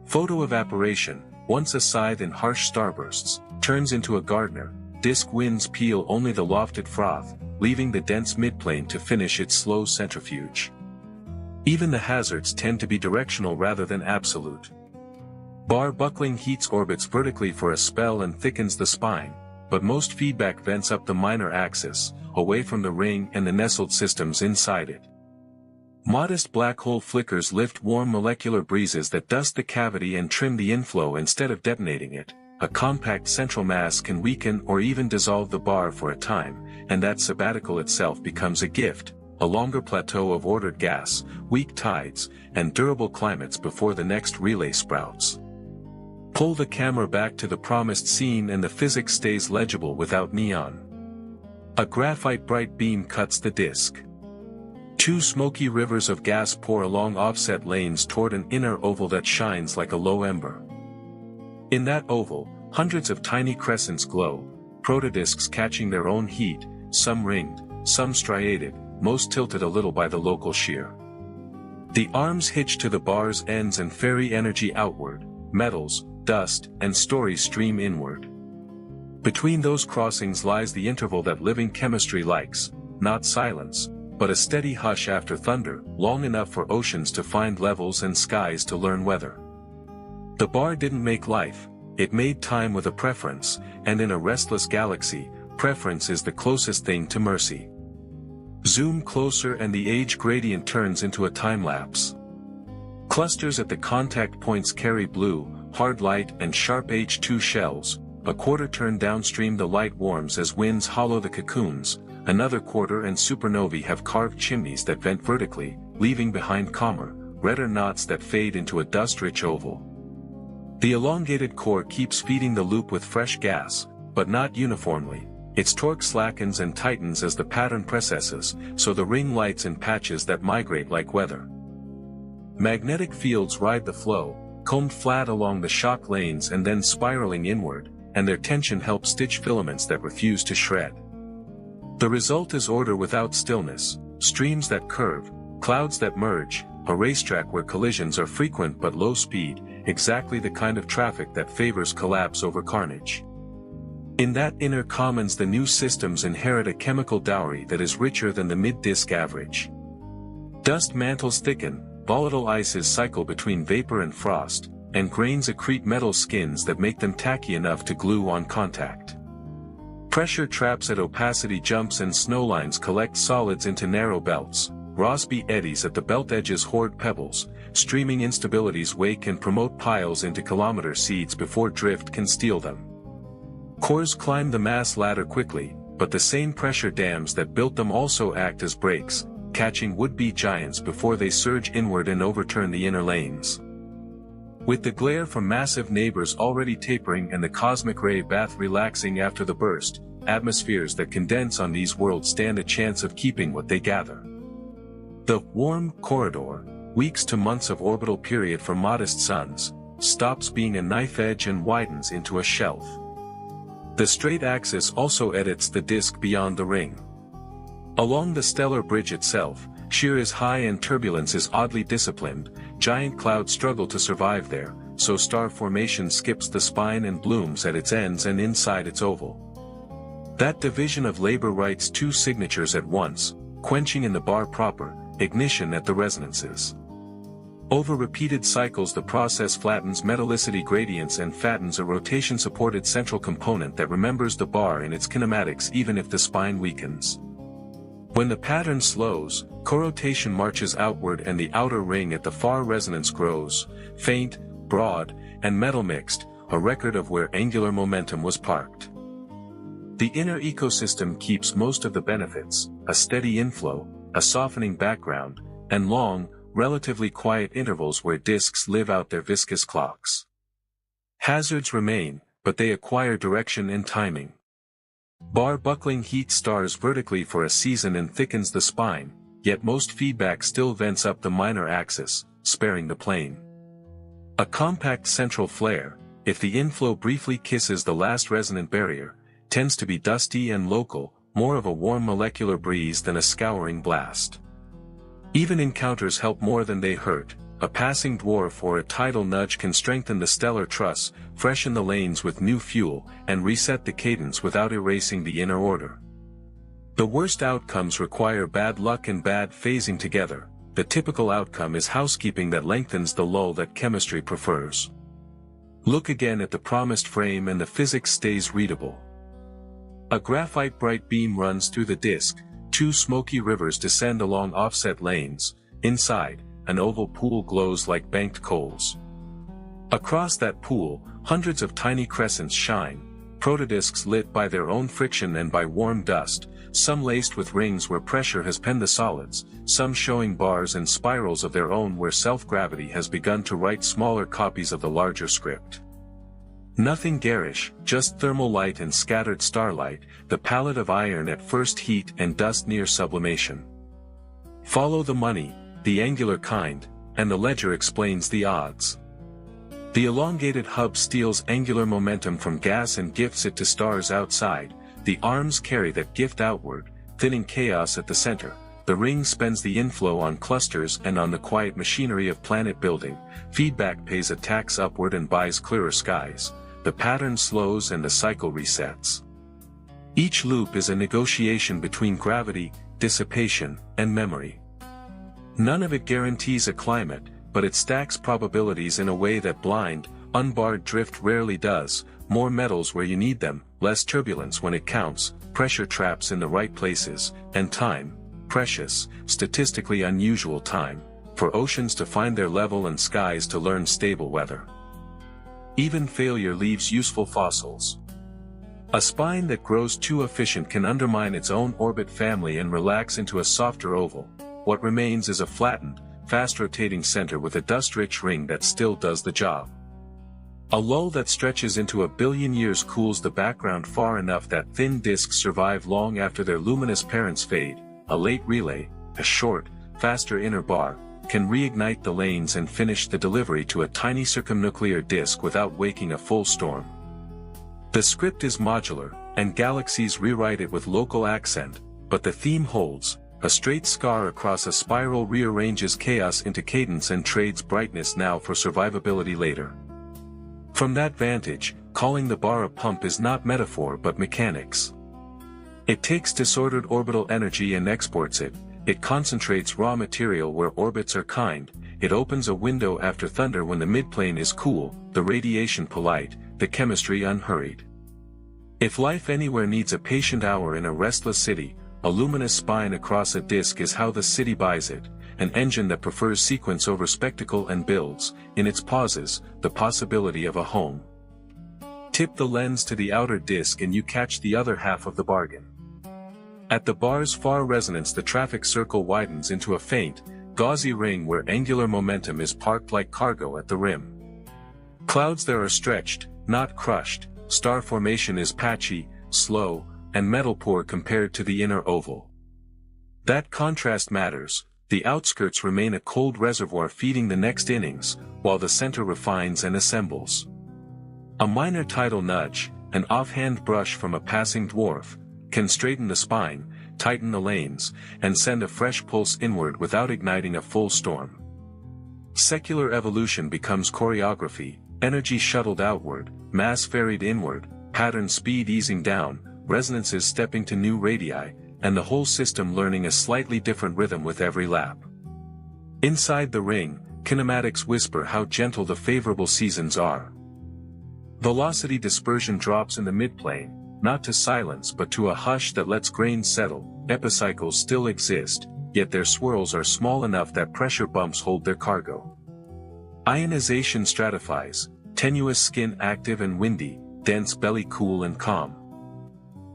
Photoevaporation, once a scythe in harsh starbursts, turns into a gardener. Disk winds peel only the lofted froth, leaving the dense midplane to finish its slow centrifuge. Even the hazards tend to be directional rather than absolute. Bar buckling heats orbits vertically for a spell and thickens the spine, but most feedback vents up the minor axis, away from the ring and the nestled systems inside it. Modest black hole flickers lift warm molecular breezes that dust the cavity and trim the inflow instead of detonating it. A compact central mass can weaken or even dissolve the bar for a time, and that sabbatical itself becomes a gift, a longer plateau of ordered gas, weak tides, and durable climates before the next relay sprouts. Pull the camera back to the promised scene and the physics stays legible without neon. A graphite bright beam cuts the disk. Two smoky rivers of gas pour along offset lanes toward an inner oval that shines like a low ember. In that oval, hundreds of tiny crescents glow, protodisks catching their own heat, some ringed, some striated, most tilted a little by the local shear. The arms hitch to the bar's ends and ferry energy outward, metals, dust, and stories stream inward. Between those crossings lies the interval that living chemistry likes, not silence, but a steady hush after thunder, long enough for oceans to find levels and skies to learn weather. The bar didn't make life, it made time with a preference, and in a restless galaxy, preference is the closest thing to mercy. Zoom closer and the age gradient turns into a time-lapse. Clusters at the contact points carry blue, hard light and sharp H2 shells. A quarter turn downstream the light warms as winds hollow the cocoons, another quarter and supernovae have carved chimneys that vent vertically, leaving behind calmer, redder knots that fade into a dust-rich oval. The elongated core keeps feeding the loop with fresh gas, but not uniformly. Its torque slackens and tightens as the pattern precesses, so the ring lights in patches that migrate like weather. Magnetic fields ride the flow, combed flat along the shock lanes and then spiraling inward, and their tension helps stitch filaments that refuse to shred. The result is order without stillness, streams that curve, clouds that merge, a racetrack where collisions are frequent but low speed, exactly the kind of traffic that favors collapse over carnage. In that inner commons the new systems inherit a chemical dowry that is richer than the mid-disk average. Dust mantles thicken, volatile ices cycle between vapor and frost, and grains accrete metal skins that make them tacky enough to glue on contact. Pressure traps at opacity jumps and snowlines collect solids into narrow belts. Rossby eddies at the belt edges hoard pebbles, streaming instabilities wake and promote piles into kilometer seeds before drift can steal them. Cores climb the mass ladder quickly, but the same pressure dams that built them also act as brakes, catching would-be giants before they surge inward and overturn the inner lanes. With the glare from massive neighbors already tapering and the cosmic ray bath relaxing after the burst, atmospheres that condense on these worlds stand a chance of keeping what they gather. The warm corridor, weeks to months of orbital period for modest suns, stops being a knife edge and widens into a shelf. The straight axis also edits the disk beyond the ring. Along the stellar bridge itself, shear is high and turbulence is oddly disciplined. Giant clouds struggle to survive there, so star formation skips the spine and blooms at its ends and inside its oval. That division of labor writes two signatures at once, quenching in the bar proper, ignition at the resonances. Over repeated cycles the process flattens metallicity gradients and fattens a rotation-supported central component that remembers the bar in its kinematics even if the spine weakens. When the pattern slows, corotation marches outward and the outer ring at the far resonance grows, faint, broad, and metal mixed, a record of where angular momentum was parked. The inner ecosystem keeps most of the benefits, a steady inflow, a softening background, and long, relatively quiet intervals where disks live out their viscous clocks. Hazards remain, but they acquire direction and timing. Bar buckling heats stars vertically for a season and thickens the spine, yet most feedback still vents up the minor axis, sparing the plane. A compact central flare, if the inflow briefly kisses the last resonant barrier, tends to be dusty and local, more of a warm molecular breeze than a scouring blast. Even encounters help more than they hurt. A passing dwarf or a tidal nudge can strengthen the stellar truss, freshen the lanes with new fuel, and reset the cadence without erasing the inner order. The worst outcomes require bad luck and bad phasing together. The typical outcome is housekeeping that lengthens the lull that chemistry prefers. Look again at the promised frame and the physics stays readable. A graphite bright beam runs through the disk, two smoky rivers descend along offset lanes, inside, an oval pool glows like banked coals. Across that pool, hundreds of tiny crescents shine, protodisks lit by their own friction and by warm dust, some laced with rings where pressure has penned the solids, some showing bars and spirals of their own where self-gravity has begun to write smaller copies of the larger script. Nothing garish, just thermal light and scattered starlight, the palette of iron at first heat and dust near sublimation. Follow the money, the angular kind, and the ledger explains the odds. The elongated hub steals angular momentum from gas and gifts it to stars outside, the arms carry that gift outward, thinning chaos at the center. The ring spends the inflow on clusters and on the quiet machinery of planet building, feedback pays a tax upward and buys clearer skies. The pattern slows and the cycle resets. Each loop is a negotiation between gravity, dissipation, and memory. None of it guarantees a climate, but it stacks probabilities in a way that blind, unbarred drift rarely does, more metals where you need them, less turbulence when it counts, pressure traps in the right places, and time, precious, statistically unusual time, for oceans to find their level and skies to learn stable weather. Even failure leaves useful fossils. A spine that grows too efficient can undermine its own orbit family and relax into a softer oval. What remains is a flattened, fast-rotating center with a dust-rich ring that still does the job. A lull that stretches into a billion years cools the background far enough that thin disks survive long after their luminous parents fade. A late relay, a short, faster inner bar, can reignite the lanes and finish the delivery to a tiny circumnuclear disk without waking a full storm. The script is modular, and galaxies rewrite it with local accent, but the theme holds. A straight scar across a spiral rearranges chaos into cadence and trades brightness now for survivability later. From that vantage, calling the bar a pump is not metaphor but mechanics. It takes disordered orbital energy and exports it. It concentrates raw material where orbits are kind, it opens a window after thunder when the midplane is cool, the radiation polite, the chemistry unhurried. If life anywhere needs a patient hour in a restless city, a luminous spine across a disk is how the city buys it, an engine that prefers sequence over spectacle and builds, in its pauses, the possibility of a home. Tip the lens to the outer disk and you catch the other half of the bargain. At the bar's far resonance the traffic circle widens into a faint, gauzy ring where angular momentum is parked like cargo at the rim. Clouds there are stretched, not crushed, star formation is patchy, slow, and metal poor compared to the inner oval. That contrast matters, the outskirts remain a cold reservoir feeding the next innings, while the center refines and assembles. A minor tidal nudge, an offhand brush from a passing dwarf, can straighten the spine, tighten the lanes, and send a fresh pulse inward without igniting a full storm. Secular evolution becomes choreography, energy shuttled outward, mass ferried inward, pattern speed easing down, resonances stepping to new radii, and the whole system learning a slightly different rhythm with every lap. Inside the ring, kinematics whisper how gentle the favorable seasons are. Velocity dispersion drops in the midplane, not to silence but to a hush that lets grains settle. Epicycles still exist, yet their swirls are small enough that pressure bumps hold their cargo. Ionization stratifies, tenuous skin active and windy, dense belly cool and calm.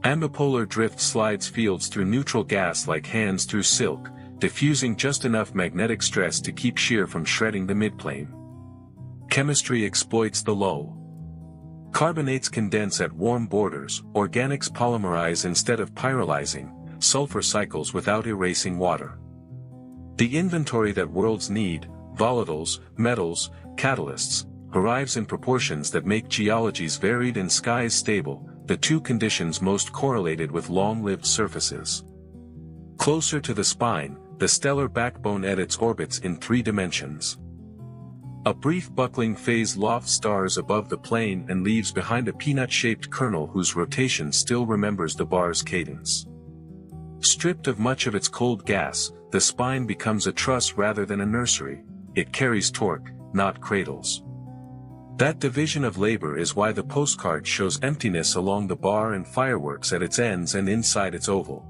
Ambipolar drift slides fields through neutral gas like hands through silk, diffusing just enough magnetic stress to keep shear from shredding the midplane. Chemistry exploits the lull. Carbonates condense at warm borders, organics polymerize instead of pyrolyzing, sulfur cycles without erasing water. The inventory that worlds need, volatiles, metals, catalysts, arrives in proportions that make geologies varied and skies stable, the two conditions most correlated with long-lived surfaces. Closer to the spine, the stellar backbone edits orbits in 3 dimensions. A brief buckling phase lofts stars above the plane and leaves behind a peanut-shaped kernel whose rotation still remembers the bar's cadence. Stripped of much of its cold gas, the spine becomes a truss rather than a nursery. It carries torque, not cradles. That division of labor is why the postcard shows emptiness along the bar and fireworks at its ends and inside its oval.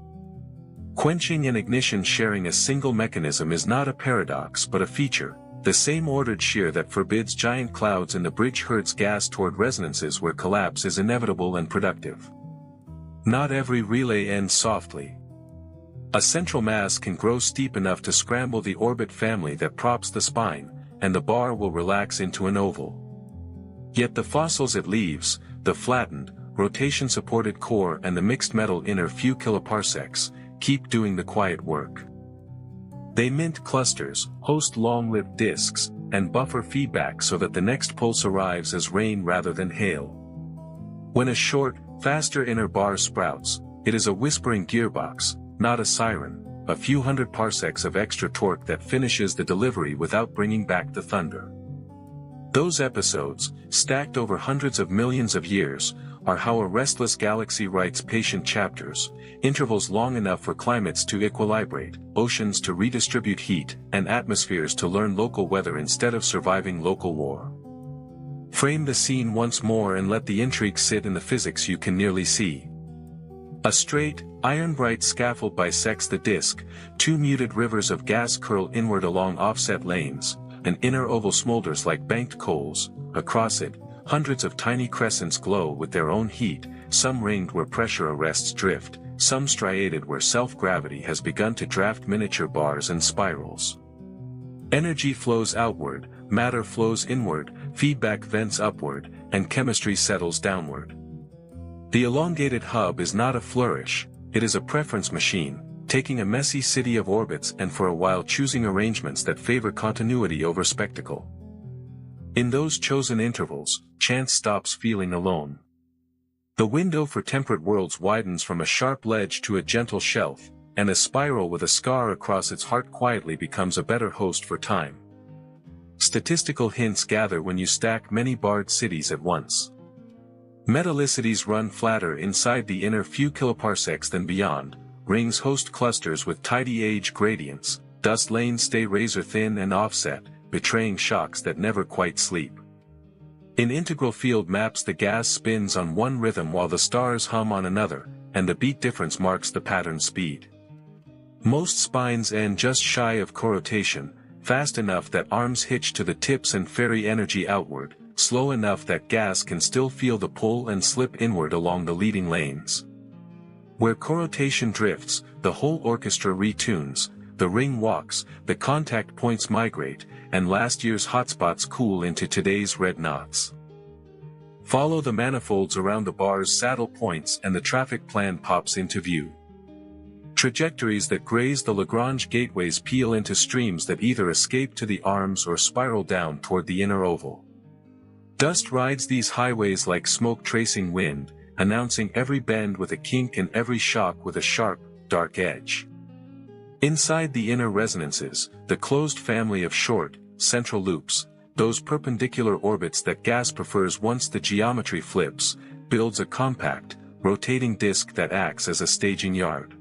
Quenching and ignition sharing a single mechanism is not a paradox but a feature, the same ordered shear that forbids giant clouds in the bridge hurls gas toward resonances where collapse is inevitable and productive. Not every relay ends softly. A central mass can grow steep enough to scramble the orbit family that props the spine, and the bar will relax into an oval. Yet the fossils it leaves, the flattened, rotation-supported core and the mixed metal inner few kiloparsecs, keep doing the quiet work. They mint clusters, host long-lived disks, and buffer feedback so that the next pulse arrives as rain rather than hail. When a short, faster inner bar sprouts, it is a whispering gearbox, not a siren, a few hundred parsecs of extra torque that finishes the delivery without bringing back the thunder. Those episodes, stacked over hundreds of millions of years, are how a restless galaxy writes patient chapters, intervals long enough for climates to equilibrate, oceans to redistribute heat, and atmospheres to learn local weather instead of surviving local war. Frame the scene once more and let the intrigue sit in the physics you can nearly see. A straight, iron-bright scaffold bisects the disk, 2 muted rivers of gas curl inward along offset lanes, an inner oval smolders like banked coals, across it, hundreds of tiny crescents glow with their own heat, some ringed where pressure arrests drift, some striated where self-gravity has begun to draft miniature bars and spirals. Energy flows outward, matter flows inward, feedback vents upward, and chemistry settles downward. The elongated hub is not a flourish, it is a preference machine, taking a messy city of orbits and for a while choosing arrangements that favor continuity over spectacle. In those chosen intervals, chance stops feeling alone. The window for temperate worlds widens from a sharp ledge to a gentle shelf, and a spiral with a scar across its heart quietly becomes a better host for time. Statistical hints gather when you stack many barred cities at once. Metallicities run flatter inside the inner few kiloparsecs than beyond, rings host clusters with tidy age gradients, dust lanes stay razor-thin and offset, betraying shocks that never quite sleep. In integral field maps the gas spins on one rhythm while the stars hum on another, and the beat difference marks the pattern speed. Most spines end just shy of corotation, fast enough that arms hitch to the tips and ferry energy outward, slow enough that gas can still feel the pull and slip inward along the leading lanes. Where corotation drifts, the whole orchestra retunes, the ring walks, the contact points migrate, and last year's hotspots cool into today's red knots. Follow the manifolds around the bar's saddle points and the traffic plan pops into view. Trajectories that graze the Lagrange gateways peel into streams that either escape to the arms or spiral down toward the inner oval. Dust rides these highways like smoke tracing wind, announcing every bend with a kink and every shock with a sharp, dark edge. Inside the inner resonances, the closed family of short, central loops, those perpendicular orbits that gas prefers once the geometry flips, builds a compact, rotating disk that acts as a staging yard.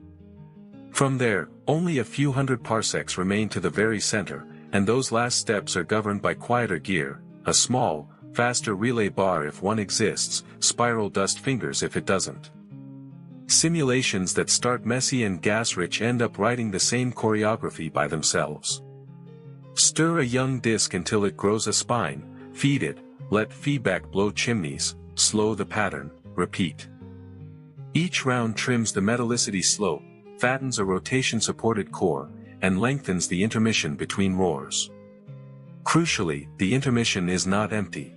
From there, only a few hundred parsecs remain to the very center, and those last steps are governed by quieter gear, a small, faster relay bar if one exists, spiral dust fingers if it doesn't. Simulations that start messy and gas-rich end up writing the same choreography by themselves. Stir a young disk until it grows a spine, feed it, let feedback blow chimneys, slow the pattern, repeat. Each round trims the metallicity slope, fattens a rotation-supported core, and lengthens the intermission between roars. Crucially, the intermission is not empty.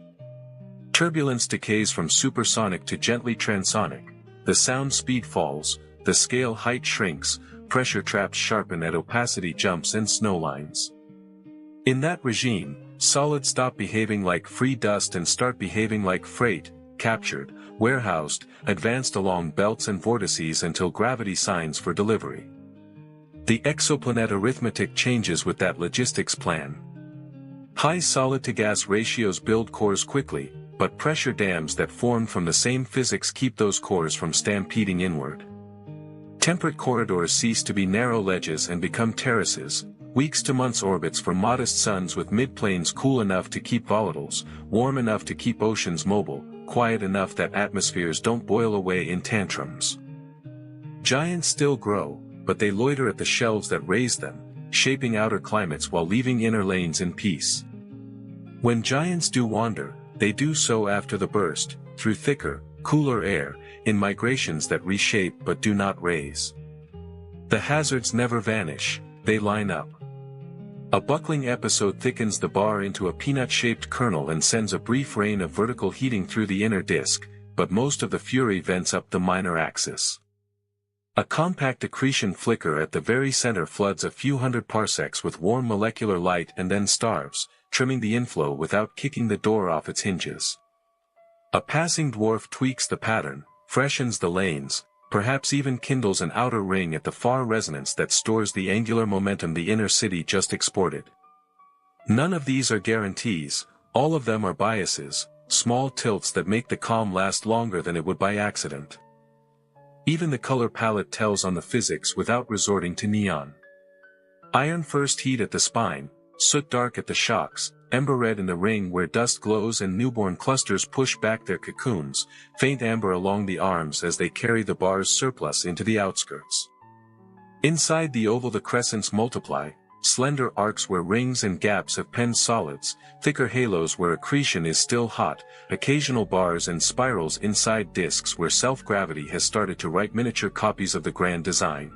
Turbulence decays from supersonic to gently transonic, the sound speed falls, the scale height shrinks, pressure traps sharpen at opacity jumps and snow lines. In that regime, solids stop behaving like free dust and start behaving like freight, captured, warehoused, advanced along belts and vortices until gravity signs for delivery. The exoplanet arithmetic changes with that logistics plan. High solid-to-gas ratios build cores quickly, but pressure dams that form from the same physics keep those cores from stampeding inward. Temperate corridors cease to be narrow ledges and become terraces, weeks to months orbits for modest suns with midplanes cool enough to keep volatiles, warm enough to keep oceans mobile, quiet enough that atmospheres don't boil away in tantrums. Giants still grow, but they loiter at the shelves that raise them, shaping outer climates while leaving inner lanes in peace. When giants do wander, they do so after the burst, through thicker, cooler air, in migrations that reshape but do not raise. The hazards never vanish, they line up. A buckling episode thickens the bar into a peanut-shaped kernel and sends a brief rain of vertical heating through the inner disk, but most of the fury vents up the minor axis. A compact accretion flicker at the very center floods a few hundred parsecs with warm molecular light and then starves, trimming the inflow without kicking the door off its hinges. A passing dwarf tweaks the pattern, freshens the lanes, perhaps even kindles an outer ring at the far resonance that stores the angular momentum the inner city just exported. None of these are guarantees, all of them are biases, small tilts that make the calm last longer than it would by accident. Even the color palette tells on the physics without resorting to neon. Iron first heat at the spine, soot dark at the shocks, ember red in the ring where dust glows and newborn clusters push back their cocoons, faint amber along the arms as they carry the bar's surplus into the outskirts. Inside the oval the crescents multiply, slender arcs where rings and gaps have penned solids, thicker halos where accretion is still hot, occasional bars and spirals inside disks where self-gravity has started to write miniature copies of the grand design.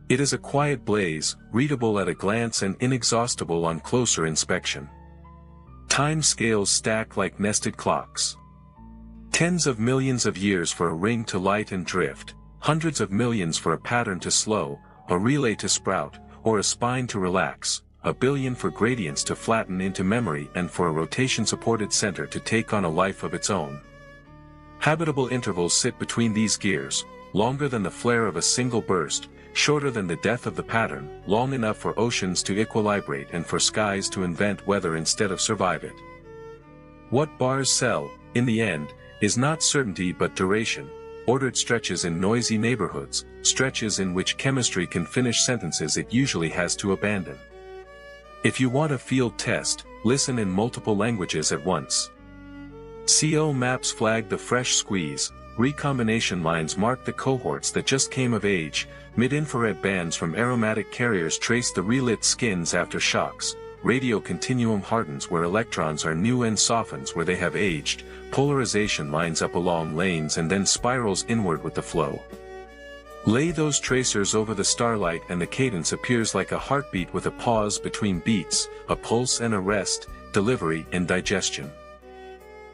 It is a quiet blaze, readable at a glance and inexhaustible on closer inspection. Time scales stack like nested clocks. Tens of millions of years for a ring to light and drift, hundreds of millions for a pattern to slow, a relay to sprout, or a spine to relax, a billion for gradients to flatten into memory and for a rotation-supported center to take on a life of its own. Habitable intervals sit between these gears, longer than the flare of a single burst, shorter than the death of the pattern, long enough for oceans to equilibrate and for skies to invent weather instead of survive it. What bars sell, in the end, is not certainty but duration, ordered stretches in noisy neighborhoods, stretches in which chemistry can finish sentences it usually has to abandon. If you want a field test, listen in multiple languages at once. CO maps flag the fresh squeeze, recombination lines mark the cohorts that just came of age, mid-infrared bands from aromatic carriers trace the relit skins after shocks, radio continuum hardens where electrons are new and softens where they have aged, polarization lines up along lanes and then spirals inward with the flow. Lay those tracers over the starlight and the cadence appears like a heartbeat with a pause between beats, a pulse and a rest, delivery and digestion.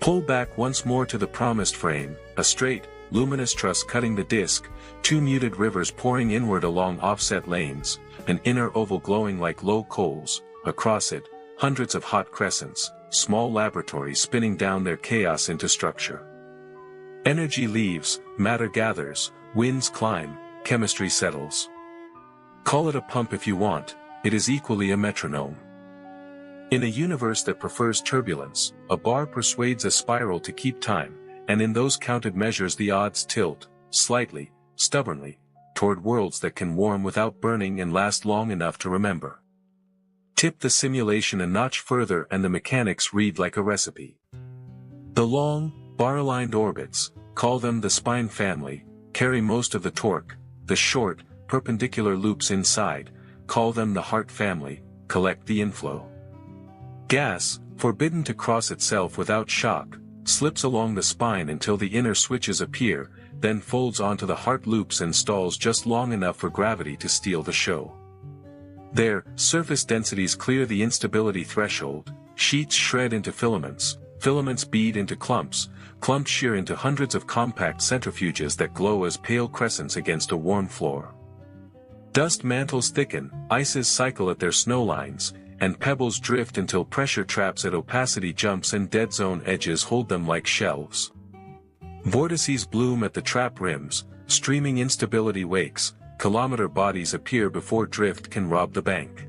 Pull back once more to the promised frame, a straight, luminous truss cutting the disk, two muted rivers pouring inward along offset lanes, an inner oval glowing like low coals, across it, hundreds of hot crescents, small laboratories spinning down their chaos into structure. Energy leaves, matter gathers, winds climb, chemistry settles. Call it a pump if you want, it is equally a metronome. In a universe that prefers turbulence, a bar persuades a spiral to keep time, and in those counted measures the odds tilt, slightly, stubbornly, toward worlds that can warm without burning and last long enough to remember. Tip the simulation a notch further and the mechanics read like a recipe. The long, bar-aligned orbits, call them the spine family, carry most of the torque. The short, perpendicular loops inside, call them the heart family, collect the inflow. Gas, forbidden to cross itself without shock, slips along the spine until the inner switches appear, then folds onto the heart loops and stalls just long enough for gravity to steal the show. There, surface densities clear the instability threshold, sheets shred into filaments, filaments bead into clumps, clumps shear into hundreds of compact centrifuges that glow as pale crescents against a warm floor. Dust mantles thicken, ices cycle at their snow lines, and pebbles drift until pressure traps at opacity jumps and dead zone edges hold them like shelves. Vortices bloom at the trap rims, streaming instability wakes, kilometer bodies appear before drift can rob the bank.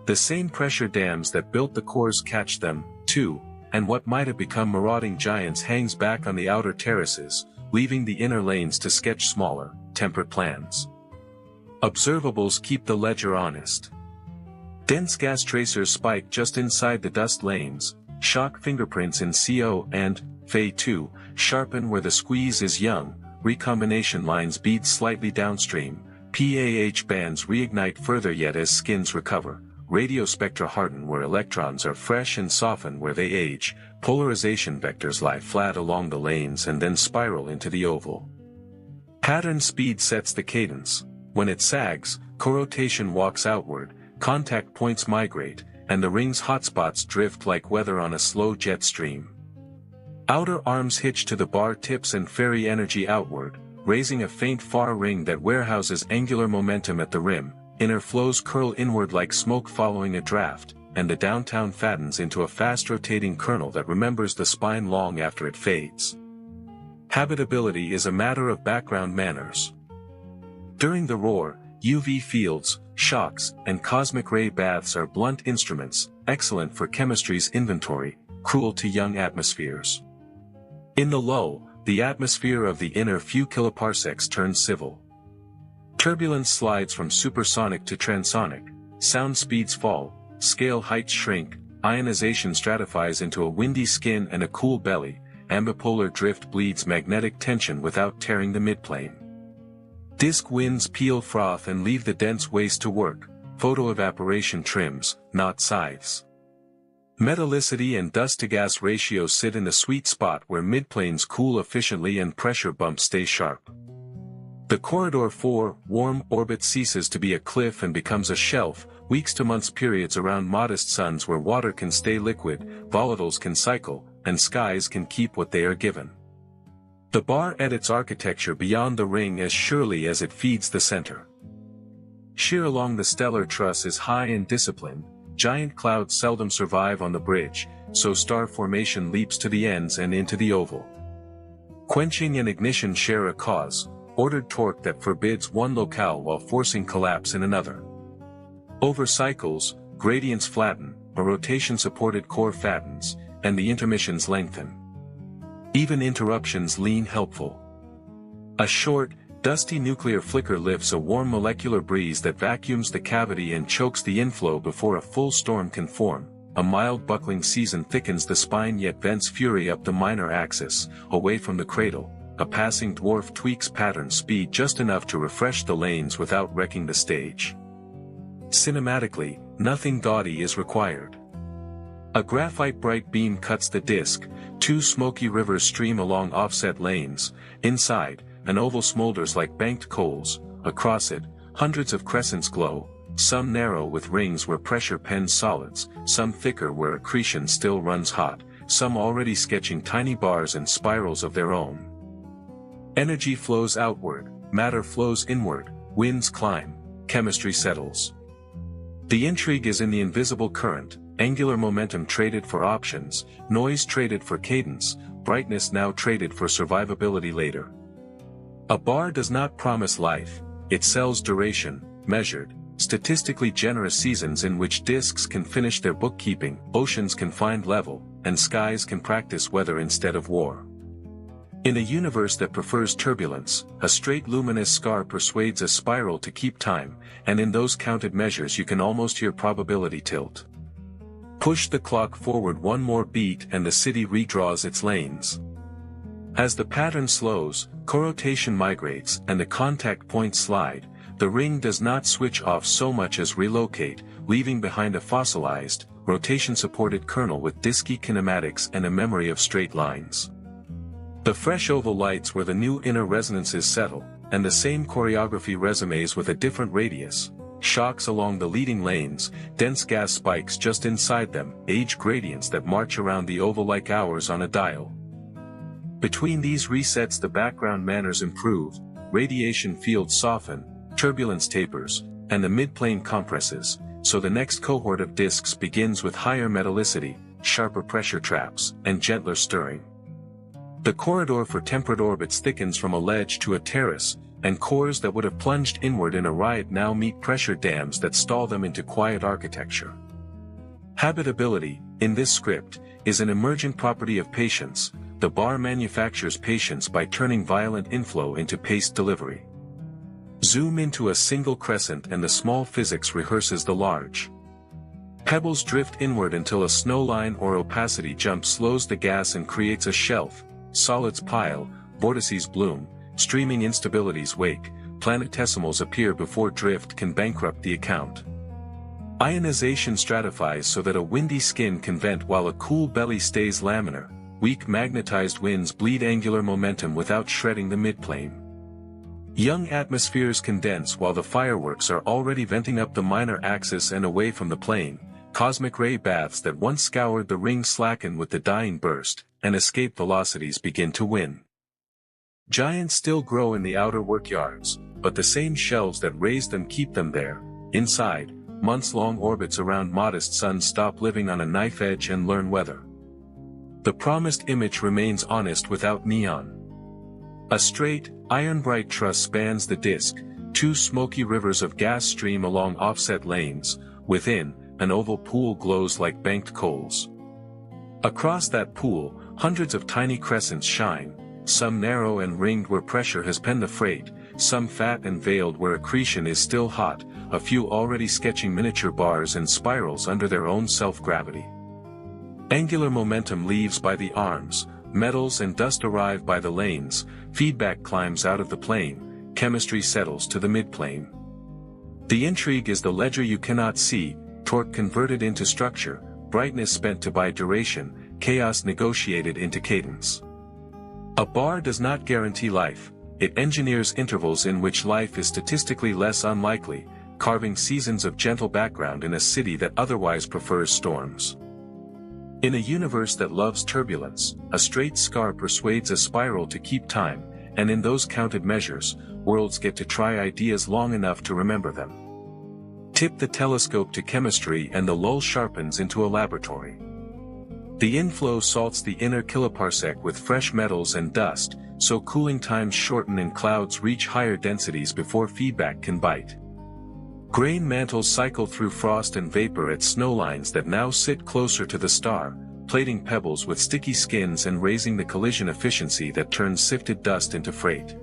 The same pressure dams that built the cores catch them, too, and what might have become marauding giants hangs back on the outer terraces, leaving the inner lanes to sketch smaller, temperate plans. Observables keep the ledger honest. Dense gas tracers spike just inside the dust lanes, shock fingerprints in CO and Fe2, sharpen where the squeeze is young, recombination lines bead slightly downstream, PAH bands reignite further yet as skins recover, radio spectra harden where electrons are fresh and soften where they age, polarization vectors lie flat along the lanes and then spiral into the oval. Pattern speed sets the cadence. When it sags, corotation walks outward, contact points migrate, and the ring's hotspots drift like weather on a slow jet stream. Outer arms hitch to the bar tips and ferry energy outward, raising a faint far ring that warehouses angular momentum at the rim. Inner flows curl inward like smoke following a draft, and the downtown fattens into a fast-rotating kernel that remembers the spine long after it fades. Habitability is a matter of background manners. During the roar, UV fields, shocks, and cosmic ray baths are blunt instruments, excellent for chemistry's inventory, cruel to young atmospheres. In the lull, the atmosphere of the inner few kiloparsecs turns civil. Turbulence slides from supersonic to transonic, sound speeds fall, scale heights shrink, ionization stratifies into a windy skin and a cool belly, ambipolar drift bleeds magnetic tension without tearing the midplane. Disk winds peel froth and leave the dense waste to work, photoevaporation trims, not scythes. Metallicity and dust-to-gas ratios sit in the sweet spot where midplanes cool efficiently and pressure bumps stay sharp. The corridor 4 warm orbit ceases to be a cliff and becomes a shelf, weeks to months periods around modest suns where water can stay liquid, volatiles can cycle, and skies can keep what they are given. The bar edits architecture beyond the ring as surely as it feeds the center. Sheer along the stellar truss is high and disciplined, giant clouds seldom survive on the bridge, so star formation leaps to the ends and into the oval. Quenching and ignition share a cause, ordered torque that forbids one locale while forcing collapse in another. Over cycles, gradients flatten, a rotation-supported core fattens, and the intermissions lengthen. Even interruptions lean helpful. A short, dusty nuclear flicker lifts a warm molecular breeze that vacuums the cavity and chokes the inflow before a full storm can form. A mild buckling season thickens the spine yet vents fury up the minor axis, away from the cradle. A passing dwarf tweaks pattern speed just enough to refresh the lanes without wrecking the stage. Cinematically, nothing gaudy is required. A graphite bright beam cuts the disc, two smoky rivers stream along offset lanes, inside, an oval smolders like banked coals, across it, hundreds of crescents glow, some narrow with rings where pressure pens solids, some thicker where accretion still runs hot, some already sketching tiny bars and spirals of their own. Energy flows outward, matter flows inward, winds climb, chemistry settles. The intrigue is in the invisible current, angular momentum traded for options, noise traded for cadence, brightness now traded for survivability later. A bar does not promise life, it sells duration, measured, statistically generous seasons in which disks can finish their bookkeeping, oceans can find level, and skies can practice weather instead of war. In a universe that prefers turbulence, a straight luminous scar persuades a spiral to keep time, and in those counted measures you can almost hear probability tilt. Push the clock forward one more beat and the city redraws its lanes. As the pattern slows, corotation migrates and the contact points slide, the ring does not switch off so much as relocate, leaving behind a fossilized, rotation-supported kernel with disky kinematics and a memory of straight lines. The fresh oval lights where the new inner resonances settle, and the same choreography resumes with a different radius, shocks along the leading lanes, dense gas spikes just inside them, age gradients that march around the oval like hours on a dial. Between these resets the background manners improve, radiation fields soften, turbulence tapers, and the midplane compresses, so the next cohort of disks begins with higher metallicity, sharper pressure traps, and gentler stirring. The corridor for temperate orbits thickens from a ledge to a terrace, and cores that would have plunged inward in a riot now meet pressure dams that stall them into quiet architecture. Habitability, in this script, is an emergent property of patience. The bar manufactures patience by turning violent inflow into paced delivery. Zoom into a single crescent and the small physics rehearses the large. Pebbles drift inward until a snowline or opacity jump slows the gas and creates a shelf, solids pile, vortices bloom, streaming instabilities wake, planetesimals appear before drift can bankrupt the account. Ionization stratifies so that a windy skin can vent while a cool belly stays laminar, weak magnetized winds bleed angular momentum without shredding the midplane. Young atmospheres condense while the fireworks are already venting up the minor axis and away from the plane, cosmic ray baths that once scoured the ring slacken with the dying burst, and escape velocities begin to win. Giants still grow in the outer workyards, but the same shelves that raised them keep them there. Inside, months-long orbits around modest suns stop living on a knife edge and learn weather. The promised image remains honest without neon. A straight, iron-bright truss spans the disk, two smoky rivers of gas stream along offset lanes, within, an oval pool glows like banked coals. Across that pool, hundreds of tiny crescents shine, some narrow and ringed where pressure has penned the freight, some fat and veiled where accretion is still hot, a few already sketching miniature bars and spirals under their own self-gravity. Angular momentum leaves by the arms, metals and dust arrive by the lanes, feedback climbs out of the plane, chemistry settles to the midplane. The intrigue is the ledger you cannot see, torque converted into structure, brightness spent to buy duration, chaos negotiated into cadence. A bar does not guarantee life, it engineers intervals in which life is statistically less unlikely, carving seasons of gentle background in a city that otherwise prefers storms. In a universe that loves turbulence, a straight scar persuades a spiral to keep time, and in those counted measures, worlds get to try ideas long enough to remember them. Tip the telescope to chemistry and the lull sharpens into a laboratory. The inflow salts the inner kiloparsec with fresh metals and dust, so cooling times shorten and clouds reach higher densities before feedback can bite. Grain mantles cycle through frost and vapor at snowlines that now sit closer to the star, plating pebbles with sticky skins and raising the collision efficiency that turns sifted dust into freight.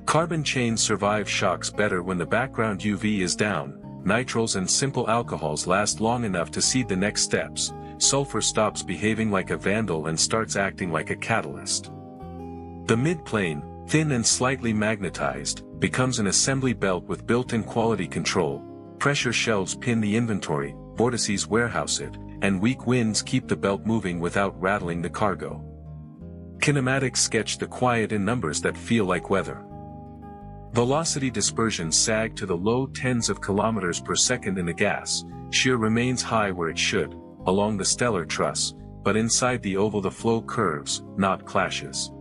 Carbon chains survive shocks better when the background UV is down, nitriles and simple alcohols last long enough to seed the next steps, sulfur stops behaving like a vandal and starts acting like a catalyst. The midplane, thin and slightly magnetized, becomes an assembly belt with built-in quality control, pressure shelves pin the inventory, vortices warehouse it, and weak winds keep the belt moving without rattling the cargo. Kinematics sketch the quiet in numbers that feel like weather. Velocity dispersion sag to the low tens of kilometers per second in the gas, shear remains high where it should, along the stellar truss, but inside the oval the flow curves, not clashes.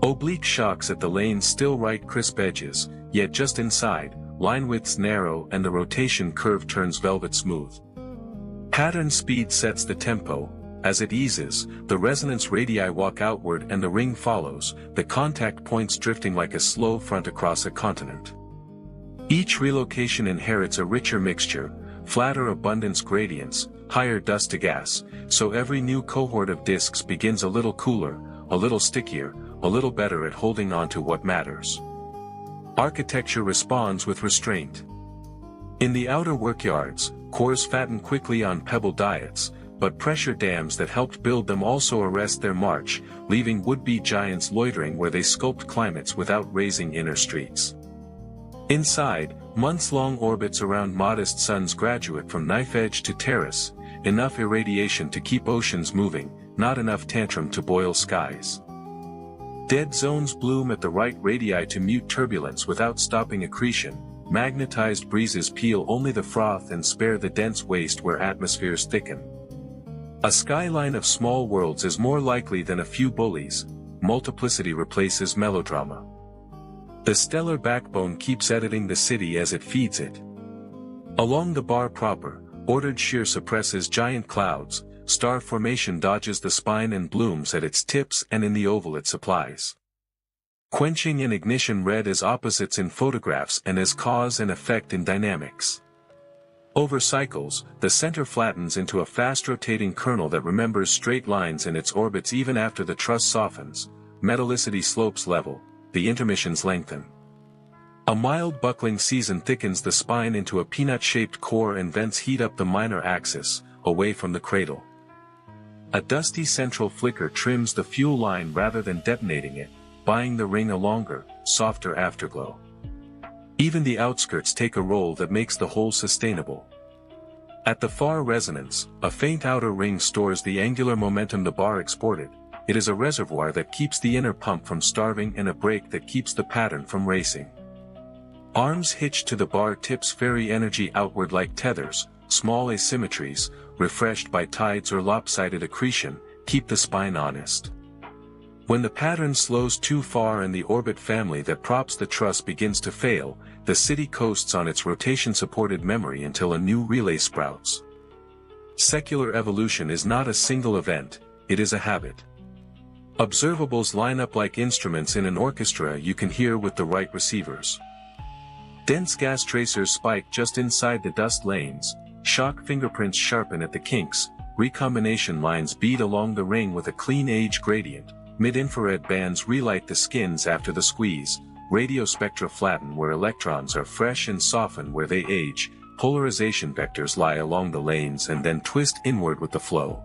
Oblique shocks at the lanes still right crisp edges, yet just inside, line widths narrow and the rotation curve turns velvet smooth. Pattern speed sets the tempo, As it eases, the resonance radii walk outward and the ring follows, the contact points drifting like a slow front across a continent. Each relocation inherits a richer mixture, flatter abundance gradients, higher dust to gas, so every new cohort of disks begins a little cooler, a little stickier, a little better at holding on to what matters. Architecture responds with restraint. In the outer workyards, cores fatten quickly on pebble diets, but pressure dams that helped build them also arrest their march, leaving would-be giants loitering where they sculpt climates without raising inner streets. Inside, months-long orbits around modest suns graduate from knife edge to terrace, enough irradiation to keep oceans moving, not enough tantrum to boil skies. Dead zones bloom at the right radii to mute turbulence without stopping accretion, magnetized breezes peel only the froth and spare the dense waste where atmospheres thicken. A skyline of small worlds is more likely than a few bullies, multiplicity replaces melodrama. The stellar backbone keeps editing the city as it feeds it. Along the bar proper, ordered shear suppresses giant clouds, star formation dodges the spine and blooms at its tips and in the oval it supplies. Quenching and ignition read as opposites in photographs and as cause and effect in dynamics. Over cycles, the center flattens into a fast-rotating kernel that remembers straight lines in its orbits even after the truss softens, metallicity slopes level, the intermissions lengthen. A mild buckling season thickens the spine into a peanut-shaped core and vents heat up the minor axis, away from the cradle. A dusty central flicker trims the fuel line rather than detonating it, buying the ring a longer, softer afterglow. Even the outskirts take a role that makes the whole sustainable. At the far resonance, a faint outer ring stores the angular momentum the bar exported. It is a reservoir that keeps the inner pump from starving and a brake that keeps the pattern from racing. Arms hitched to the bar tips ferry energy outward like tethers, small asymmetries, refreshed by tides or lopsided accretion, keep the spine honest. When the pattern slows too far and the orbit family that props the truss begins to fail, the city coasts on its rotation-supported memory until a new relay sprouts. Secular evolution is not a single event, it is a habit. Observables line up like instruments in an orchestra you can hear with the right receivers. Dense gas tracers spike just inside the dust lanes, shock fingerprints sharpen at the kinks, recombination lines bead along the ring with a clean age gradient. Mid-infrared bands relight the skins after the squeeze, radio spectra flatten where electrons are fresh and soften where they age, polarization vectors lie along the lanes and then twist inward with the flow.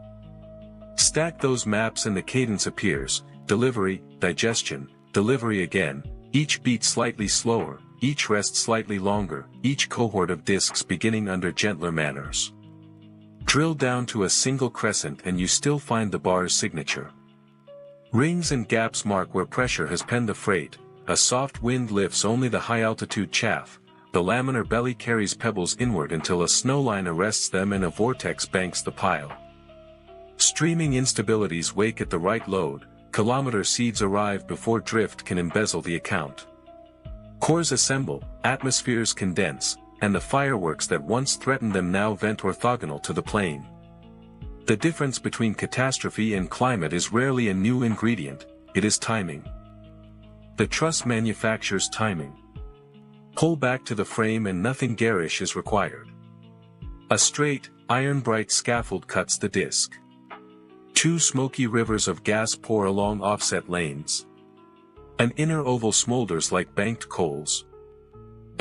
Stack those maps and the cadence appears, delivery, digestion, delivery again, each beat slightly slower, each rest slightly longer, each cohort of disks beginning under gentler manners. Drill down to a single crescent and you still find the bar's signature. Rings and gaps mark where pressure has penned the freight, a soft wind lifts only the high-altitude chaff, the laminar belly carries pebbles inward until a snowline arrests them and a vortex banks the pile. Streaming instabilities wake at the right load, kilometer seeds arrive before drift can embezzle the account. Cores assemble, atmospheres condense, and the fireworks that once threatened them now vent orthogonal to the plane. The difference between catastrophe and climate is rarely a new ingredient, it is timing. The truss manufactures timing. Pull back to the frame and nothing garish is required. A straight, iron-bright scaffold cuts the disc. Two smoky rivers of gas pour along offset lanes. An inner oval smolders like banked coals.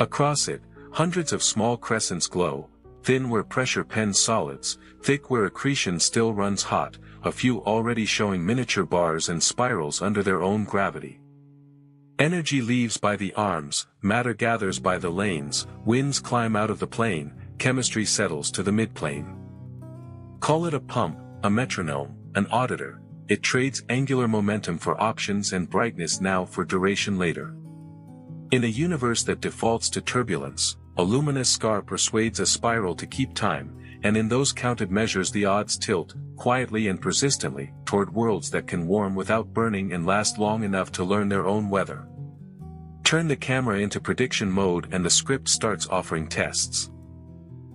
Across it, hundreds of small crescents glow, thin where pressure pens solids, thick where accretion still runs hot, a few already showing miniature bars and spirals under their own gravity. Energy leaves by the arms, matter gathers by the lanes, winds climb out of the plane, chemistry settles to the midplane. Call it a pump, a metronome, an auditor, it trades angular momentum for options and brightness now for duration later. In a universe that defaults to turbulence, a luminous scar persuades a spiral to keep time, and in those counted measures the odds tilt, quietly and persistently, toward worlds that can warm without burning and last long enough to learn their own weather. Turn the camera into prediction mode and the script starts offering tests.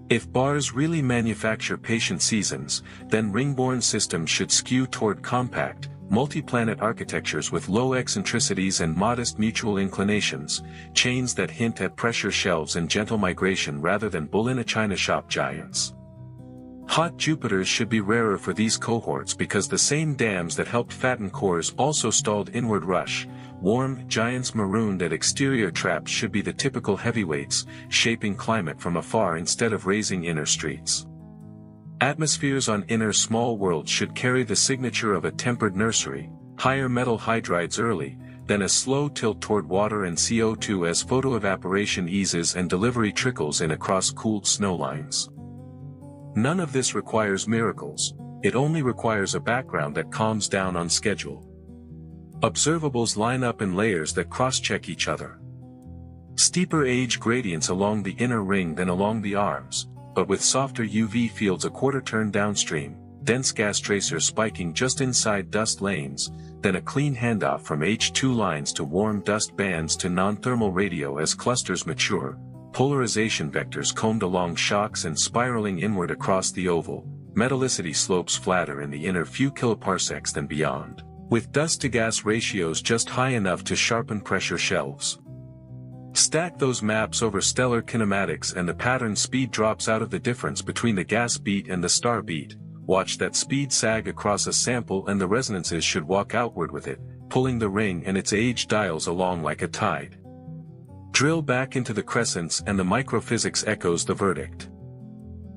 If bars really manufacture patient seasons, then ring-borne systems should skew toward compact, multi-planet architectures with low eccentricities and modest mutual inclinations, chains that hint at pressure shelves and gentle migration rather than bull-in-a-china shop giants. Hot Jupiters should be rarer for these cohorts because the same dams that helped fatten cores also stalled inward rush. Warm, giants marooned at exterior traps should be the typical heavyweights, shaping climate from afar instead of raising inner streets. Atmospheres on inner small worlds should carry the signature of a tempered nursery, higher metal hydrides early, then a slow tilt toward water and CO2 as photoevaporation eases and delivery trickles in across cooled snowlines. None of this requires miracles, it only requires a background that calms down on schedule. Observables line up in layers that cross-check each other. Steeper age gradients along the inner ring than along the arms, but with softer UV fields a quarter turn downstream, dense gas tracers spiking just inside dust lanes, then a clean handoff from H2 lines to warm dust bands to non-thermal radio as clusters mature, polarization vectors combed along shocks and spiraling inward across the oval, metallicity slopes flatter in the inner few kiloparsecs than beyond, with dust-to-gas ratios just high enough to sharpen pressure shelves. Stack those maps over stellar kinematics and the pattern speed drops out of the difference between the gas beat and the star beat. Watch that speed sag across a sample and the resonances should walk outward with it, pulling the ring and its age dials along like a tide. Drill back into the crescents and the microphysics echoes the verdict.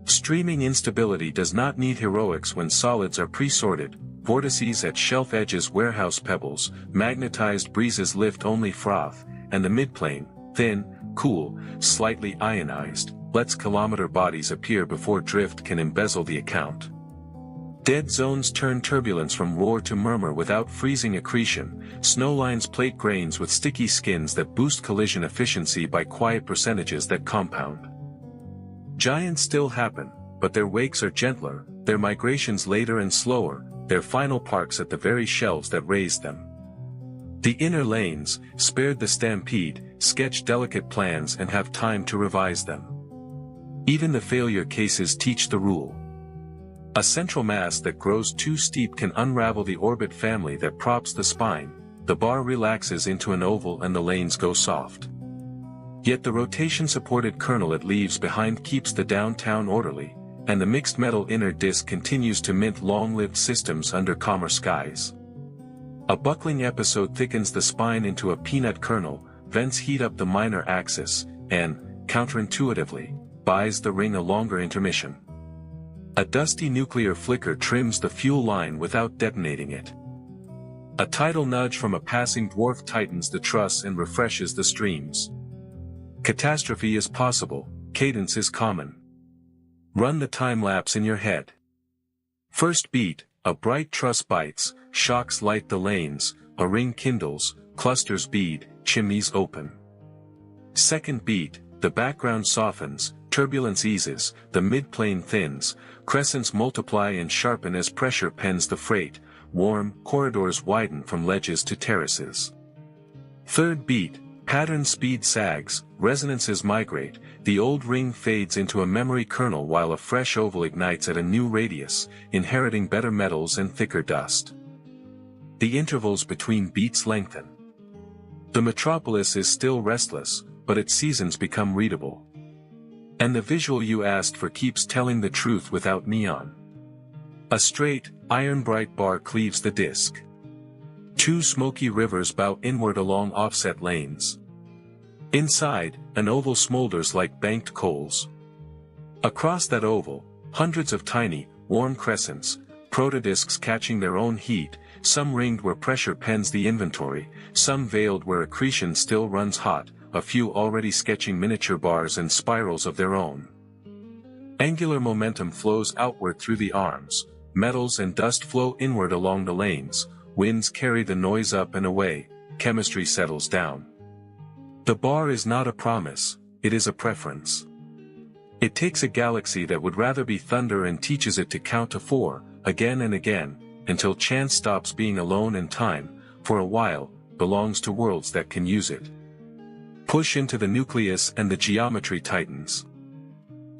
Streaming instability does not need heroics when solids are pre-sorted, vortices at shelf edges warehouse pebbles, magnetized breezes lift only froth, and the midplane, thin, cool, slightly ionized, lets kilometer bodies appear before drift can embezzle the account. Dead zones turn turbulence from roar to murmur without freezing accretion, snowlines plate grains with sticky skins that boost collision efficiency by quiet percentages that compound. Giants still happen, but their wakes are gentler, their migrations later and slower, their final parks at the very shelves that raised them. The inner lanes, spared the stampede, sketch delicate plans and have time to revise them. Even the failure cases teach the rule. A central mass that grows too steep can unravel the orbit family that props the spine, the bar relaxes into an oval and the lanes go soft. Yet the rotation-supported kernel it leaves behind keeps the downtown orderly, and the mixed metal inner disk continues to mint long-lived systems under calmer skies. A buckling episode thickens the spine into a peanut kernel, vents heat up the minor axis, and, counterintuitively, buys the ring a longer intermission. A dusty nuclear flicker trims the fuel line without detonating it. A tidal nudge from a passing dwarf tightens the truss and refreshes the streams. Catastrophe is possible, cadence is common. Run the time-lapse in your head. First beat, a bright truss bites, shocks light the lanes, a ring kindles, clusters bead, chimneys open. Second beat, the background softens, turbulence eases, the midplane thins, crescents multiply and sharpen as pressure pens the freight, warm corridors widen from ledges to terraces. Third beat, pattern speed sags, resonances migrate, the old ring fades into a memory kernel while a fresh oval ignites at a new radius, inheriting better metals and thicker dust. The intervals between beats lengthen. The metropolis is still restless, but its seasons become readable. And the visual you asked for keeps telling the truth without neon. A straight, iron-bright bar cleaves the disk. Two smoky rivers bow inward along offset lanes. Inside, an oval smolders like banked coals. Across that oval, hundreds of tiny, warm crescents, protodisks catching their own heat, some ringed where pressure pens the inventory, some veiled where accretion still runs hot, a few already sketching miniature bars and spirals of their own. Angular momentum flows outward through the arms, metals and dust flow inward along the lanes, winds carry the noise up and away, chemistry settles down. The bar is not a promise, it is a preference. It takes a galaxy that would rather be thunder and teaches it to count to 4, again and again, until chance stops being alone and time, for a while, belongs to worlds that can use it. Push into the nucleus and the geometry tightens.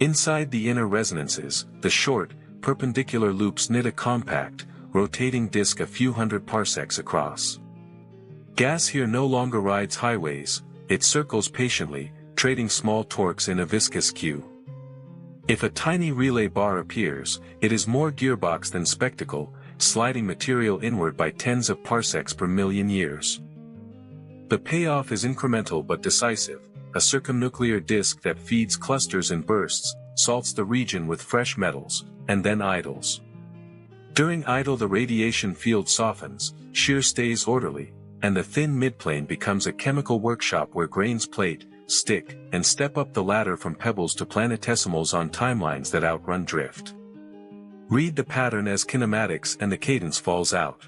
Inside the inner resonances, the short, perpendicular loops knit a compact, rotating disk a few hundred parsecs across. Gas here no longer rides highways, it circles patiently, trading small torques in a viscous queue. If a tiny relay bar appears, it is more gearbox than spectacle, sliding material inward by tens of parsecs per million years. The payoff is incremental but decisive, a circumnuclear disk that feeds clusters in bursts, salts the region with fresh metals, and then idles. During idle the radiation field softens, shear stays orderly, and the thin midplane becomes a chemical workshop where grains plate, stick, and step up the ladder from pebbles to planetesimals on timelines that outrun drift. Read the pattern as kinematics and the cadence falls out.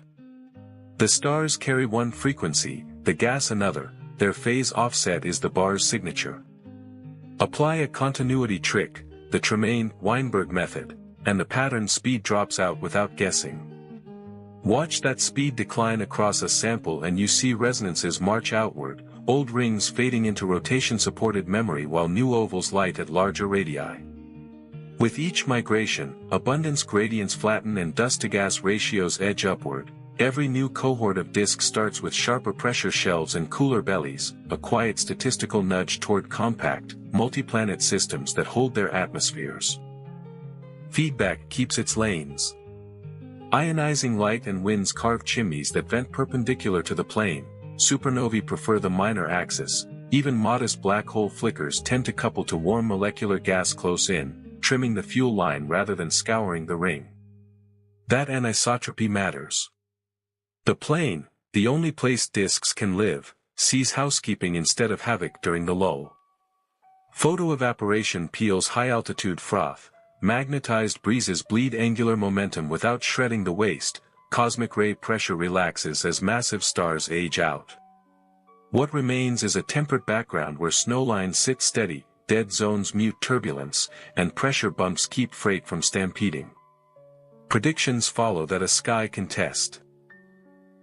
The stars carry one frequency, the gas another, their phase offset is the bar's signature. Apply a continuity trick, the Tremaine-Weinberg method, and the pattern speed drops out without guessing. Watch that speed decline across a sample and you see resonances march outward, old rings fading into rotation-supported memory while new ovals light at larger radii. With each migration, abundance gradients flatten and dust-to-gas ratios edge upward. Every new cohort of disks starts with sharper pressure shelves and cooler bellies, a quiet statistical nudge toward compact, multi-planet systems that hold their atmospheres. Feedback keeps its lanes. Ionizing light and winds carve chimneys that vent perpendicular to the plane. Supernovae prefer the minor axis, even modest black hole flickers tend to couple to warm molecular gas close in, trimming the fuel line rather than scouring the ring. That anisotropy matters. The plane, the only place disks can live, sees housekeeping instead of havoc during the lull. Photoevaporation peels high-altitude froth, magnetized breezes bleed angular momentum without shredding the waste, cosmic ray pressure relaxes as massive stars age out. What remains is a tempered background where snowlines sit steady, dead zones mute turbulence, and pressure bumps keep freight from stampeding. Predictions follow that a sky can test.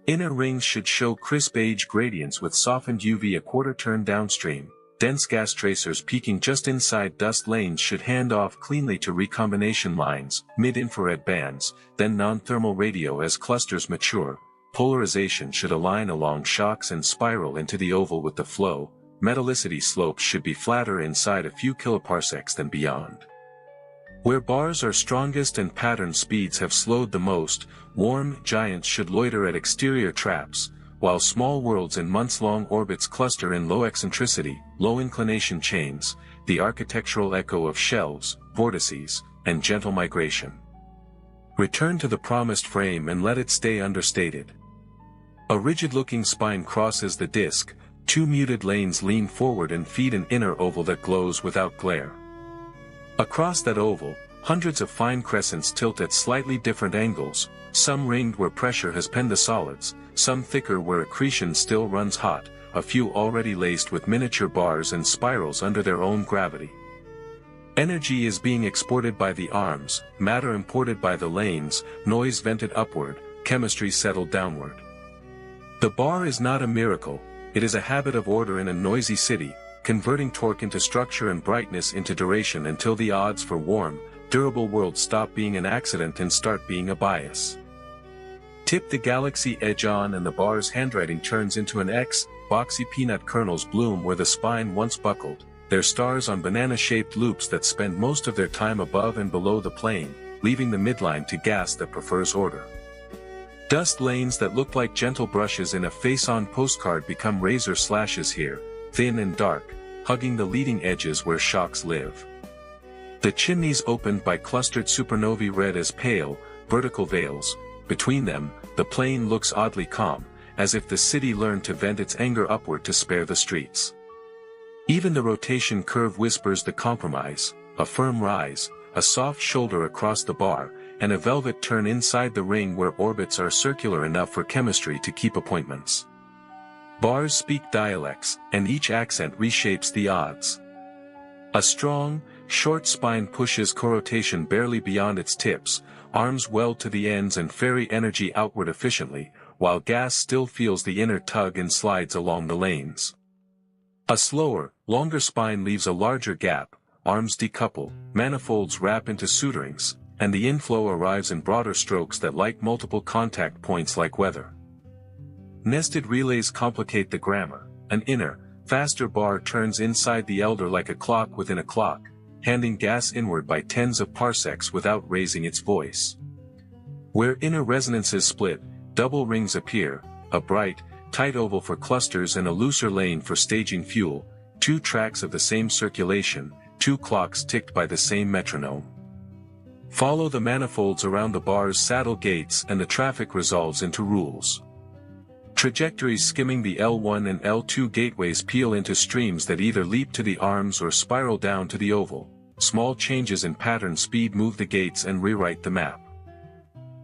Inner rings should show crisp age gradients with softened UV a quarter turn downstream. Dense gas tracers peaking just inside dust lanes should hand off cleanly to recombination lines, mid-infrared bands, then non-thermal radio as clusters mature. Polarization should align along shocks and spiral into the oval with the flow. Metallicity slopes should be flatter inside a few kiloparsecs than beyond. Where bars are strongest and pattern speeds have slowed the most, warm giants should loiter at exterior traps, while small worlds in months-long orbits cluster in low eccentricity, low inclination chains, the architectural echo of shelves, vortices, and gentle migration. Return to the promised frame and let it stay understated. A rigid-looking spine crosses the disk, two muted lanes lean forward and feed an inner oval that glows without glare. Across that oval, hundreds of fine crescents tilt at slightly different angles, some ringed where pressure has penned the solids, some thicker where accretion still runs hot, a few already laced with miniature bars and spirals under their own gravity. Energy is being exported by the arms, matter imported by the lanes, noise vented upward, chemistry settled downward. The bar is not a miracle, it is a habit of order in a noisy city, converting torque into structure and brightness into duration until the odds for warm, durable worlds stop being an accident and start being a bias. Tip the galaxy edge on and the bar's handwriting turns into an X, boxy peanut kernels bloom where the spine once buckled, their stars on banana-shaped loops that spend most of their time above and below the plane, leaving the midline to gas that prefers order. Dust lanes that look like gentle brushes in a face-on postcard become razor slashes here, thin and dark, hugging the leading edges where shocks live. The chimneys opened by clustered supernovae red as pale, vertical veils. Between them, the plain looks oddly calm, as if the city learned to vent its anger upward to spare the streets. Even the rotation curve whispers the compromise, a firm rise, a soft shoulder across the bar, and a velvet turn inside the ring where orbits are circular enough for chemistry to keep appointments. Bars speak dialects, and each accent reshapes the odds. A strong, short spine pushes corotation barely beyond its tips, arms weld to the ends and ferry energy outward efficiently, while gas still feels the inner tug and slides along the lanes. A slower, longer spine leaves a larger gap, arms decouple, manifolds wrap into suturings, and the inflow arrives in broader strokes that like multiple contact points like weather. Nested relays complicate the grammar. An inner, faster bar turns inside the elder like a clock within a clock, handing gas inward by tens of parsecs without raising its voice. Where inner resonances split, double rings appear, a bright, tight oval for clusters and a looser lane for staging fuel, two tracks of the same circulation, two clocks ticked by the same metronome. Follow the manifolds around the bar's saddle gates and the traffic resolves into rules. Trajectories skimming the L1 and L2 gateways peel into streams that either leap to the arms or spiral down to the oval. Small changes in pattern speed move the gates and rewrite the map.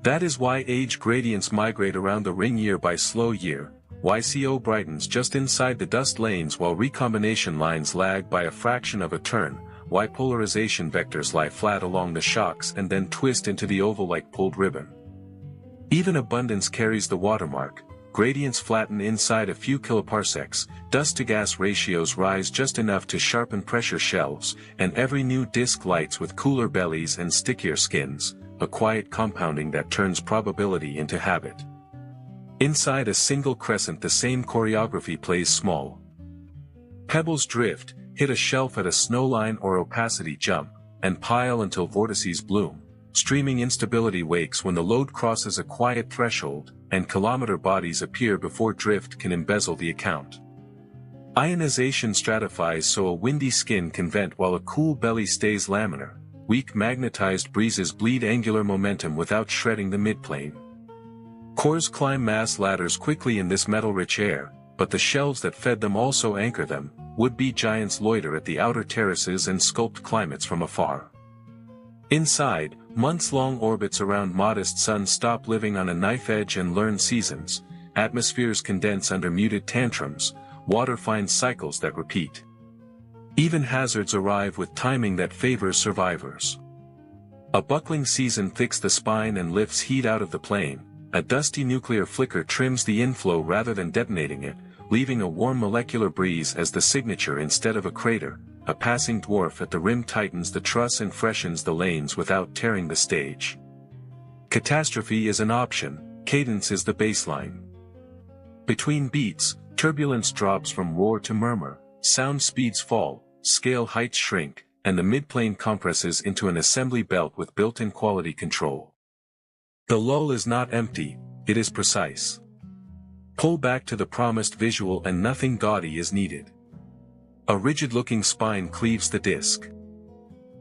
That is why age gradients migrate around the ring year by slow year, why CO brightens just inside the dust lanes while recombination lines lag by a fraction of a turn, why polarization vectors lie flat along the shocks and then twist into the oval like pulled ribbon. Even abundance carries the watermark. Gradients flatten inside a few kiloparsecs, dust-to-gas ratios rise just enough to sharpen pressure shelves, and every new disk lights with cooler bellies and stickier skins, a quiet compounding that turns probability into habit. Inside a single crescent the same choreography plays small. Pebbles drift, hit a shelf at a snowline or opacity jump, and pile until vortices bloom. Streaming instability wakes when the load crosses a quiet threshold, and kilometer bodies appear before drift can embezzle the account. Ionization stratifies so a windy skin can vent while a cool belly stays laminar. Weak magnetized breezes bleed angular momentum without shredding the midplane. Cores climb mass ladders quickly in this metal-rich air, but the shelves that fed them also anchor them. Would-be giants loiter at the outer terraces and sculpt climates from afar. Inside, months-long orbits around modest suns stop living on a knife edge and learn seasons. Atmospheres condense under muted tantrums. Water finds cycles that repeat. Even hazards arrive with timing that favors survivors. A buckling season thicks the spine and lifts heat out of the plane. A dusty nuclear flicker trims the inflow rather than detonating it, leaving a warm molecular breeze as the signature instead of a crater. A passing dwarf at the rim tightens the truss and freshens the lanes without tearing the stage. Catastrophe is an option, cadence is the baseline. Between beats, turbulence drops from roar to murmur, sound speeds fall, scale heights shrink, and the midplane compresses into an assembly belt with built-in quality control. The lull is not empty, it is precise. Pull back to the promised visual and nothing gaudy is needed. A rigid-looking spine cleaves the disc.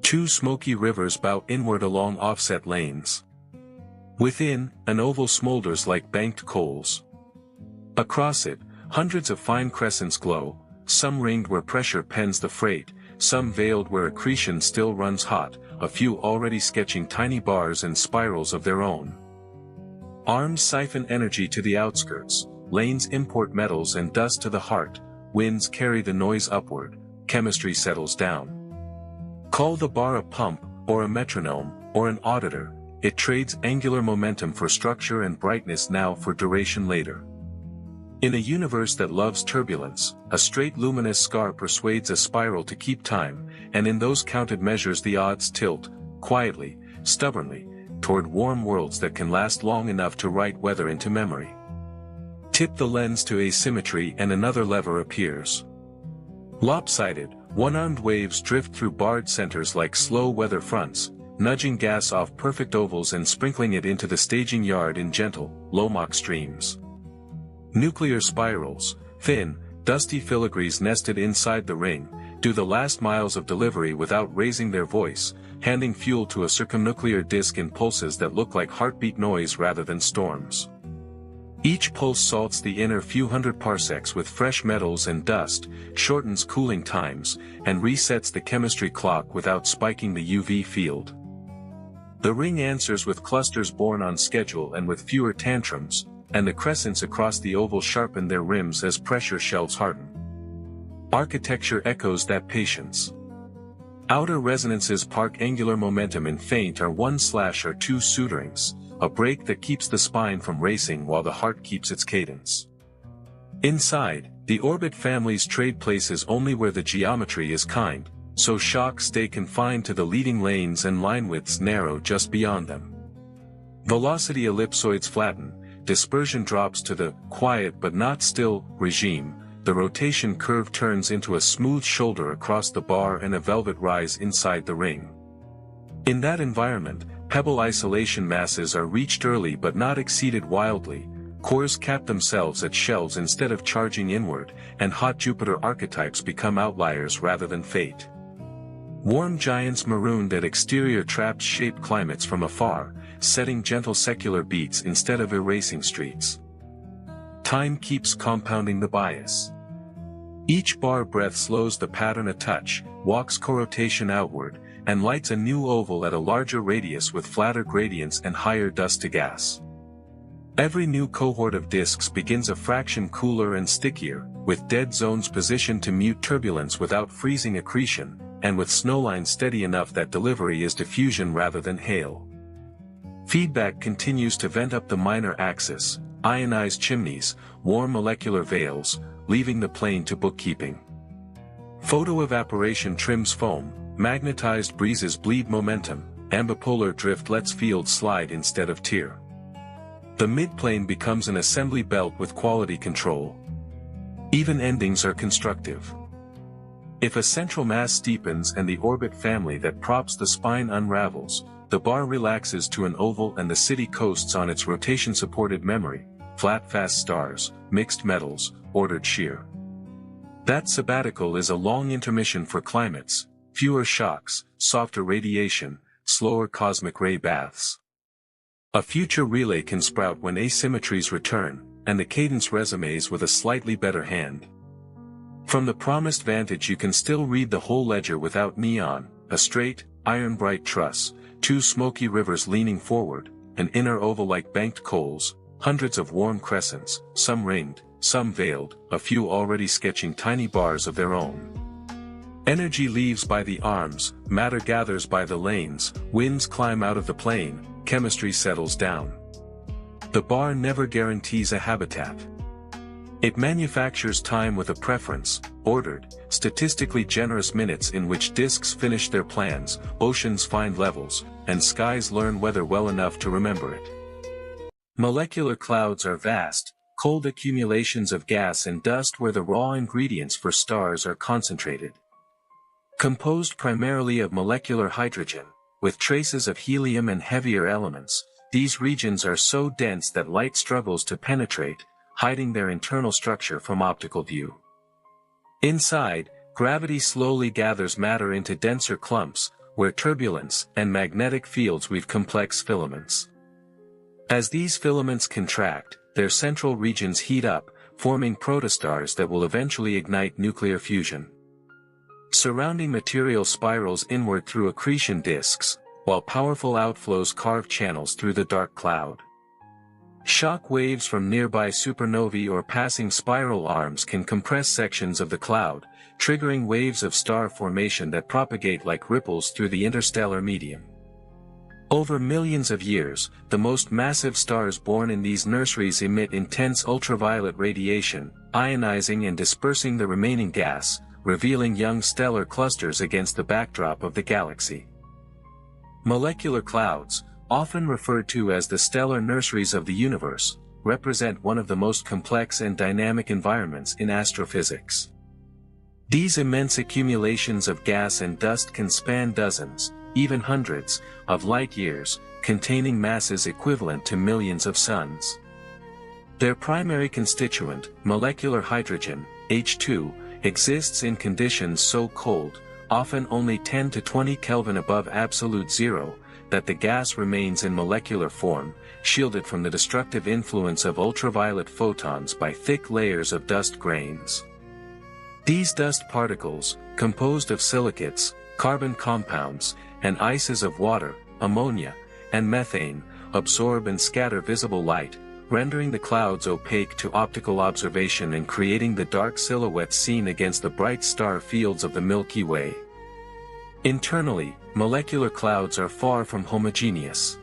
Two smoky rivers bout inward along offset lanes. Within, an oval smolders like banked coals. Across it, hundreds of fine crescents glow, some ringed where pressure pens the freight, some veiled where accretion still runs hot, a few already sketching tiny bars and spirals of their own. Arms siphon energy to the outskirts, lanes import metals and dust to the heart, winds carry the noise upward, chemistry settles down. Call the bar a pump, or a metronome, or an auditor, it trades angular momentum for structure and brightness now for duration later. In a universe that loves turbulence, a straight luminous scar persuades a spiral to keep time, and in those counted measures the odds tilt, quietly, stubbornly, toward warm worlds that can last long enough to write weather into memory. Tip the lens to asymmetry and another lever appears. Lopsided, one-armed waves drift through barred centers like slow weather fronts, nudging gas off perfect ovals and sprinkling it into the staging yard in gentle, low-mach streams. Nuclear spirals, thin, dusty filigrees nested inside the ring, do the last miles of delivery without raising their voice, handing fuel to a circumnuclear disk in pulses that look like heartbeat noise rather than storms. Each pulse salts the inner few hundred parsecs with fresh metals and dust, shortens cooling times, and resets the chemistry clock without spiking the UV field. The ring answers with clusters born on schedule and with fewer tantrums, and the crescents across the oval sharpen their rims as pressure shelves harden. Architecture echoes that patience. Outer resonances park angular momentum in faint or 1/2 suturings, a break that keeps the spine from racing while the heart keeps its cadence. Inside, the orbit families trade places only where the geometry is kind, so shocks stay confined to the leading lanes and line widths narrow just beyond them. Velocity ellipsoids flatten, dispersion drops to the quiet but not still regime, the rotation curve turns into a smooth shoulder across the bar and a velvet rise inside the ring. In that environment, pebble isolation masses are reached early but not exceeded wildly, cores cap themselves at shelves instead of charging inward, and hot Jupiter archetypes become outliers rather than fate. Warm giants marooned at exterior traps shape climates from afar, setting gentle secular beats instead of erasing streets. Time keeps compounding the bias. Each bar breath slows the pattern a touch, walks corotation outward, and lights a new oval at a larger radius with flatter gradients and higher dust to gas. Every new cohort of disks begins a fraction cooler and stickier, with dead zones positioned to mute turbulence without freezing accretion, and with snowlines steady enough that delivery is diffusion rather than hail. Feedback continues to vent up the minor axis, ionized chimneys, warm molecular veils, leaving the plane to bookkeeping. Photoevaporation trims foam, magnetized breezes bleed momentum, ambipolar drift lets fields slide instead of tear. The midplane becomes an assembly belt with quality control. Even endings are constructive. If a central mass steepens and the orbit family that props the spine unravels, the bar relaxes to an oval and the city coasts on its rotation-supported memory, flat fast stars, mixed metals, ordered shear. That sabbatical is a long intermission for climates, fewer shocks, softer radiation, slower cosmic ray baths. A future relay can sprout when asymmetries return, and the cadence resumes with a slightly better hand. From the promised vantage you can still read the whole ledger without neon, a straight, iron-bright truss, two smoky rivers leaning forward, an inner oval like banked coals, hundreds of warm crescents, some ringed, some veiled, a few already sketching tiny bars of their own. Energy leaves by the arms, matter gathers by the lanes, winds climb out of the plane, chemistry settles down. The bar never guarantees a habitat. It manufactures time with a preference, ordered, statistically generous minutes in which disks finish their plans, oceans find levels, and skies learn weather well enough to remember it. Molecular clouds are vast, cold accumulations of gas and dust where the raw ingredients for stars are concentrated. Composed primarily of molecular hydrogen, with traces of helium and heavier elements, these regions are so dense that light struggles to penetrate, hiding their internal structure from optical view. Inside, gravity slowly gathers matter into denser clumps, where turbulence and magnetic fields weave complex filaments. As these filaments contract, their central regions heat up, forming protostars that will eventually ignite nuclear fusion. Surrounding material spirals inward through accretion disks, while powerful outflows carve channels through the dark cloud. Shock waves from nearby supernovae or passing spiral arms can compress sections of the cloud, triggering waves of star formation that propagate like ripples through the interstellar medium. Over millions of years, the most massive stars born in these nurseries emit intense ultraviolet radiation, ionizing and dispersing the remaining gas, revealing young stellar clusters against the backdrop of the galaxy. Molecular clouds, often referred to as the stellar nurseries of the universe, represent one of the most complex and dynamic environments in astrophysics. These immense accumulations of gas and dust can span dozens, even hundreds, of light years, containing masses equivalent to millions of suns. Their primary constituent, molecular hydrogen, H2, exists in conditions so cold, often only 10 to 20 Kelvin above absolute zero, that the gas remains in molecular form, shielded from the destructive influence of ultraviolet photons by thick layers of dust grains. These dust particles, composed of silicates, carbon compounds, and ices of water, ammonia, and methane, absorb and scatter visible light, rendering the clouds opaque to optical observation and creating the dark silhouettes seen against the bright star fields of the Milky Way. Internally, molecular clouds are far from homogeneous.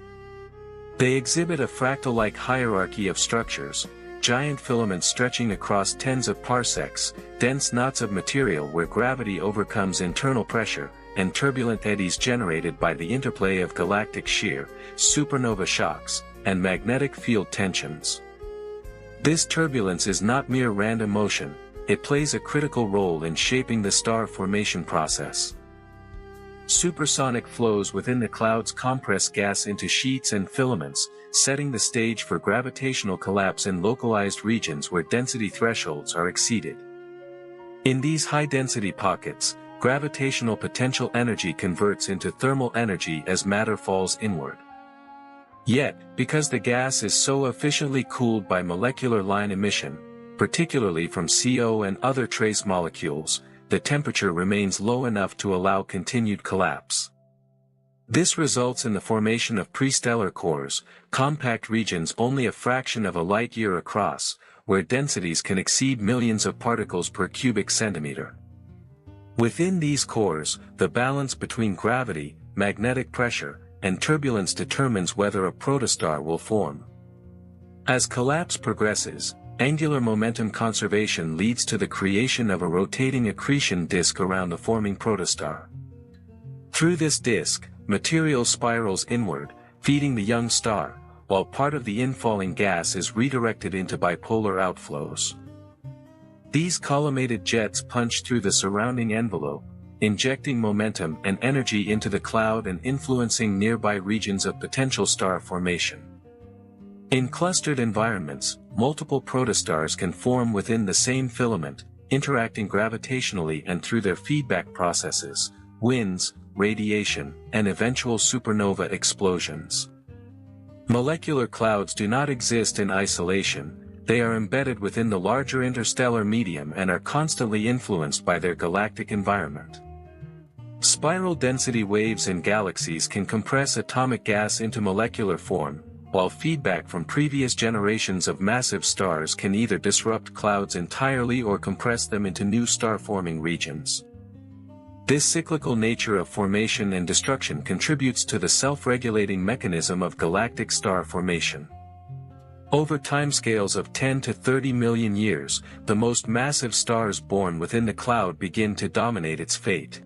They exhibit a fractal-like hierarchy of structures, giant filaments stretching across tens of parsecs, dense knots of material where gravity overcomes internal pressure, and turbulent eddies generated by the interplay of galactic shear, supernova shocks, and magnetic field tensions. This turbulence is not mere random motion, it plays a critical role in shaping the star formation process. Supersonic flows within the clouds compress gas into sheets and filaments, setting the stage for gravitational collapse in localized regions where density thresholds are exceeded. In these high-density pockets, gravitational potential energy converts into thermal energy as matter falls inward. Yet, because the gas is so efficiently cooled by molecular line emission, particularly from CO and other trace molecules, the temperature remains low enough to allow continued collapse. This results in the formation of prestellar cores, compact regions only a fraction of a light-year across, where densities can exceed millions of particles per cubic centimeter. Within these cores, the balance between gravity, magnetic pressure, and turbulence determines whether a protostar will form. As collapse progresses, angular momentum conservation leads to the creation of a rotating accretion disk around the forming protostar. Through this disk, material spirals inward, feeding the young star, while part of the infalling gas is redirected into bipolar outflows. These collimated jets punch through the surrounding envelope, injecting momentum and energy into the cloud and influencing nearby regions of potential star formation. In clustered environments, multiple protostars can form within the same filament, interacting gravitationally and through their feedback processes, winds, radiation, and eventual supernova explosions. Molecular clouds do not exist in isolation, they are embedded within the larger interstellar medium and are constantly influenced by their galactic environment. Spiral density waves in galaxies can compress atomic gas into molecular form, while feedback from previous generations of massive stars can either disrupt clouds entirely or compress them into new star-forming regions. This cyclical nature of formation and destruction contributes to the self-regulating mechanism of galactic star formation. Over timescales of 10 to 30 million years, the most massive stars born within the cloud begin to dominate its fate.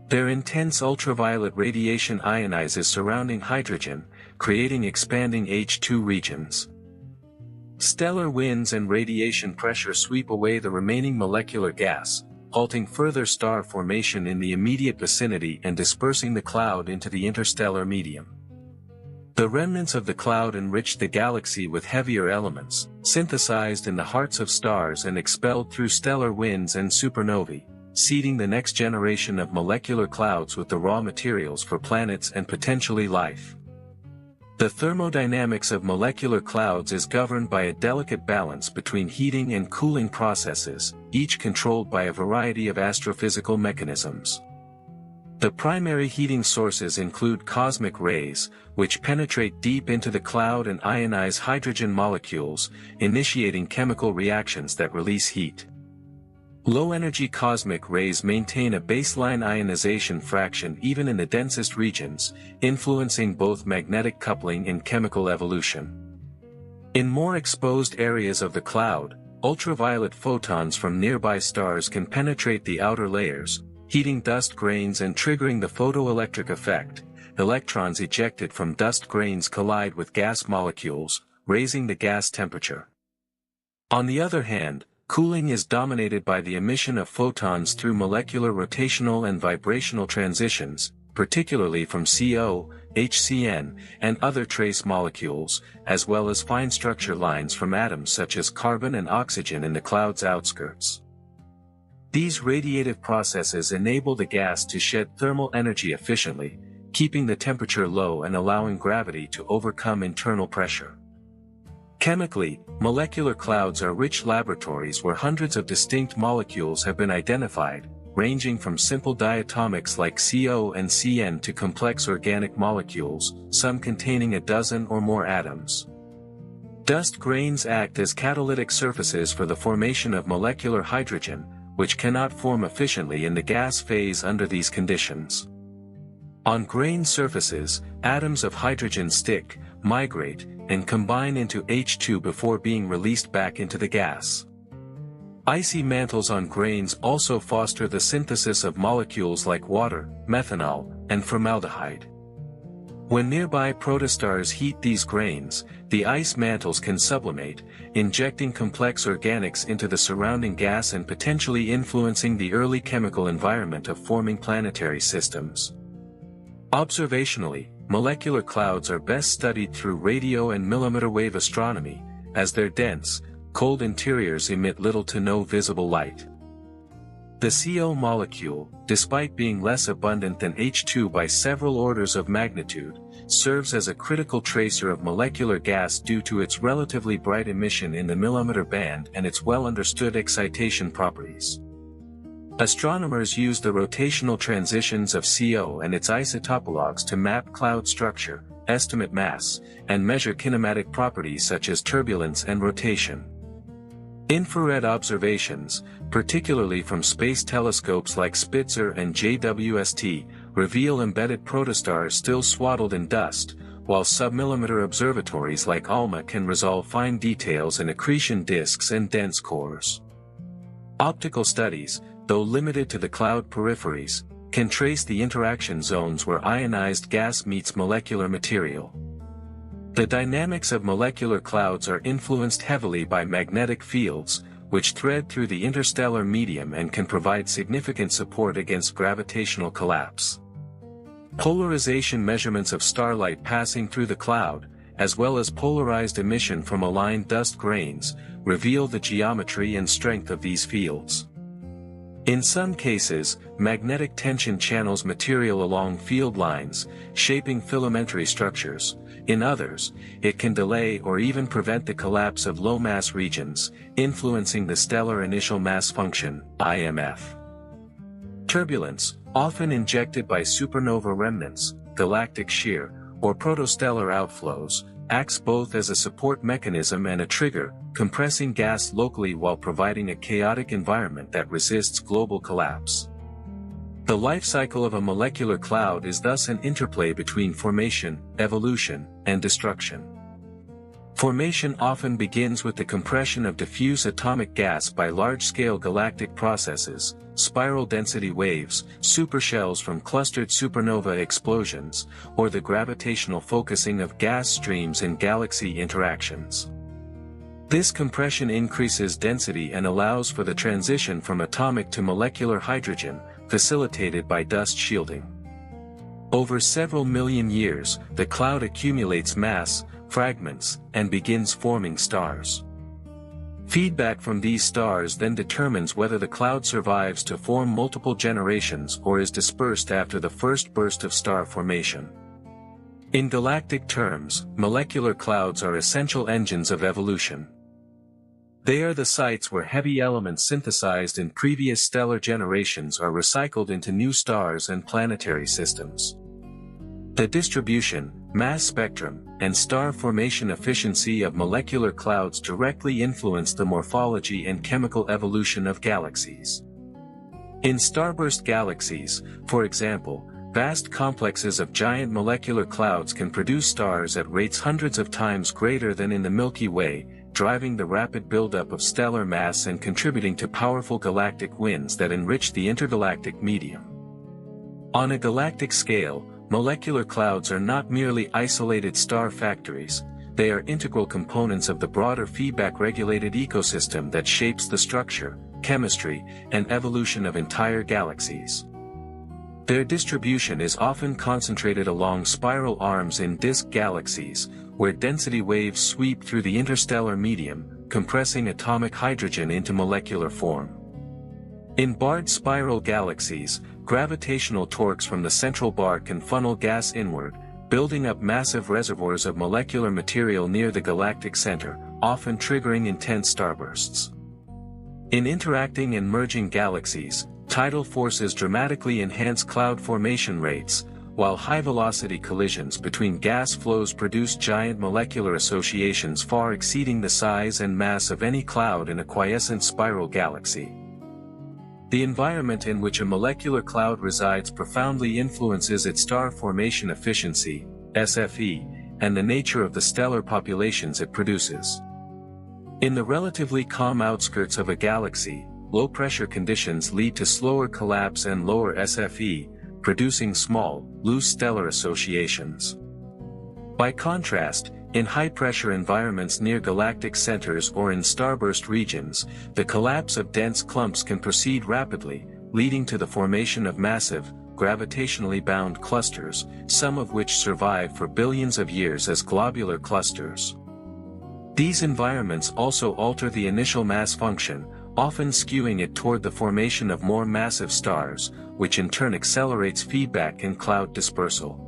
Their intense ultraviolet radiation ionizes surrounding hydrogen, creating expanding H2 regions. Stellar winds and radiation pressure sweep away the remaining molecular gas, halting further star formation in the immediate vicinity and dispersing the cloud into the interstellar medium. The remnants of the cloud enrich the galaxy with heavier elements, synthesized in the hearts of stars and expelled through stellar winds and supernovae, seeding the next generation of molecular clouds with the raw materials for planets and potentially life. The thermodynamics of molecular clouds is governed by a delicate balance between heating and cooling processes, each controlled by a variety of astrophysical mechanisms. The primary heating sources include cosmic rays, which penetrate deep into the cloud and ionize hydrogen molecules, initiating chemical reactions that release heat. Low-energy cosmic rays maintain a baseline ionization fraction even in the densest regions, influencing both magnetic coupling and chemical evolution. In more exposed areas of the cloud, ultraviolet photons from nearby stars can penetrate the outer layers, heating dust grains and triggering the photoelectric effect. Electrons ejected from dust grains collide with gas molecules, raising the gas temperature. On the other hand, cooling is dominated by the emission of photons through molecular rotational and vibrational transitions, particularly from CO, HCN, and other trace molecules, as well as fine structure lines from atoms such as carbon and oxygen in the cloud's outskirts. These radiative processes enable the gas to shed thermal energy efficiently, keeping the temperature low and allowing gravity to overcome internal pressure. Chemically, molecular clouds are rich laboratories where hundreds of distinct molecules have been identified, ranging from simple diatomics like CO and CN to complex organic molecules, some containing a dozen or more atoms. Dust grains act as catalytic surfaces for the formation of molecular hydrogen, which cannot form efficiently in the gas phase under these conditions. On grain surfaces, atoms of hydrogen stick, migrate, and combine into H2 before being released back into the gas. Icy mantles on grains also foster the synthesis of molecules like water, methanol, and formaldehyde. When nearby protostars heat these grains, the ice mantles can sublimate, injecting complex organics into the surrounding gas and potentially influencing the early chemical environment of forming planetary systems. Observationally, molecular clouds are best studied through radio and millimeter wave astronomy, as their dense, cold interiors emit little to no visible light. The CO molecule, despite being less abundant than H2 by several orders of magnitude, serves as a critical tracer of molecular gas due to its relatively bright emission in the millimeter band and its well-understood excitation properties. Astronomers use the rotational transitions of CO and its isotopologues to map cloud structure, estimate mass, and measure kinematic properties such as turbulence and rotation. Infrared observations, particularly from space telescopes like Spitzer and JWST, reveal embedded protostars still swaddled in dust, while submillimeter observatories like ALMA can resolve fine details in accretion disks and dense cores. Optical studies, though limited to the cloud peripheries, can trace the interaction zones where ionized gas meets molecular material. The dynamics of molecular clouds are influenced heavily by magnetic fields, which thread through the interstellar medium and can provide significant support against gravitational collapse. Polarization measurements of starlight passing through the cloud, as well as polarized emission from aligned dust grains, reveal the geometry and strength of these fields. In some cases, magnetic tension channels material along field lines, shaping filamentary structures. In others, it can delay or even prevent the collapse of low-mass regions, influencing the stellar initial mass function, IMF. Turbulence, often injected by supernova remnants, galactic shear, or protostellar outflows, acts both as a support mechanism and a trigger, compressing gas locally while providing a chaotic environment that resists global collapse. The life cycle of a molecular cloud is thus an interplay between formation, evolution, and destruction. Formation often begins with the compression of diffuse atomic gas by large-scale galactic processes, spiral density waves, supershells from clustered supernova explosions, or the gravitational focusing of gas streams in galaxy interactions. This compression increases density and allows for the transition from atomic to molecular hydrogen, facilitated by dust shielding. Over several million years, the cloud accumulates mass, fragments, and begins forming stars. Feedback from these stars then determines whether the cloud survives to form multiple generations or is dispersed after the first burst of star formation. In galactic terms, molecular clouds are essential engines of evolution. They are the sites where heavy elements synthesized in previous stellar generations are recycled into new stars and planetary systems. The distribution, mass spectrum, and star formation efficiency of molecular clouds directly influence the morphology and chemical evolution of galaxies. In starburst galaxies, for example, vast complexes of giant molecular clouds can produce stars at rates hundreds of times greater than in the Milky Way, driving the rapid buildup of stellar mass and contributing to powerful galactic winds that enrich the intergalactic medium. On a galactic scale, molecular clouds are not merely isolated star factories, they are integral components of the broader feedback-regulated ecosystem that shapes the structure, chemistry, and evolution of entire galaxies. Their distribution is often concentrated along spiral arms in disk galaxies, where density waves sweep through the interstellar medium, compressing atomic hydrogen into molecular form. In barred spiral galaxies, gravitational torques from the central bar can funnel gas inward, building up massive reservoirs of molecular material near the galactic center, often triggering intense starbursts. In interacting and merging galaxies, tidal forces dramatically enhance cloud formation rates, while high-velocity collisions between gas flows produce giant molecular associations far exceeding the size and mass of any cloud in a quiescent spiral galaxy. The environment in which a molecular cloud resides profoundly influences its star formation efficiency, SFE, and the nature of the stellar populations it produces. In the relatively calm outskirts of a galaxy, low-pressure conditions lead to slower collapse and lower SFE, producing small, loose stellar associations. By contrast, in high-pressure environments near galactic centers or in starburst regions, the collapse of dense clumps can proceed rapidly, leading to the formation of massive, gravitationally bound clusters, some of which survive for billions of years as globular clusters. These environments also alter the initial mass function, often skewing it toward the formation of more massive stars, which in turn accelerates feedback and cloud dispersal.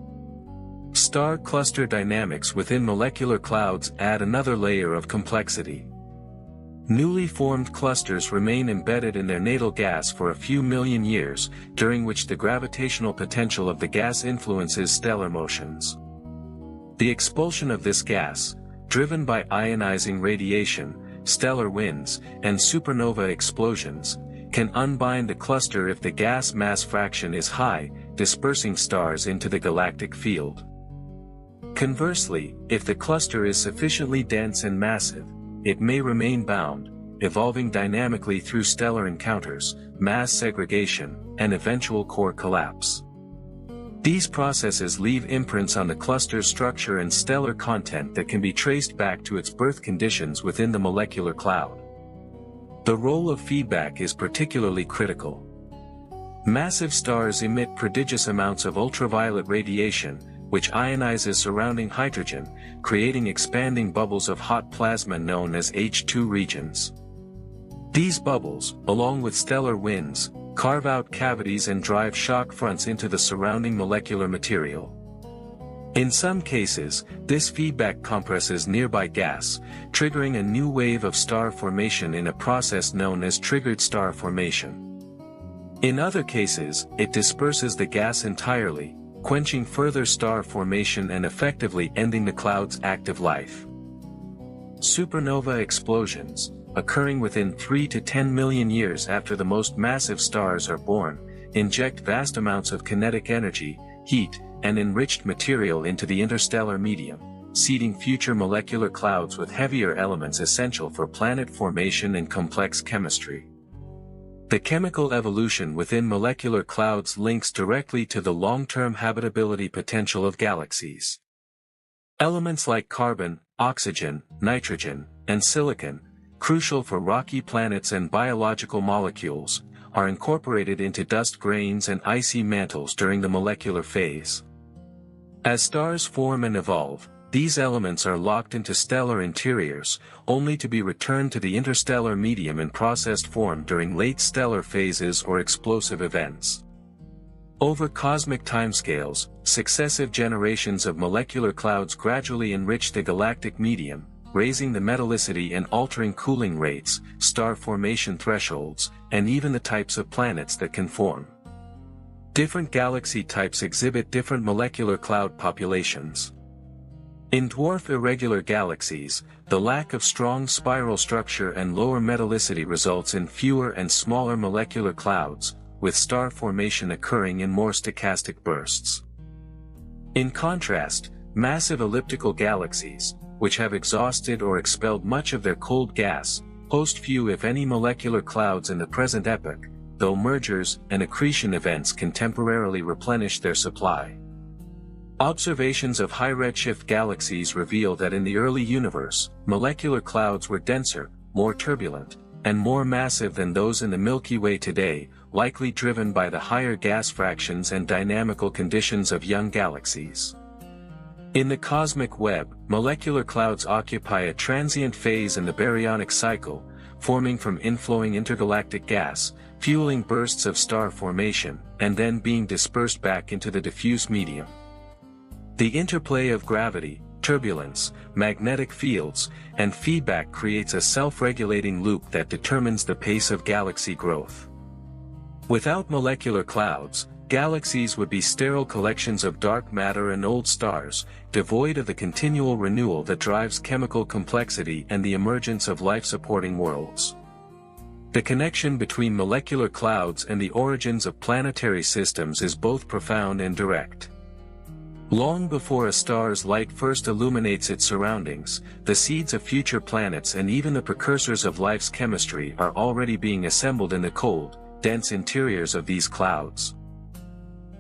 Star cluster dynamics within molecular clouds add another layer of complexity. Newly formed clusters remain embedded in their natal gas for a few million years, during which the gravitational potential of the gas influences stellar motions. The expulsion of this gas, driven by ionizing radiation, stellar winds, and supernova explosions, can unbind a cluster if the gas mass fraction is high, dispersing stars into the galactic field. Conversely, if the cluster is sufficiently dense and massive, it may remain bound, evolving dynamically through stellar encounters, mass segregation, and eventual core collapse. These processes leave imprints on the cluster's structure and stellar content that can be traced back to its birth conditions within the molecular cloud. The role of feedback is particularly critical. Massive stars emit prodigious amounts of ultraviolet radiation, which ionizes surrounding hydrogen, creating expanding bubbles of hot plasma known as H2 regions. These bubbles, along with stellar winds, carve out cavities and drive shock fronts into the surrounding molecular material. In some cases, this feedback compresses nearby gas, triggering a new wave of star formation in a process known as triggered star formation. In other cases, it disperses the gas entirely, quenching further star formation and effectively ending the cloud's active life. Supernova explosions, occurring within 3 to 10 million years after the most massive stars are born, inject vast amounts of kinetic energy, heat, and enriched material into the interstellar medium, seeding future molecular clouds with heavier elements essential for planet formation and complex chemistry. The chemical evolution within molecular clouds links directly to the long-term habitability potential of galaxies. Elements like carbon, oxygen, nitrogen, and silicon, crucial for rocky planets and biological molecules, are incorporated into dust grains and icy mantles during the molecular phase. As stars form and evolve, these elements are locked into stellar interiors, only to be returned to the interstellar medium in processed form during late stellar phases or explosive events. Over cosmic timescales, successive generations of molecular clouds gradually enrich the galactic medium, raising the metallicity and altering cooling rates, star formation thresholds, and even the types of planets that can form. Different galaxy types exhibit different molecular cloud populations. In dwarf irregular galaxies, the lack of strong spiral structure and lower metallicity results in fewer and smaller molecular clouds, with star formation occurring in more stochastic bursts. In contrast, massive elliptical galaxies, which have exhausted or expelled much of their cold gas, host few if any molecular clouds in the present epoch, though mergers and accretion events can temporarily replenish their supply. Observations of high redshift galaxies reveal that in the early universe, molecular clouds were denser, more turbulent, and more massive than those in the Milky Way today, likely driven by the higher gas fractions and dynamical conditions of young galaxies. In the cosmic web, molecular clouds occupy a transient phase in the baryonic cycle, forming from inflowing intergalactic gas, fueling bursts of star formation, and then being dispersed back into the diffuse medium. The interplay of gravity, turbulence, magnetic fields, and feedback creates a self-regulating loop that determines the pace of galaxy growth. Without molecular clouds, galaxies would be sterile collections of dark matter and old stars, devoid of the continual renewal that drives chemical complexity and the emergence of life-supporting worlds. The connection between molecular clouds and the origins of planetary systems is both profound and direct. Long before a star's light first illuminates its surroundings, the seeds of future planets and even the precursors of life's chemistry are already being assembled in the cold, dense interiors of these clouds.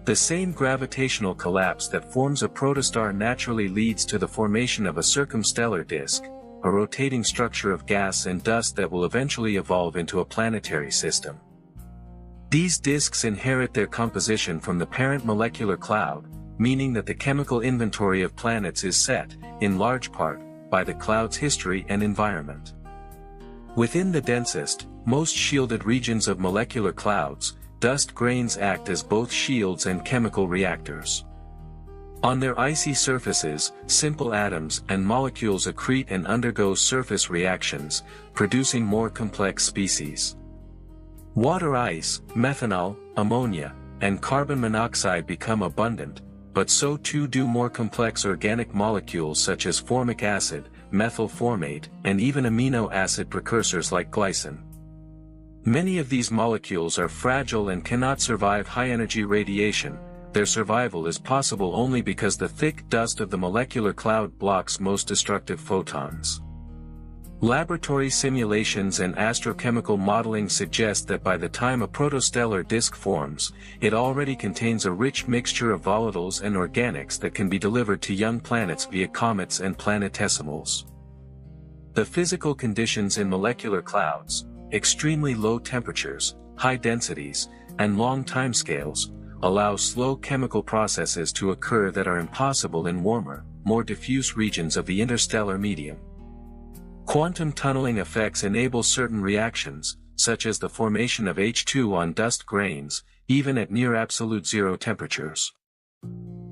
The same gravitational collapse that forms a protostar naturally leads to the formation of a circumstellar disk, a rotating structure of gas and dust that will eventually evolve into a planetary system. These disks inherit their composition from the parent molecular cloud, meaning that the chemical inventory of planets is set, in large part, by the cloud's history and environment. Within the densest, most shielded regions of molecular clouds, dust grains act as both shields and chemical reactors. On their icy surfaces, simple atoms and molecules accrete and undergo surface reactions, producing more complex species. Water ice, methanol, ammonia, and carbon monoxide become abundant, but so too do more complex organic molecules such as formic acid, methyl formate, and even amino acid precursors like glycine. Many of these molecules are fragile and cannot survive high-energy radiation. Their survival is possible only because the thick dust of the molecular cloud blocks most destructive photons. Laboratory simulations and astrochemical modeling suggest that by the time a protostellar disk forms, it already contains a rich mixture of volatiles and organics that can be delivered to young planets via comets and planetesimals. The physical conditions in molecular clouds, extremely low temperatures, high densities, and long timescales, allow slow chemical processes to occur that are impossible in warmer, more diffuse regions of the interstellar medium. Quantum tunneling effects enable certain reactions, such as the formation of H2 on dust grains, even at near absolute zero temperatures.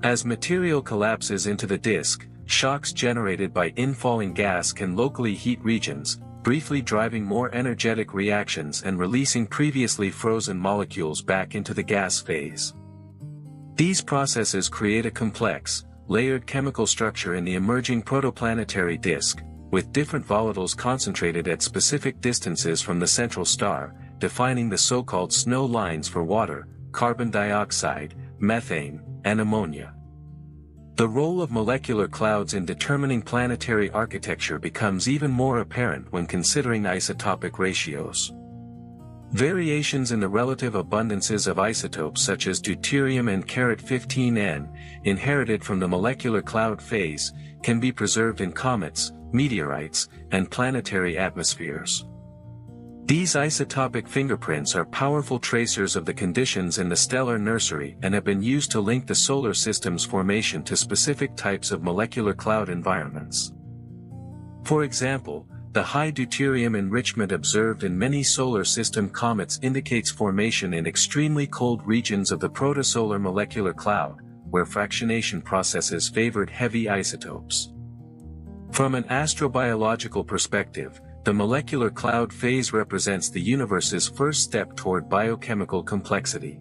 As material collapses into the disk, shocks generated by infalling gas can locally heat regions, briefly driving more energetic reactions and releasing previously frozen molecules back into the gas phase. These processes create a complex, layered chemical structure in the emerging protoplanetary disk, with different volatiles concentrated at specific distances from the central star, defining the so-called snow lines for water, carbon dioxide, methane, and ammonia. The role of molecular clouds in determining planetary architecture becomes even more apparent when considering isotopic ratios. Variations in the relative abundances of isotopes such as deuterium and Ca-15N, inherited from the molecular cloud phase, can be preserved in comets, meteorites, and planetary atmospheres. These isotopic fingerprints are powerful tracers of the conditions in the stellar nursery and have been used to link the solar system's formation to specific types of molecular cloud environments. For example, the high deuterium enrichment observed in many solar system comets indicates formation in extremely cold regions of the protosolar molecular cloud, where fractionation processes favored heavy isotopes. From an astrobiological perspective, the molecular cloud phase represents the universe's first step toward biochemical complexity.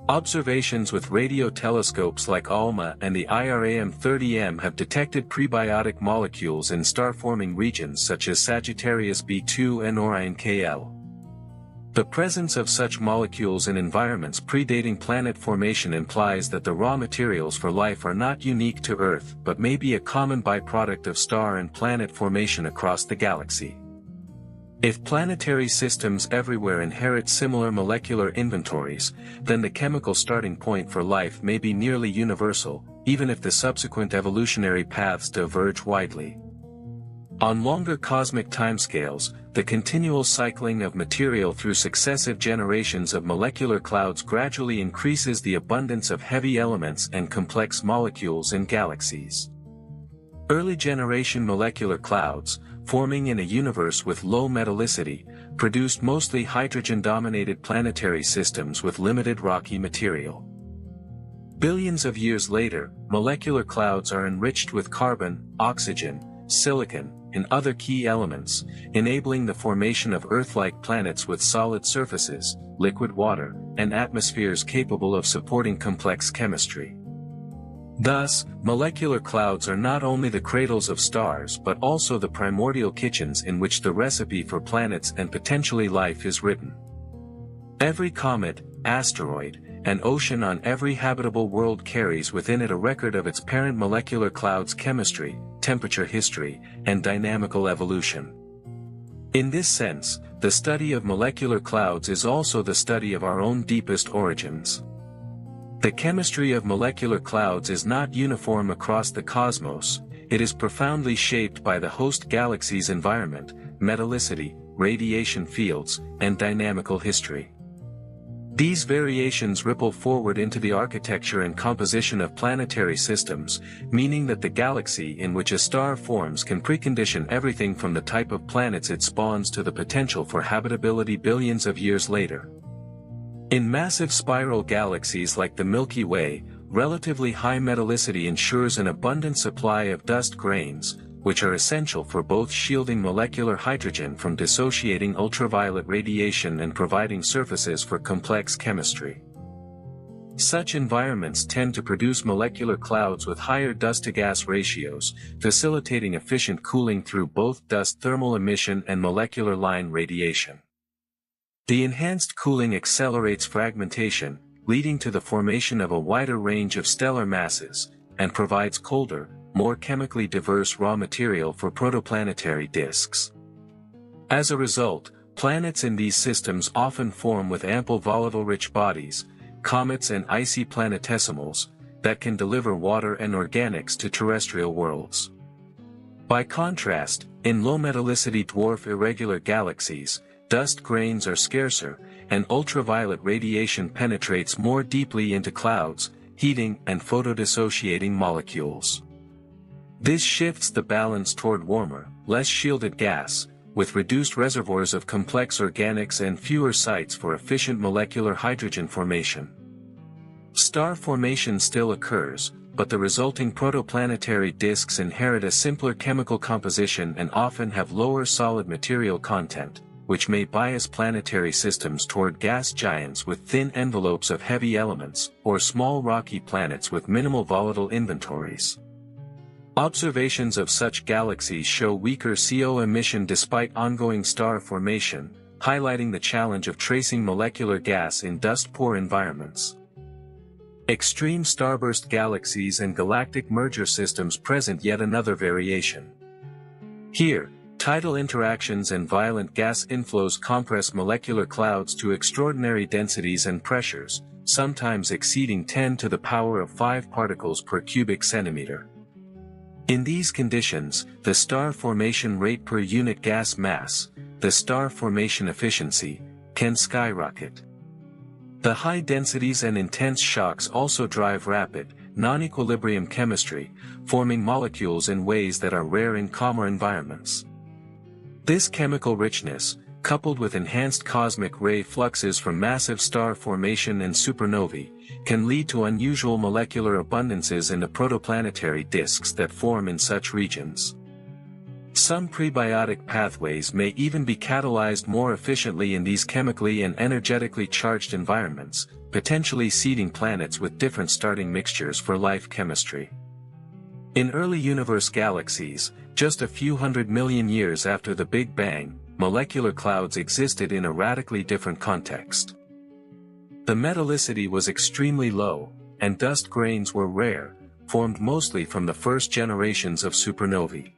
Observations with radio telescopes like ALMA and the IRAM-30M have detected prebiotic molecules in star-forming regions such as Sagittarius B2 and Orion KL. The presence of such molecules in environments predating planet formation implies that the raw materials for life are not unique to Earth but may be a common byproduct of star and planet formation across the galaxy. If planetary systems everywhere inherit similar molecular inventories, then the chemical starting point for life may be nearly universal, even if the subsequent evolutionary paths diverge widely. On longer cosmic timescales, the continual cycling of material through successive generations of molecular clouds gradually increases the abundance of heavy elements and complex molecules in galaxies. Early generation molecular clouds, forming in a universe with low metallicity, produced mostly hydrogen-dominated planetary systems with limited rocky material. Billions of years later, molecular clouds are enriched with carbon, oxygen, silicon, and other key elements, enabling the formation of Earth-like planets with solid surfaces, liquid water, and atmospheres capable of supporting complex chemistry. Thus, molecular clouds are not only the cradles of stars but also the primordial kitchens in which the recipe for planets and potentially life is written. Every comet, asteroid, an ocean on every habitable world carries within it a record of its parent molecular cloud's chemistry, temperature history, and dynamical evolution. In this sense, the study of molecular clouds is also the study of our own deepest origins. The chemistry of molecular clouds is not uniform across the cosmos, it is profoundly shaped by the host galaxy's environment, metallicity, radiation fields, and dynamical history. These variations ripple forward into the architecture and composition of planetary systems, meaning that the galaxy in which a star forms can precondition everything from the type of planets it spawns to the potential for habitability billions of years later. In massive spiral galaxies like the Milky Way, relatively high metallicity ensures an abundant supply of dust grains, which are essential for both shielding molecular hydrogen from dissociating ultraviolet radiation and providing surfaces for complex chemistry. Such environments tend to produce molecular clouds with higher dust-to-gas ratios, facilitating efficient cooling through both dust thermal emission and molecular line radiation. The enhanced cooling accelerates fragmentation, leading to the formation of a wider range of stellar masses, and provides colder, more chemically diverse raw material for protoplanetary disks. As a result, planets in these systems often form with ample volatile-rich bodies, comets and icy planetesimals, that can deliver water and organics to terrestrial worlds. By contrast, in low-metallicity dwarf irregular galaxies, dust grains are scarcer, and ultraviolet radiation penetrates more deeply into clouds, heating and photodissociating molecules. This shifts the balance toward warmer, less shielded gas, with reduced reservoirs of complex organics and fewer sites for efficient molecular hydrogen formation. Star formation still occurs, but the resulting protoplanetary disks inherit a simpler chemical composition and often have lower solid material content, which may bias planetary systems toward gas giants with thin envelopes of heavy elements, or small rocky planets with minimal volatile inventories. Observations of such galaxies show weaker CO emission despite ongoing star formation, highlighting the challenge of tracing molecular gas in dust-poor environments. Extreme starburst galaxies and galactic merger systems present yet another variation. Here, tidal interactions and violent gas inflows compress molecular clouds to extraordinary densities and pressures, sometimes exceeding 10 to the power of 5 particles per cubic centimeter. In these conditions, the star formation rate per unit gas mass, the star formation efficiency, can skyrocket. The high densities and intense shocks also drive rapid, non-equilibrium chemistry, forming molecules in ways that are rare in calmer environments. This chemical richness, coupled with enhanced cosmic ray fluxes from massive star formation and supernovae, can lead to unusual molecular abundances in the protoplanetary disks that form in such regions. Some prebiotic pathways may even be catalyzed more efficiently in these chemically and energetically charged environments, potentially seeding planets with different starting mixtures for life chemistry. In early universe galaxies, just a few 100 million years after the Big Bang, molecular clouds existed in a radically different context. The metallicity was extremely low, and dust grains were rare, formed mostly from the first generations of supernovae.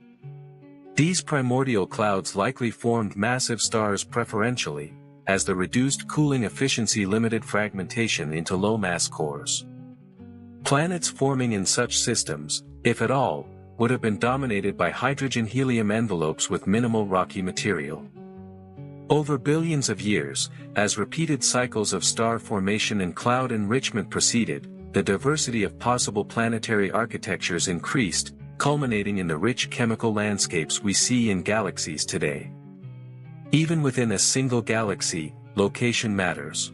These primordial clouds likely formed massive stars preferentially, as the reduced cooling efficiency limited fragmentation into low-mass cores. Planets forming in such systems, if at all, would have been dominated by hydrogen-helium envelopes with minimal rocky material. Over billions of years, as repeated cycles of star formation and cloud enrichment proceeded, the diversity of possible planetary architectures increased, culminating in the rich chemical landscapes we see in galaxies today. Even within a single galaxy, location matters.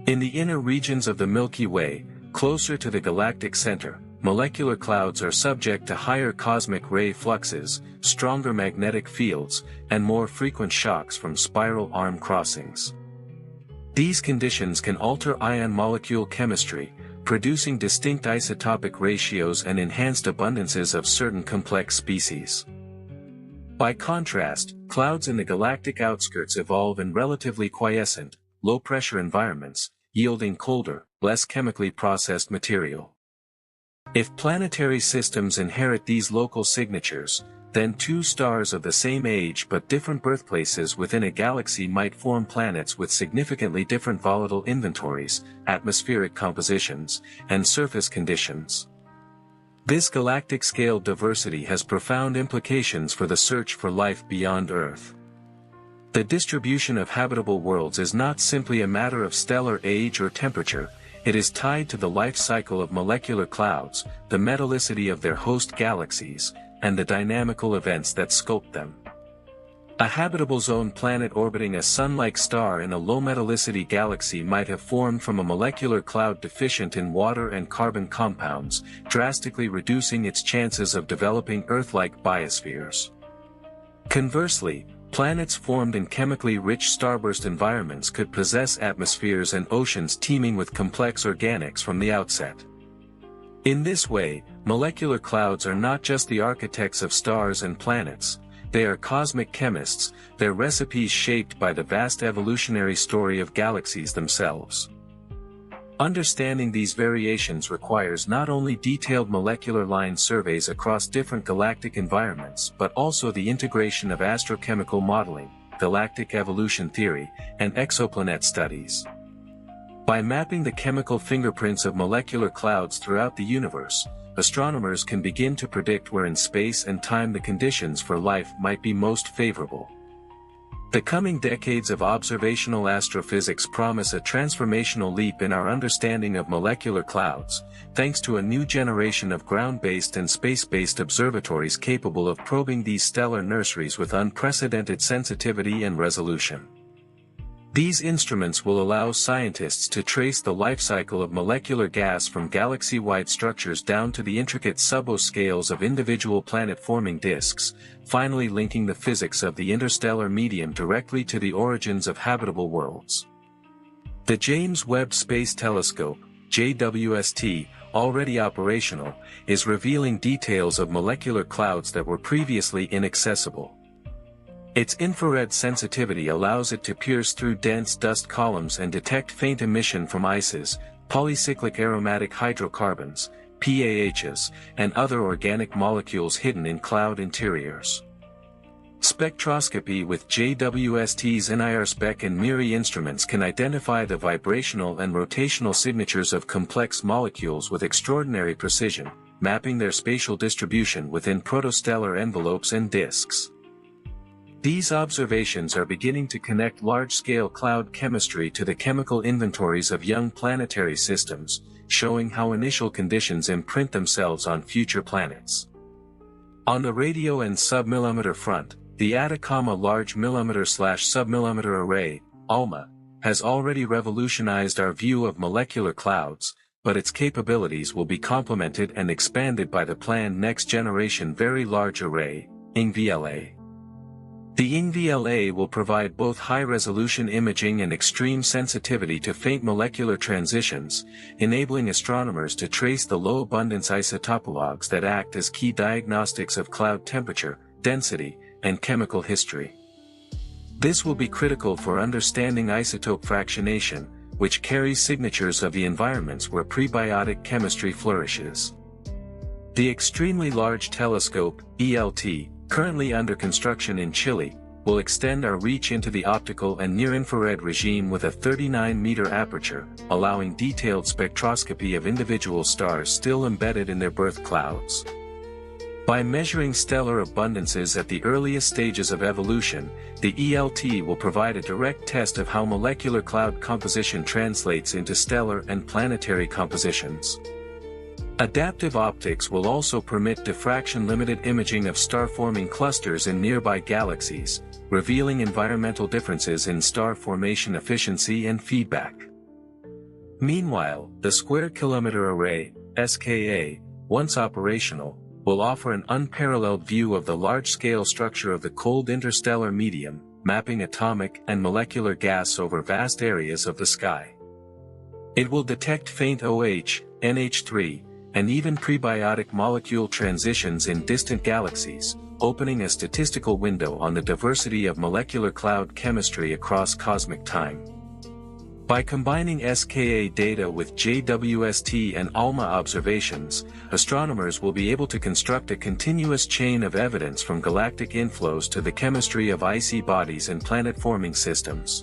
In the inner regions of the Milky Way, closer to the galactic center, molecular clouds are subject to higher cosmic ray fluxes, stronger magnetic fields, and more frequent shocks from spiral arm crossings. These conditions can alter ion molecule chemistry, producing distinct isotopic ratios and enhanced abundances of certain complex species. By contrast, clouds in the galactic outskirts evolve in relatively quiescent, low-pressure environments, yielding colder, less chemically processed material. If planetary systems inherit these local signatures, then two stars of the same age but different birthplaces within a galaxy might form planets with significantly different volatile inventories, atmospheric compositions, and surface conditions. This galactic-scale diversity has profound implications for the search for life beyond Earth. The distribution of habitable worlds is not simply a matter of stellar age or temperature, it is tied to the life cycle of molecular clouds, the metallicity of their host galaxies, and the dynamical events that sculpt them. A habitable zone planet orbiting a Sun-like star in a low-metallicity galaxy might have formed from a molecular cloud deficient in water and carbon compounds, drastically reducing its chances of developing Earth-like biospheres. Conversely, planets formed in chemically rich starburst environments could possess atmospheres and oceans teeming with complex organics from the outset. In this way, molecular clouds are not just the architects of stars and planets, they are cosmic chemists, their recipes shaped by the vast evolutionary story of galaxies themselves. Understanding these variations requires not only detailed molecular line surveys across different galactic environments but also the integration of astrochemical modeling, galactic evolution theory, and exoplanet studies. By mapping the chemical fingerprints of molecular clouds throughout the universe, astronomers can begin to predict where in space and time the conditions for life might be most favorable. The coming decades of observational astrophysics promise a transformational leap in our understanding of molecular clouds, thanks to a new generation of ground-based and space-based observatories capable of probing these stellar nurseries with unprecedented sensitivity and resolution. These instruments will allow scientists to trace the life cycle of molecular gas from galaxy-wide structures down to the intricate suboscales of individual planet-forming disks, finally linking the physics of the interstellar medium directly to the origins of habitable worlds. The James Webb Space Telescope, JWST, already operational, is revealing details of molecular clouds that were previously inaccessible. Its infrared sensitivity allows it to pierce through dense dust columns and detect faint emission from ices, polycyclic aromatic hydrocarbons, PAHs, and other organic molecules hidden in cloud interiors. Spectroscopy with JWST's NIRSpec and MIRI instruments can identify the vibrational and rotational signatures of complex molecules with extraordinary precision, mapping their spatial distribution within protostellar envelopes and disks. These observations are beginning to connect large-scale cloud chemistry to the chemical inventories of young planetary systems, showing how initial conditions imprint themselves on future planets. On the radio and submillimeter front, the Atacama Large Millimeter/Submillimeter Array, ALMA, has already revolutionized our view of molecular clouds, but its capabilities will be complemented and expanded by the planned next-generation Very Large Array, INGVLA. The INGVLA will provide both high-resolution imaging and extreme sensitivity to faint molecular transitions, enabling astronomers to trace the low-abundance isotopologues that act as key diagnostics of cloud temperature, density, and chemical history. This will be critical for understanding isotope fractionation, which carries signatures of the environments where prebiotic chemistry flourishes. The Extremely Large Telescope, ELT, currently under construction in Chile, will extend our reach into the optical and near-infrared regime with a 39-meter aperture, allowing detailed spectroscopy of individual stars still embedded in their birth clouds. By measuring stellar abundances at the earliest stages of evolution, the ELT will provide a direct test of how molecular cloud composition translates into stellar and planetary compositions. Adaptive optics will also permit diffraction-limited imaging of star-forming clusters in nearby galaxies, revealing environmental differences in star formation efficiency and feedback. Meanwhile, the Square Kilometer Array, SKA, once operational, will offer an unparalleled view of the large-scale structure of the cold interstellar medium, mapping atomic and molecular gas over vast areas of the sky. It will detect faint OH, NH3, and even prebiotic molecule transitions in distant galaxies, opening a statistical window on the diversity of molecular cloud chemistry across cosmic time. By combining SKA data with JWST and ALMA observations, astronomers will be able to construct a continuous chain of evidence from galactic inflows to the chemistry of icy bodies and planet-forming systems.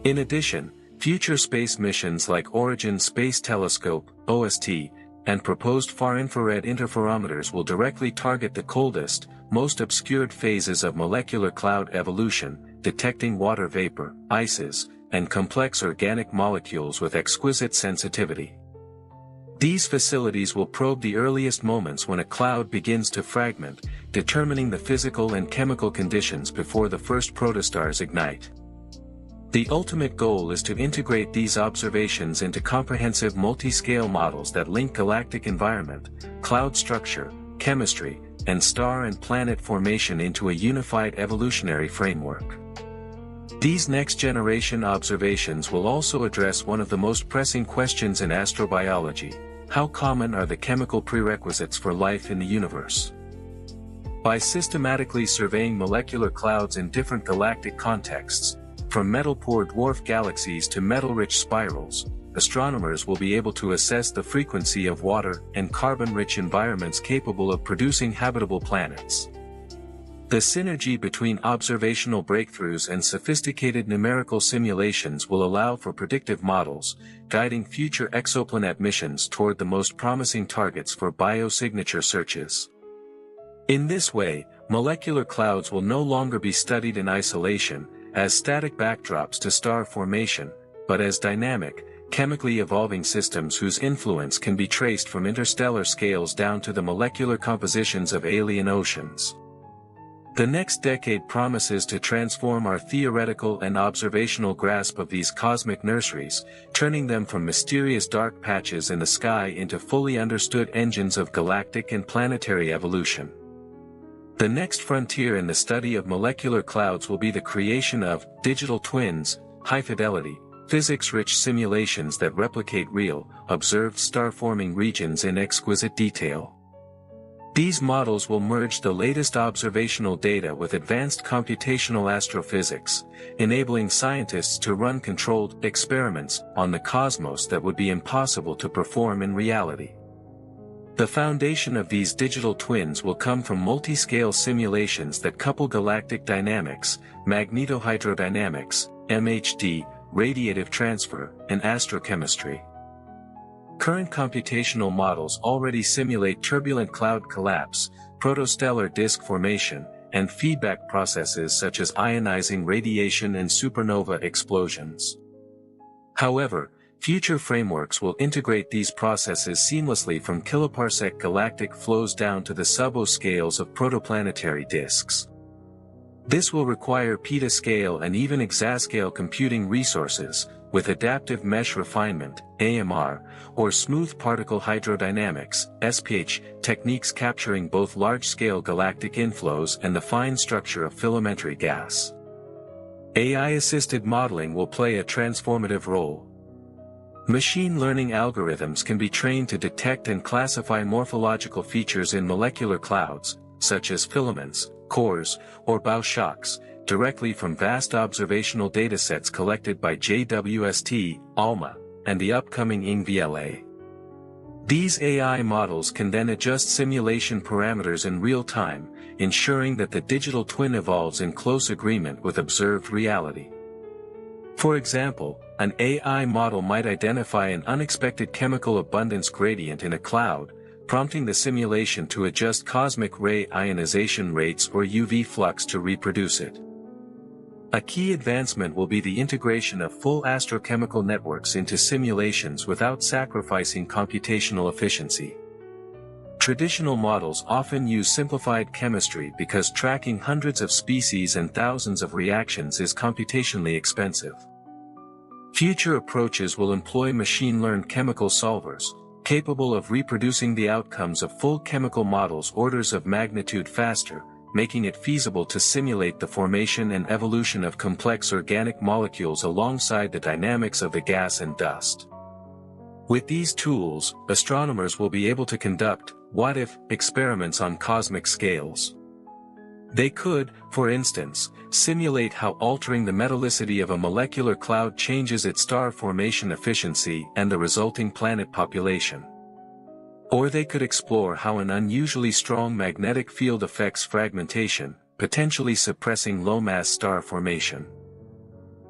In addition, future space missions like Origin Space Telescope, OST, and proposed far-infrared interferometers will directly target the coldest, most obscured phases of molecular cloud evolution, detecting water vapor, ices, and complex organic molecules with exquisite sensitivity. These facilities will probe the earliest moments when a cloud begins to fragment, determining the physical and chemical conditions before the first protostars ignite. The ultimate goal is to integrate these observations into comprehensive multi-scale models that link galactic environment, cloud structure, chemistry, and star and planet formation into a unified evolutionary framework. These next-generation observations will also address one of the most pressing questions in astrobiology: how common are the chemical prerequisites for life in the universe? By systematically surveying molecular clouds in different galactic contexts, from metal-poor dwarf galaxies to metal-rich spirals, astronomers will be able to assess the frequency of water and carbon-rich environments capable of producing habitable planets. The synergy between observational breakthroughs and sophisticated numerical simulations will allow for predictive models, guiding future exoplanet missions toward the most promising targets for biosignature searches. In this way, molecular clouds will no longer be studied in isolation, as static backdrops to star formation, but as dynamic, chemically evolving systems whose influence can be traced from interstellar scales down to the molecular compositions of alien oceans. The next decade promises to transform our theoretical and observational grasp of these cosmic nurseries, turning them from mysterious dark patches in the sky into fully understood engines of galactic and planetary evolution. The next frontier in the study of molecular clouds will be the creation of digital twins, high-fidelity, physics-rich simulations that replicate real, observed star-forming regions in exquisite detail. These models will merge the latest observational data with advanced computational astrophysics, enabling scientists to run controlled experiments on the cosmos that would be impossible to perform in reality. The foundation of these digital twins will come from multi-scale simulations that couple galactic dynamics, magnetohydrodynamics, MHD, radiative transfer, and astrochemistry. Current computational models already simulate turbulent cloud collapse, protostellar disk formation, and feedback processes such as ionizing radiation and supernova explosions. However, future frameworks will integrate these processes seamlessly from kiloparsec galactic flows down to the suboscales of protoplanetary disks. This will require petascale and even exascale computing resources, with adaptive mesh refinement, AMR, or smooth particle hydrodynamics, SPH, techniques capturing both large-scale galactic inflows and the fine structure of filamentary gas. AI-assisted modeling will play a transformative role. Machine learning algorithms can be trained to detect and classify morphological features in molecular clouds, such as filaments, cores, or bow shocks, directly from vast observational datasets collected by JWST, ALMA, and the upcoming INGVLA. These AI models can then adjust simulation parameters in real time, ensuring that the digital twin evolves in close agreement with observed reality. For example, an AI model might identify an unexpected chemical abundance gradient in a cloud, prompting the simulation to adjust cosmic ray ionization rates or UV flux to reproduce it. A key advancement will be the integration of full astrochemical networks into simulations without sacrificing computational efficiency. Traditional models often use simplified chemistry because tracking hundreds of species and thousands of reactions is computationally expensive. Future approaches will employ machine-learned chemical solvers, capable of reproducing the outcomes of full chemical models orders of magnitude faster, making it feasible to simulate the formation and evolution of complex organic molecules alongside the dynamics of the gas and dust. With these tools, astronomers will be able to conduct what-if experiments on cosmic scales. They could, for instance, simulate how altering the metallicity of a molecular cloud changes its star formation efficiency and the resulting planet population. Or they could explore how an unusually strong magnetic field affects fragmentation, potentially suppressing low-mass star formation.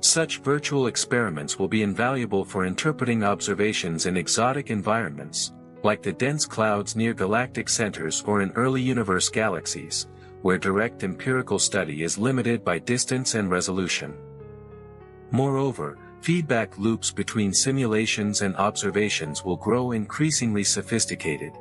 Such virtual experiments will be invaluable for interpreting observations in exotic environments, like the dense clouds near galactic centers or in early universe galaxies, where direct empirical study is limited by distance and resolution. Moreover, feedback loops between simulations and observations will grow increasingly sophisticated.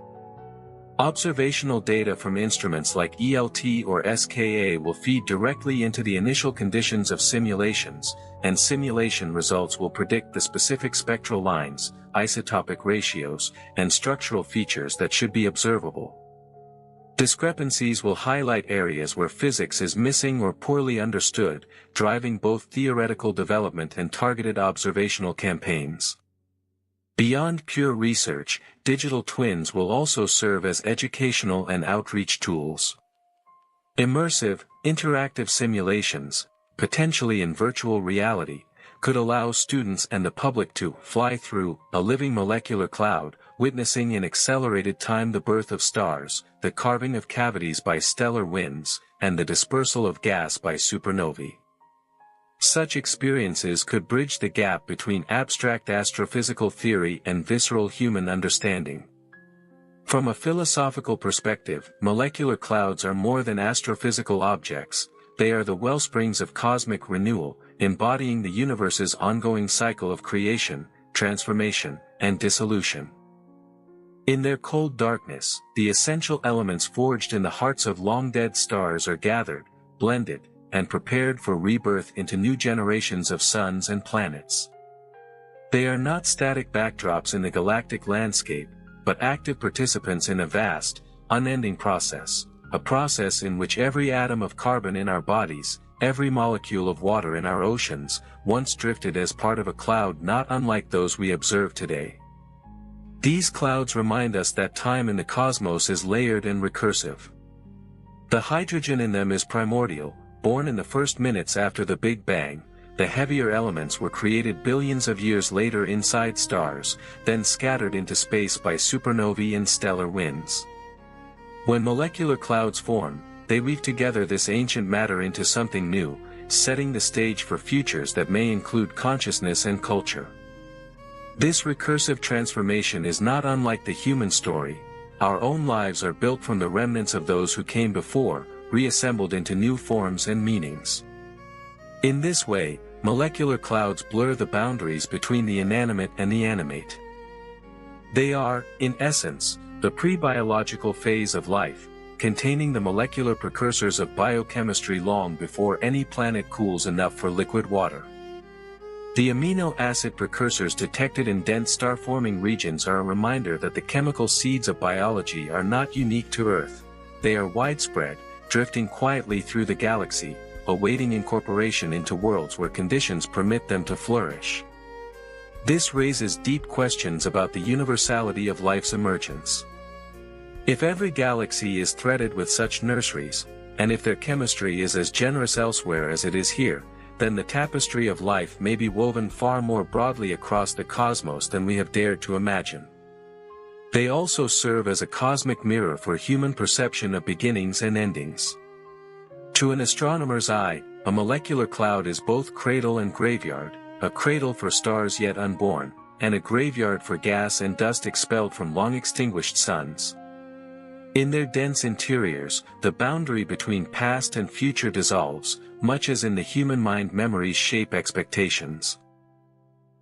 Observational data from instruments like ELT or SKA will feed directly into the initial conditions of simulations, and simulation results will predict the specific spectral lines, isotopic ratios, and structural features that should be observable. Discrepancies will highlight areas where physics is missing or poorly understood, driving both theoretical development and targeted observational campaigns. Beyond pure research, digital twins will also serve as educational and outreach tools. Immersive, interactive simulations, potentially in virtual reality, could allow students and the public to fly through a living molecular cloud, witnessing in accelerated time the birth of stars, the carving of cavities by stellar winds, and the dispersal of gas by supernovae. Such experiences could bridge the gap between abstract astrophysical theory and visceral human understanding. From a philosophical perspective, molecular clouds are more than astrophysical objects, they are the wellsprings of cosmic renewal, embodying the universe's ongoing cycle of creation, transformation, and dissolution. In their cold darkness, the essential elements forged in the hearts of long-dead stars are gathered, blended, and prepared for rebirth into new generations of suns and planets. They are not static backdrops in the galactic landscape, but active participants in a vast, unending process, a process in which every atom of carbon in our bodies, every molecule of water in our oceans, once drifted as part of a cloud not unlike those we observe today. These clouds remind us that time in the cosmos is layered and recursive. The hydrogen in them is primordial, born in the first minutes after the Big Bang. The heavier elements were created billions of years later inside stars, then scattered into space by supernovae and stellar winds. When molecular clouds form, they weave together this ancient matter into something new, setting the stage for futures that may include consciousness and culture. This recursive transformation is not unlike the human story. Our own lives are built from the remnants of those who came before, reassembled into new forms and meanings. In this way, molecular clouds blur the boundaries between the inanimate and the animate. They are, in essence, the pre-biological phase of life, containing the molecular precursors of biochemistry long before any planet cools enough for liquid water. The amino acid precursors detected in dense star-forming regions are a reminder that the chemical seeds of biology are not unique to Earth. They are widespread, drifting quietly through the galaxy, awaiting incorporation into worlds where conditions permit them to flourish. This raises deep questions about the universality of life's emergence. If every galaxy is threaded with such nurseries, and if their chemistry is as generous elsewhere as it is here, then the tapestry of life may be woven far more broadly across the cosmos than we have dared to imagine. They also serve as a cosmic mirror for human perception of beginnings and endings. To an astronomer's eye, a molecular cloud is both cradle and graveyard, a cradle for stars yet unborn, and a graveyard for gas and dust expelled from long-extinguished suns. In their dense interiors, the boundary between past and future dissolves, much as in the human mind memories shape expectations.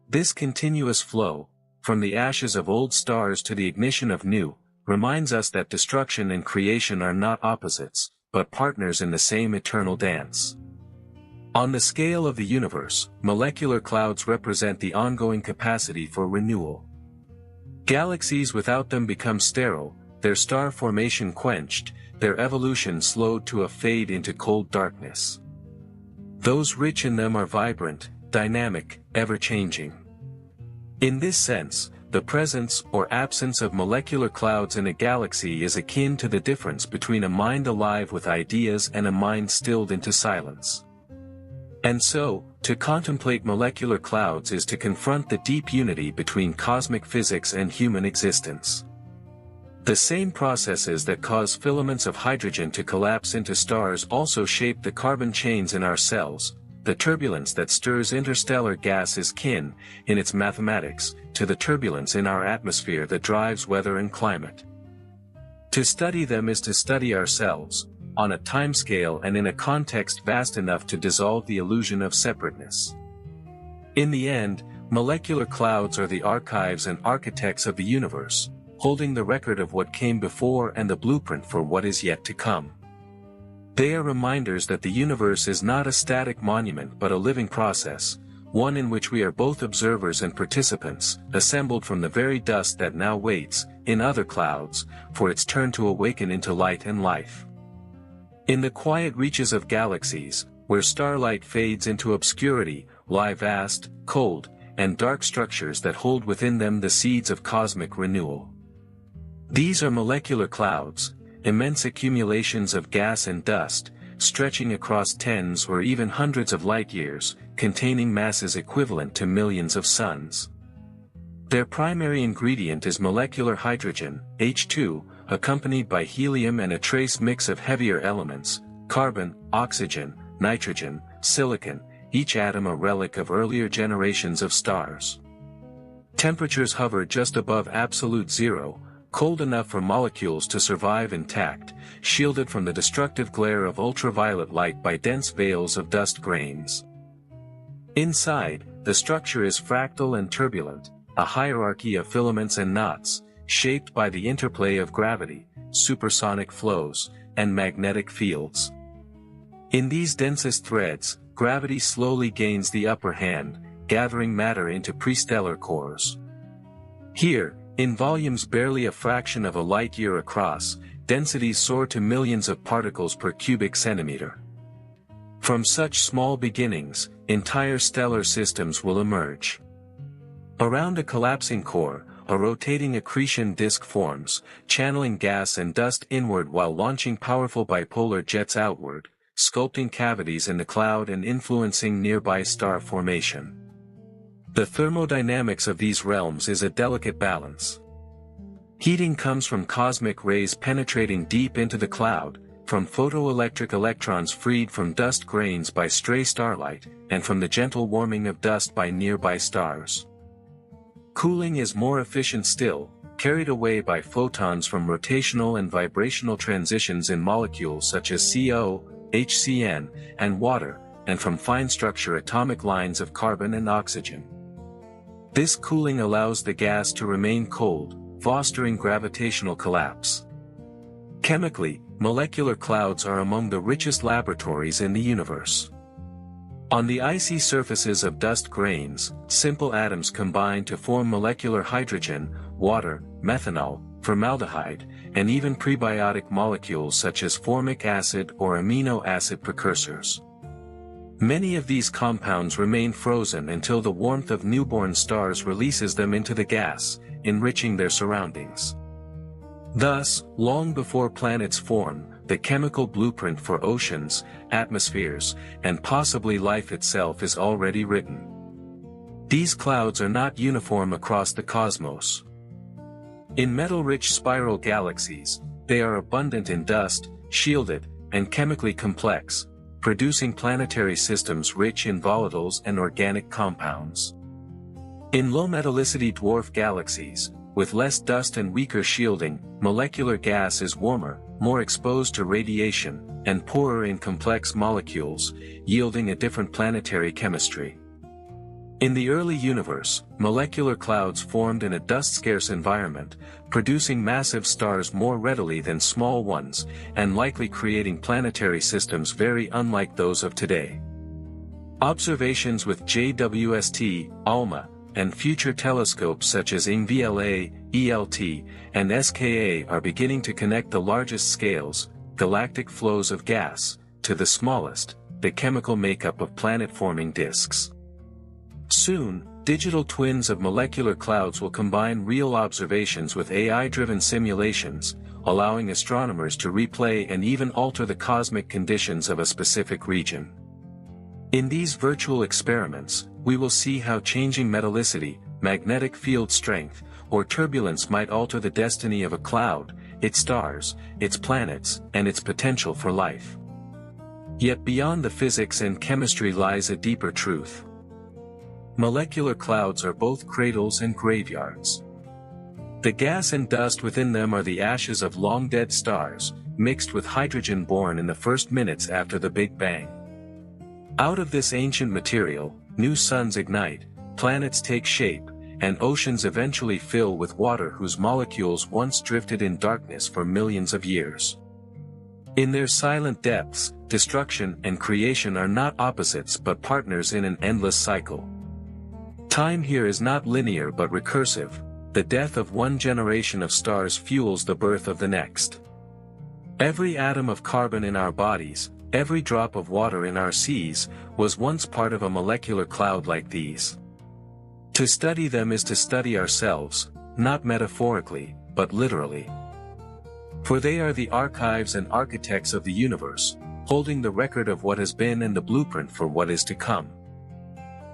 This continuous flow, from the ashes of old stars to the ignition of new, reminds us that destruction and creation are not opposites, but partners in the same eternal dance. On the scale of the universe, molecular clouds represent the ongoing capacity for renewal. Galaxies without them become sterile, their star formation quenched, their evolution slowed to a fade into cold darkness. Those rich in them are vibrant, dynamic, ever-changing. In this sense, the presence or absence of molecular clouds in a galaxy is akin to the difference between a mind alive with ideas and a mind stilled into silence. And so, to contemplate molecular clouds is to confront the deep unity between cosmic physics and human existence. The same processes that cause filaments of hydrogen to collapse into stars also shape the carbon chains in our cells. The turbulence that stirs interstellar gas is kin, in its mathematics, to the turbulence in our atmosphere that drives weather and climate. To study them is to study ourselves, on a timescale and in a context vast enough to dissolve the illusion of separateness. In the end, molecular clouds are the archives and architects of the universe, holding the record of what came before and the blueprint for what is yet to come. They are reminders that the universe is not a static monument but a living process, one in which we are both observers and participants, assembled from the very dust that now waits, in other clouds, for its turn to awaken into light and life. In the quiet reaches of galaxies, where starlight fades into obscurity, lie vast, cold, and dark structures that hold within them the seeds of cosmic renewal. These are molecular clouds, immense accumulations of gas and dust, stretching across tens or even hundreds of light-years, containing masses equivalent to millions of suns. Their primary ingredient is molecular hydrogen, H2, accompanied by helium and a trace mix of heavier elements, carbon, oxygen, nitrogen, silicon, each atom a relic of earlier generations of stars. Temperatures hover just above absolute zero, cold enough for molecules to survive intact, shielded from the destructive glare of ultraviolet light by dense veils of dust grains. Inside, the structure is fractal and turbulent, a hierarchy of filaments and knots, shaped by the interplay of gravity, supersonic flows, and magnetic fields. In these densest threads, gravity slowly gains the upper hand, gathering matter into prestellar cores. Here, in volumes barely a fraction of a light-year across, densities soar to millions of particles per cubic centimeter. From such small beginnings, entire stellar systems will emerge. Around a collapsing core, a rotating accretion disk forms, channeling gas and dust inward while launching powerful bipolar jets outward, sculpting cavities in the cloud and influencing nearby star formation. The thermodynamics of these realms is a delicate balance. Heating comes from cosmic rays penetrating deep into the cloud, from photoelectric electrons freed from dust grains by stray starlight, and from the gentle warming of dust by nearby stars. Cooling is more efficient still, carried away by photons from rotational and vibrational transitions in molecules such as CO, HCN, and water, and from fine-structure atomic lines of carbon and oxygen. This cooling allows the gas to remain cold, fostering gravitational collapse. Chemically, molecular clouds are among the richest laboratories in the universe. On the icy surfaces of dust grains, simple atoms combine to form molecular hydrogen, water, methanol, formaldehyde, and even prebiotic molecules such as formic acid or amino acid precursors. Many of these compounds remain frozen until the warmth of newborn stars releases them into the gas, enriching their surroundings. Thus, long before planets form, the chemical blueprint for oceans, atmospheres, and possibly life itself is already written. These clouds are not uniform across the cosmos. In metal-rich spiral galaxies, they are abundant in dust, shielded, and chemically complex, producing planetary systems rich in volatiles and organic compounds. In low metallicity dwarf galaxies, with less dust and weaker shielding, molecular gas is warmer, more exposed to radiation, and poorer in complex molecules, yielding a different planetary chemistry. In the early universe, molecular clouds formed in a dust-scarce environment, producing massive stars more readily than small ones, and likely creating planetary systems very unlike those of today. Observations with JWST, ALMA, and future telescopes such as INGVLA, ELT, and SKA are beginning to connect the largest scales, galactic flows of gas, to the smallest, the chemical makeup of planet-forming disks. Soon, Digital twins of molecular clouds will combine real observations with AI-driven simulations, allowing astronomers to replay and even alter the cosmic conditions of a specific region. In these virtual experiments, we will see how changing metallicity, magnetic field strength, or turbulence might alter the destiny of a cloud, its stars, its planets, and its potential for life. Yet beyond the physics and chemistry lies a deeper truth. Molecular clouds are both cradles and graveyards. The gas and dust within them are the ashes of long-dead stars, mixed with hydrogen born in the first minutes after the Big Bang. Out of this ancient material, new suns ignite, planets take shape, and oceans eventually fill with water whose molecules once drifted in darkness for millions of years. In their silent depths, destruction and creation are not opposites but partners in an endless cycle. Time here is not linear but recursive. The death of one generation of stars fuels the birth of the next. Every atom of carbon in our bodies, every drop of water in our seas, was once part of a molecular cloud like these. To study them is to study ourselves, not metaphorically, but literally. For they are the archives and architects of the universe, holding the record of what has been and the blueprint for what is to come.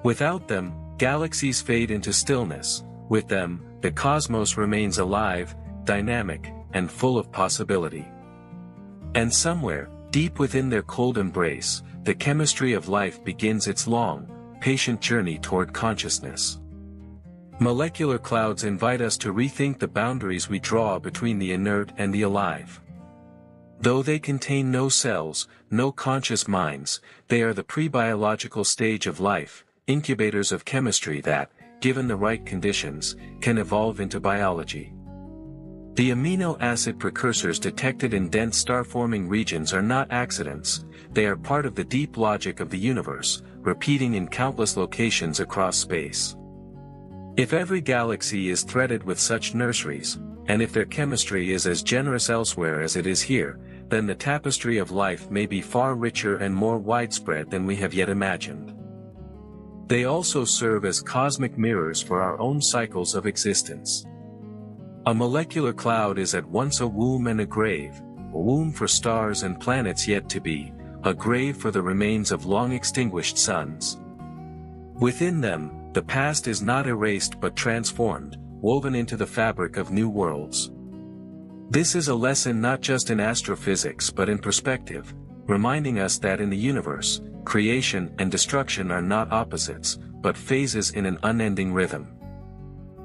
Without them, galaxies fade into stillness. With them, the cosmos remains alive, dynamic, and full of possibility. And somewhere, deep within their cold embrace, the chemistry of life begins its long, patient journey toward consciousness. Molecular clouds invite us to rethink the boundaries we draw between the inert and the alive. Though they contain no cells, no conscious minds, they are the pre-biological stage of life, incubators of chemistry that, given the right conditions, can evolve into biology. The amino acid precursors detected in dense star-forming regions are not accidents, they are part of the deep logic of the universe, repeating in countless locations across space. If every galaxy is threaded with such nurseries, and if their chemistry is as generous elsewhere as it is here, then the tapestry of life may be far richer and more widespread than we have yet imagined. They also serve as cosmic mirrors for our own cycles of existence. A molecular cloud is at once a womb and a grave, a womb for stars and planets yet to be, a grave for the remains of long-extinguished suns. Within them, the past is not erased but transformed, woven into the fabric of new worlds. This is a lesson not just in astrophysics but in perspective, reminding us that in the universe, creation and destruction are not opposites, but phases in an unending rhythm.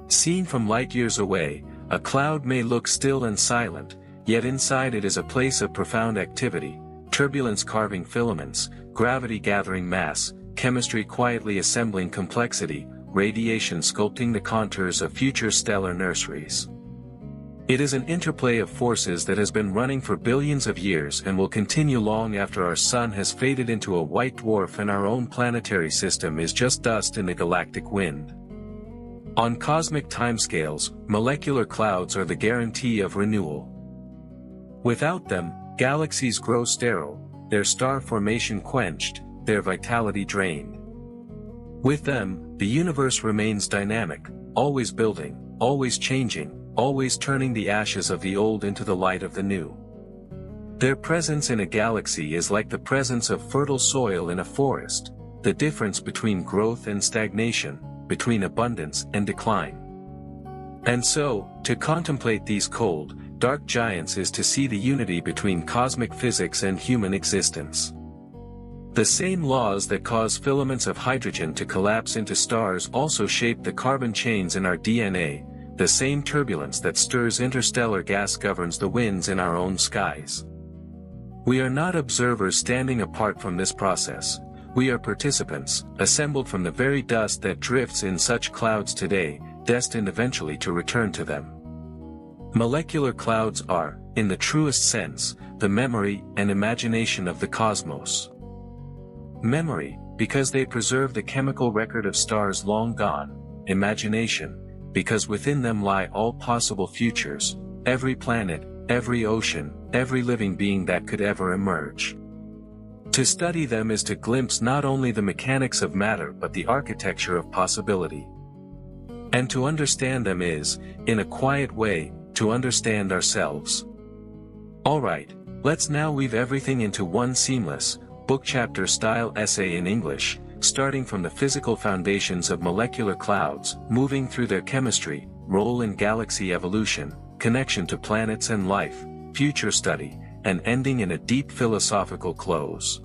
Seen from light years away, a cloud may look still and silent, yet inside it is a place of profound activity, turbulence carving filaments, gravity gathering mass, chemistry quietly assembling complexity, radiation sculpting the contours of future stellar nurseries. It is an interplay of forces that has been running for billions of years and will continue long after our sun has faded into a white dwarf and our own planetary system is just dust in the galactic wind. On cosmic timescales, molecular clouds are the guarantee of renewal. Without them, galaxies grow sterile, their star formation quenched, their vitality drained. With them, the universe remains dynamic, always building, always changing, always turning the ashes of the old into the light of the new. Their presence in a galaxy is like the presence of fertile soil in a forest, the difference between growth and stagnation, between abundance and decline. And so, to contemplate these cold, dark giants is to see the unity between cosmic physics and human existence. The same laws that cause filaments of hydrogen to collapse into stars also shape the carbon chains in our DNA. The same turbulence that stirs interstellar gas governs the winds in our own skies. We are not observers standing apart from this process, we are participants, assembled from the very dust that drifts in such clouds today, destined eventually to return to them. Molecular clouds are, in the truest sense, the memory and imagination of the cosmos. Memory, because they preserve the chemical record of stars long gone. Imagination, because within them lie all possible futures, every planet, every ocean, every living being that could ever emerge. To study them is to glimpse not only the mechanics of matter but the architecture of possibility. And to understand them is, in a quiet way, to understand ourselves. Alright, let's now weave everything into one seamless, book chapter style essay in English, starting from the physical foundations of molecular clouds, moving through their chemistry, role in galaxy evolution, connection to planets and life, future study, and ending in a deep philosophical close.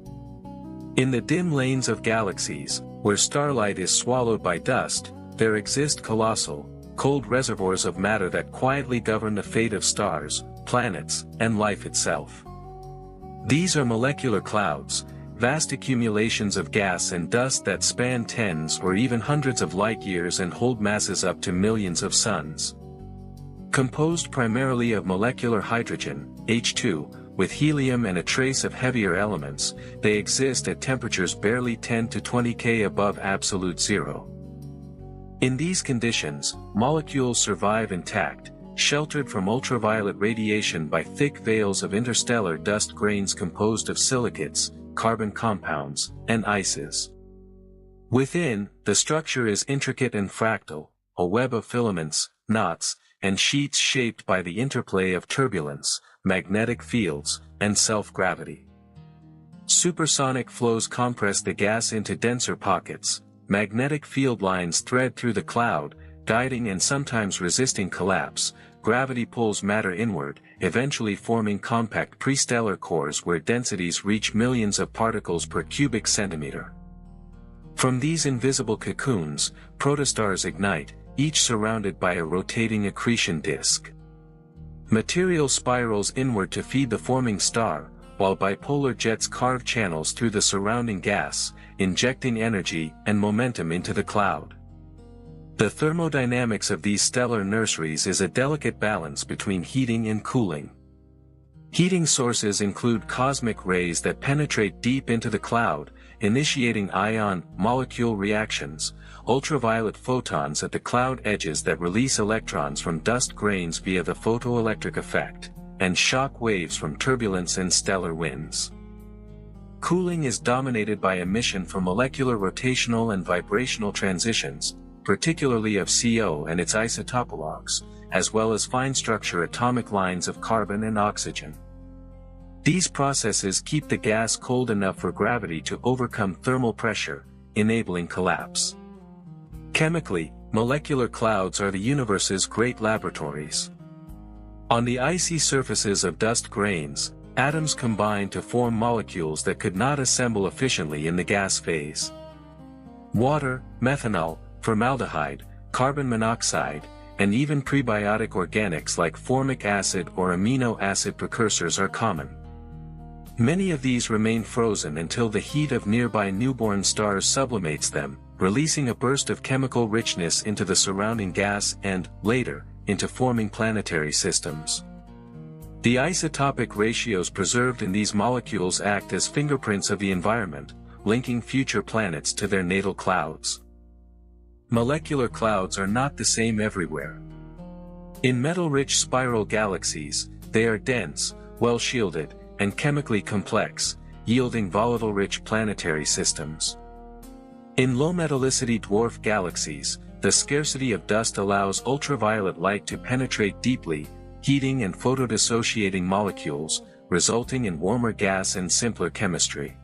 In the dim lanes of galaxies, where starlight is swallowed by dust, there exist colossal, cold reservoirs of matter that quietly govern the fate of stars, planets, and life itself. These are molecular clouds, vast accumulations of gas and dust that span tens or even hundreds of light-years and hold masses up to millions of suns. Composed primarily of molecular hydrogen, H2, with helium and a trace of heavier elements, they exist at temperatures barely 10 to 20 K above absolute zero. In these conditions, molecules survive intact, sheltered from ultraviolet radiation by thick veils of interstellar dust grains composed of silicates, carbon compounds, and ices. Within, the structure is intricate and fractal, a web of filaments, knots, and sheets shaped by the interplay of turbulence, magnetic fields, and self-gravity. Supersonic flows compress the gas into denser pockets, magnetic field lines thread through the cloud, guiding and sometimes resisting collapse, gravity pulls matter inward, eventually forming compact prestellar cores where densities reach millions of particles per cubic centimeter. From these invisible cocoons, protostars ignite, each surrounded by a rotating accretion disk. Material spirals inward to feed the forming star, while bipolar jets carve channels through the surrounding gas, injecting energy and momentum into the cloud. The thermodynamics of these stellar nurseries is a delicate balance between heating and cooling. Heating sources include cosmic rays that penetrate deep into the cloud, initiating ion-molecule reactions, ultraviolet photons at the cloud edges that release electrons from dust grains via the photoelectric effect, and shock waves from turbulence and stellar winds. Cooling is dominated by emission from molecular rotational and vibrational transitions, particularly of CO and its isotopologues, as well as fine-structure atomic lines of carbon and oxygen. These processes keep the gas cold enough for gravity to overcome thermal pressure, enabling collapse. Chemically, molecular clouds are the universe's great laboratories. On the icy surfaces of dust grains, atoms combine to form molecules that could not assemble efficiently in the gas phase. Water, methanol, formaldehyde, carbon monoxide, and even prebiotic organics like formic acid or amino acid precursors are common. Many of these remain frozen until the heat of nearby newborn stars sublimates them, releasing a burst of chemical richness into the surrounding gas and, later, into forming planetary systems. The isotopic ratios preserved in these molecules act as fingerprints of the environment, linking future planets to their natal clouds. Molecular clouds are not the same everywhere. In metal-rich spiral galaxies, they are dense, well-shielded, and chemically complex, yielding volatile-rich planetary systems. In low-metallicity dwarf galaxies, the scarcity of dust allows ultraviolet light to penetrate deeply, heating and photodissociating molecules, resulting in warmer gas and simpler chemistry.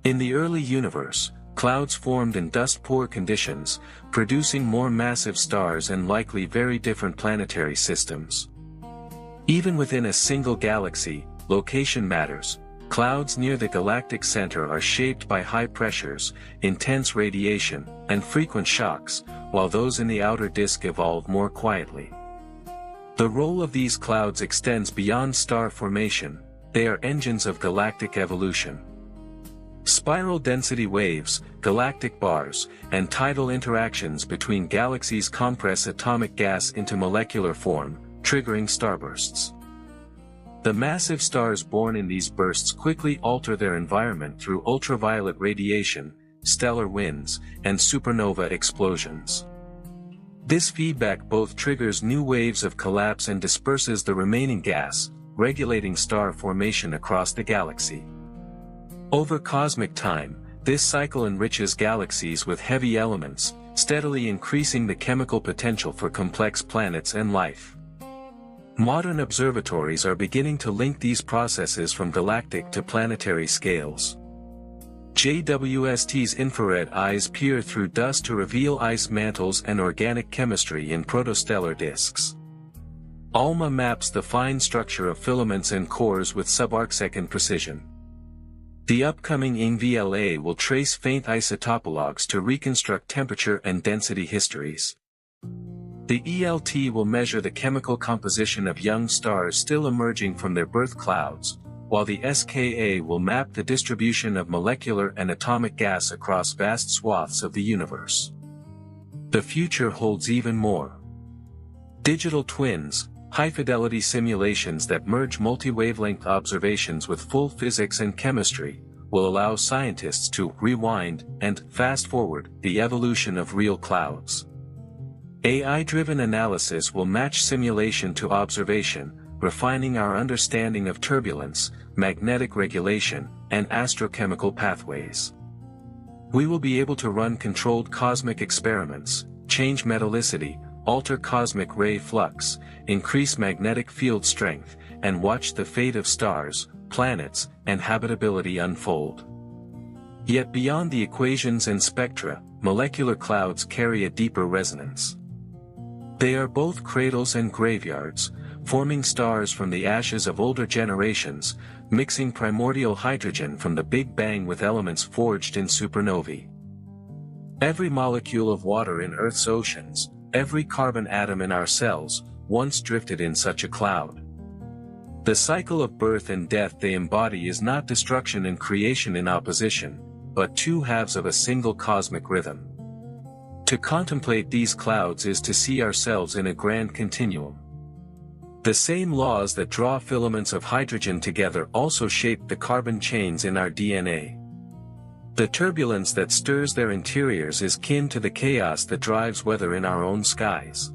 In the early universe, clouds formed in dust-poor conditions, producing more massive stars and likely very different planetary systems. Even within a single galaxy, location matters. Clouds near the galactic center are shaped by high pressures, intense radiation, and frequent shocks, while those in the outer disk evolve more quietly. The role of these clouds extends beyond star formation. They are engines of galactic evolution. Spiral density waves, galactic bars, and tidal interactions between galaxies compress atomic gas into molecular form, triggering starbursts. The massive stars born in these bursts quickly alter their environment through ultraviolet radiation, stellar winds, and supernova explosions. This feedback both triggers new waves of collapse and disperses the remaining gas, regulating star formation across the galaxy. Over cosmic time, this cycle enriches galaxies with heavy elements, steadily increasing the chemical potential for complex planets and life. Modern observatories are beginning to link these processes from galactic to planetary scales. JWST's infrared eyes peer through dust to reveal ice mantles and organic chemistry in protostellar disks. ALMA maps the fine structure of filaments and cores with subarcsecond precision. The upcoming INVLA will trace faint isotopologues to reconstruct temperature and density histories. The ELT will measure the chemical composition of young stars still emerging from their birth clouds, while the SKA will map the distribution of molecular and atomic gas across vast swaths of the universe. The future holds even more. Digital twins, high-fidelity simulations that merge multi-wavelength observations with full physics and chemistry, will allow scientists to rewind and fast-forward the evolution of real clouds. AI-driven analysis will match simulation to observation, refining our understanding of turbulence, magnetic regulation, and astrochemical pathways. We will be able to run controlled cosmic experiments, change metallicity, alter cosmic ray flux, increase magnetic field strength, and watch the fate of stars, planets, and habitability unfold. Yet beyond the equations and spectra, molecular clouds carry a deeper resonance. They are both cradles and graveyards, forming stars from the ashes of older generations, mixing primordial hydrogen from the Big Bang with elements forged in supernovae. Every molecule of water in Earth's oceans, every carbon atom in our cells, once drifted in such a cloud. The cycle of birth and death they embody is not destruction and creation in opposition, but two halves of a single cosmic rhythm. To contemplate these clouds is to see ourselves in a grand continuum. The same laws that draw filaments of hydrogen together also shape the carbon chains in our DNA. The turbulence that stirs their interiors is kin to the chaos that drives weather in our own skies.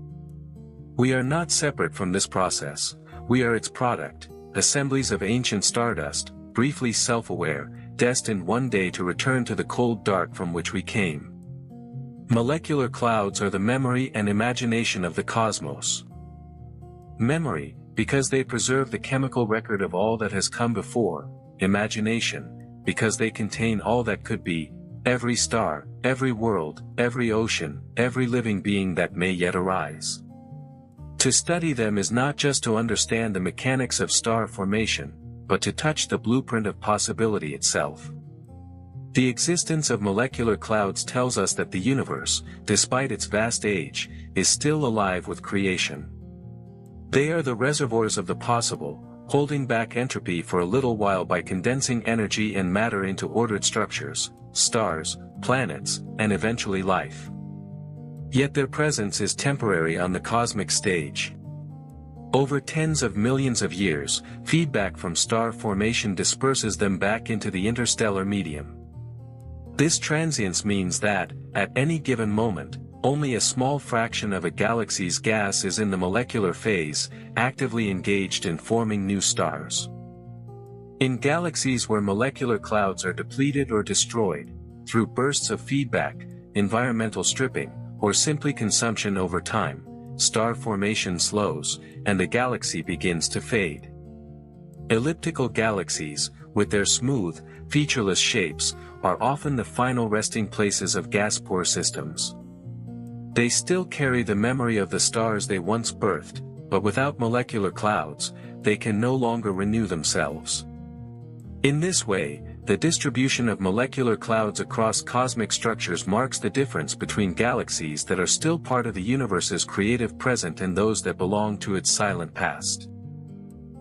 We are not separate from this process, we are its product, assemblies of ancient stardust, briefly self-aware, destined one day to return to the cold dark from which we came. Molecular clouds are the memory and imagination of the cosmos. Memory, because they preserve the chemical record of all that has come before; imagination, because they contain all that could be, every star, every world, every ocean, every living being that may yet arise. To study them is not just to understand the mechanics of star formation, but to touch the blueprint of possibility itself. The existence of molecular clouds tells us that the universe, despite its vast age, is still alive with creation. They are the reservoirs of the possible, holding back entropy for a little while by condensing energy and matter into ordered structures, stars, planets, and eventually life. Yet their presence is temporary on the cosmic stage. Over tens of millions of years, feedback from star formation disperses them back into the interstellar medium. This transience means that, at any given moment, only a small fraction of a galaxy's gas is in the molecular phase, actively engaged in forming new stars. In galaxies where molecular clouds are depleted or destroyed, through bursts of feedback, environmental stripping, or simply consumption over time, star formation slows, and the galaxy begins to fade. Elliptical galaxies, with their smooth, featureless shapes, are often the final resting places of gas-poor systems. They still carry the memory of the stars they once birthed, but without molecular clouds, they can no longer renew themselves. In this way, the distribution of molecular clouds across cosmic structures marks the difference between galaxies that are still part of the universe's creative present and those that belong to its silent past.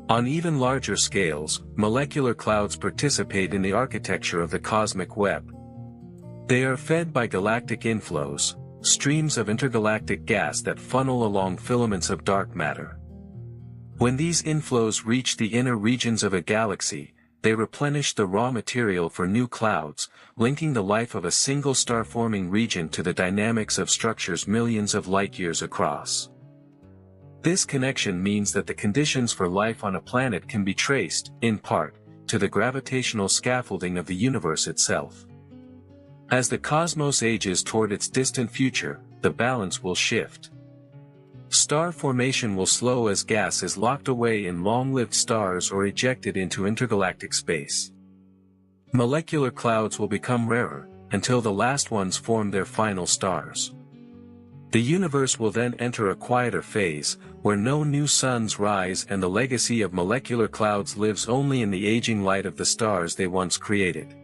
On even larger scales, molecular clouds participate in the architecture of the cosmic web. They are fed by galactic inflows, streams of intergalactic gas that funnel along filaments of dark matter. When these inflows reach the inner regions of a galaxy, they replenish the raw material for new clouds, linking the life of a single star-forming region to the dynamics of structures millions of light-years across. This connection means that the conditions for life on a planet can be traced, in part, to the gravitational scaffolding of the universe itself. As the cosmos ages toward its distant future, the balance will shift. Star formation will slow as gas is locked away in long-lived stars or ejected into intergalactic space. Molecular clouds will become rarer, until the last ones form their final stars. The universe will then enter a quieter phase, where no new suns rise and the legacy of molecular clouds lives only in the aging light of the stars they once created.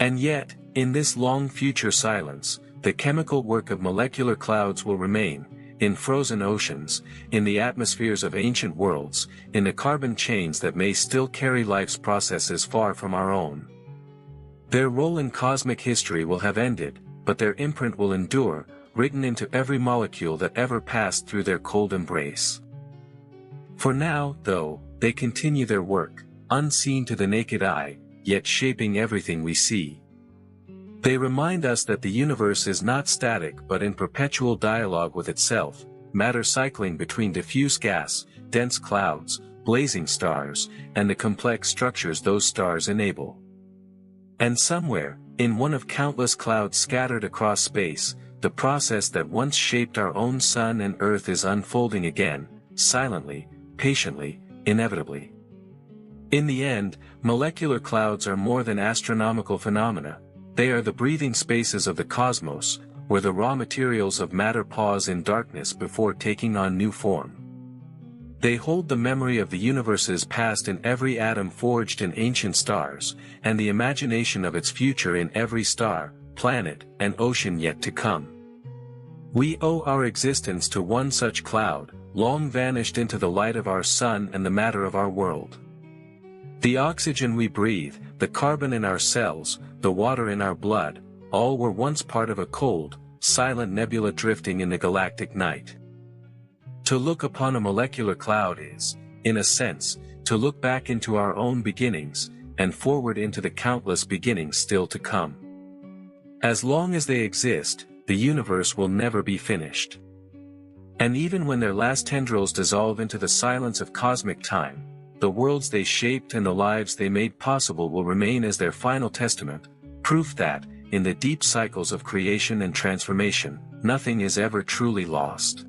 And yet, in this long future silence, the chemical work of molecular clouds will remain, in frozen oceans, in the atmospheres of ancient worlds, in the carbon chains that may still carry life's processes far from our own. Their role in cosmic history will have ended, but their imprint will endure, written into every molecule that ever passed through their cold embrace. For now, though, they continue their work, unseen to the naked eye, yet shaping everything we see. They remind us that the universe is not static but in perpetual dialogue with itself, matter cycling between diffuse gas, dense clouds, blazing stars, and the complex structures those stars enable. And somewhere, in one of countless clouds scattered across space, the process that once shaped our own sun and earth is unfolding again, silently, patiently, inevitably. In the end, molecular clouds are more than astronomical phenomena. They are the breathing spaces of the cosmos, where the raw materials of matter pause in darkness before taking on new form. They hold the memory of the universe's past in every atom forged in ancient stars, and the imagination of its future in every star, planet, and ocean yet to come. We owe our existence to one such cloud, long vanished into the light of our sun and the matter of our world. The oxygen we breathe, the carbon in our cells, the water in our blood, all were once part of a cold, silent nebula drifting in the galactic night. To look upon a molecular cloud is, in a sense, to look back into our own beginnings, and forward into the countless beginnings still to come. As long as they exist, the universe will never be finished. And even when their last tendrils dissolve into the silence of cosmic time, the worlds they shaped and the lives they made possible will remain as their final testament, proof that, in the deep cycles of creation and transformation, nothing is ever truly lost.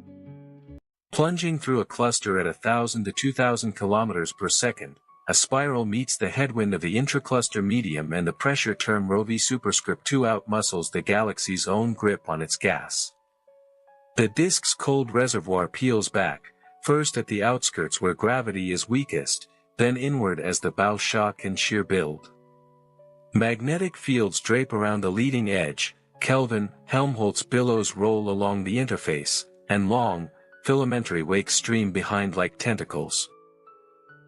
Plunging through a cluster at 1,000 to 2,000 kilometers per second, a spiral meets the headwind of the intracluster medium and the pressure term ρV superscript 2 outmuscles the galaxy's own grip on its gas. The disk's cold reservoir peels back, first at the outskirts where gravity is weakest, then inward as the bow shock and shear build. Magnetic fields drape around the leading edge, Kelvin, Helmholtz billows roll along the interface, and long, filamentary wakes stream behind like tentacles.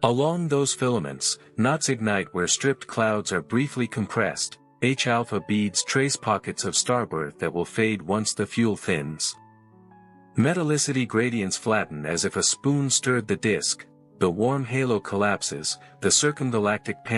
Along those filaments, knots ignite where stripped clouds are briefly compressed, H-alpha beads trace pockets of starbirth that will fade once the fuel thins. Metallicity gradients flatten as if a spoon stirred the disk, the warm halo collapses, the circumgalactic pan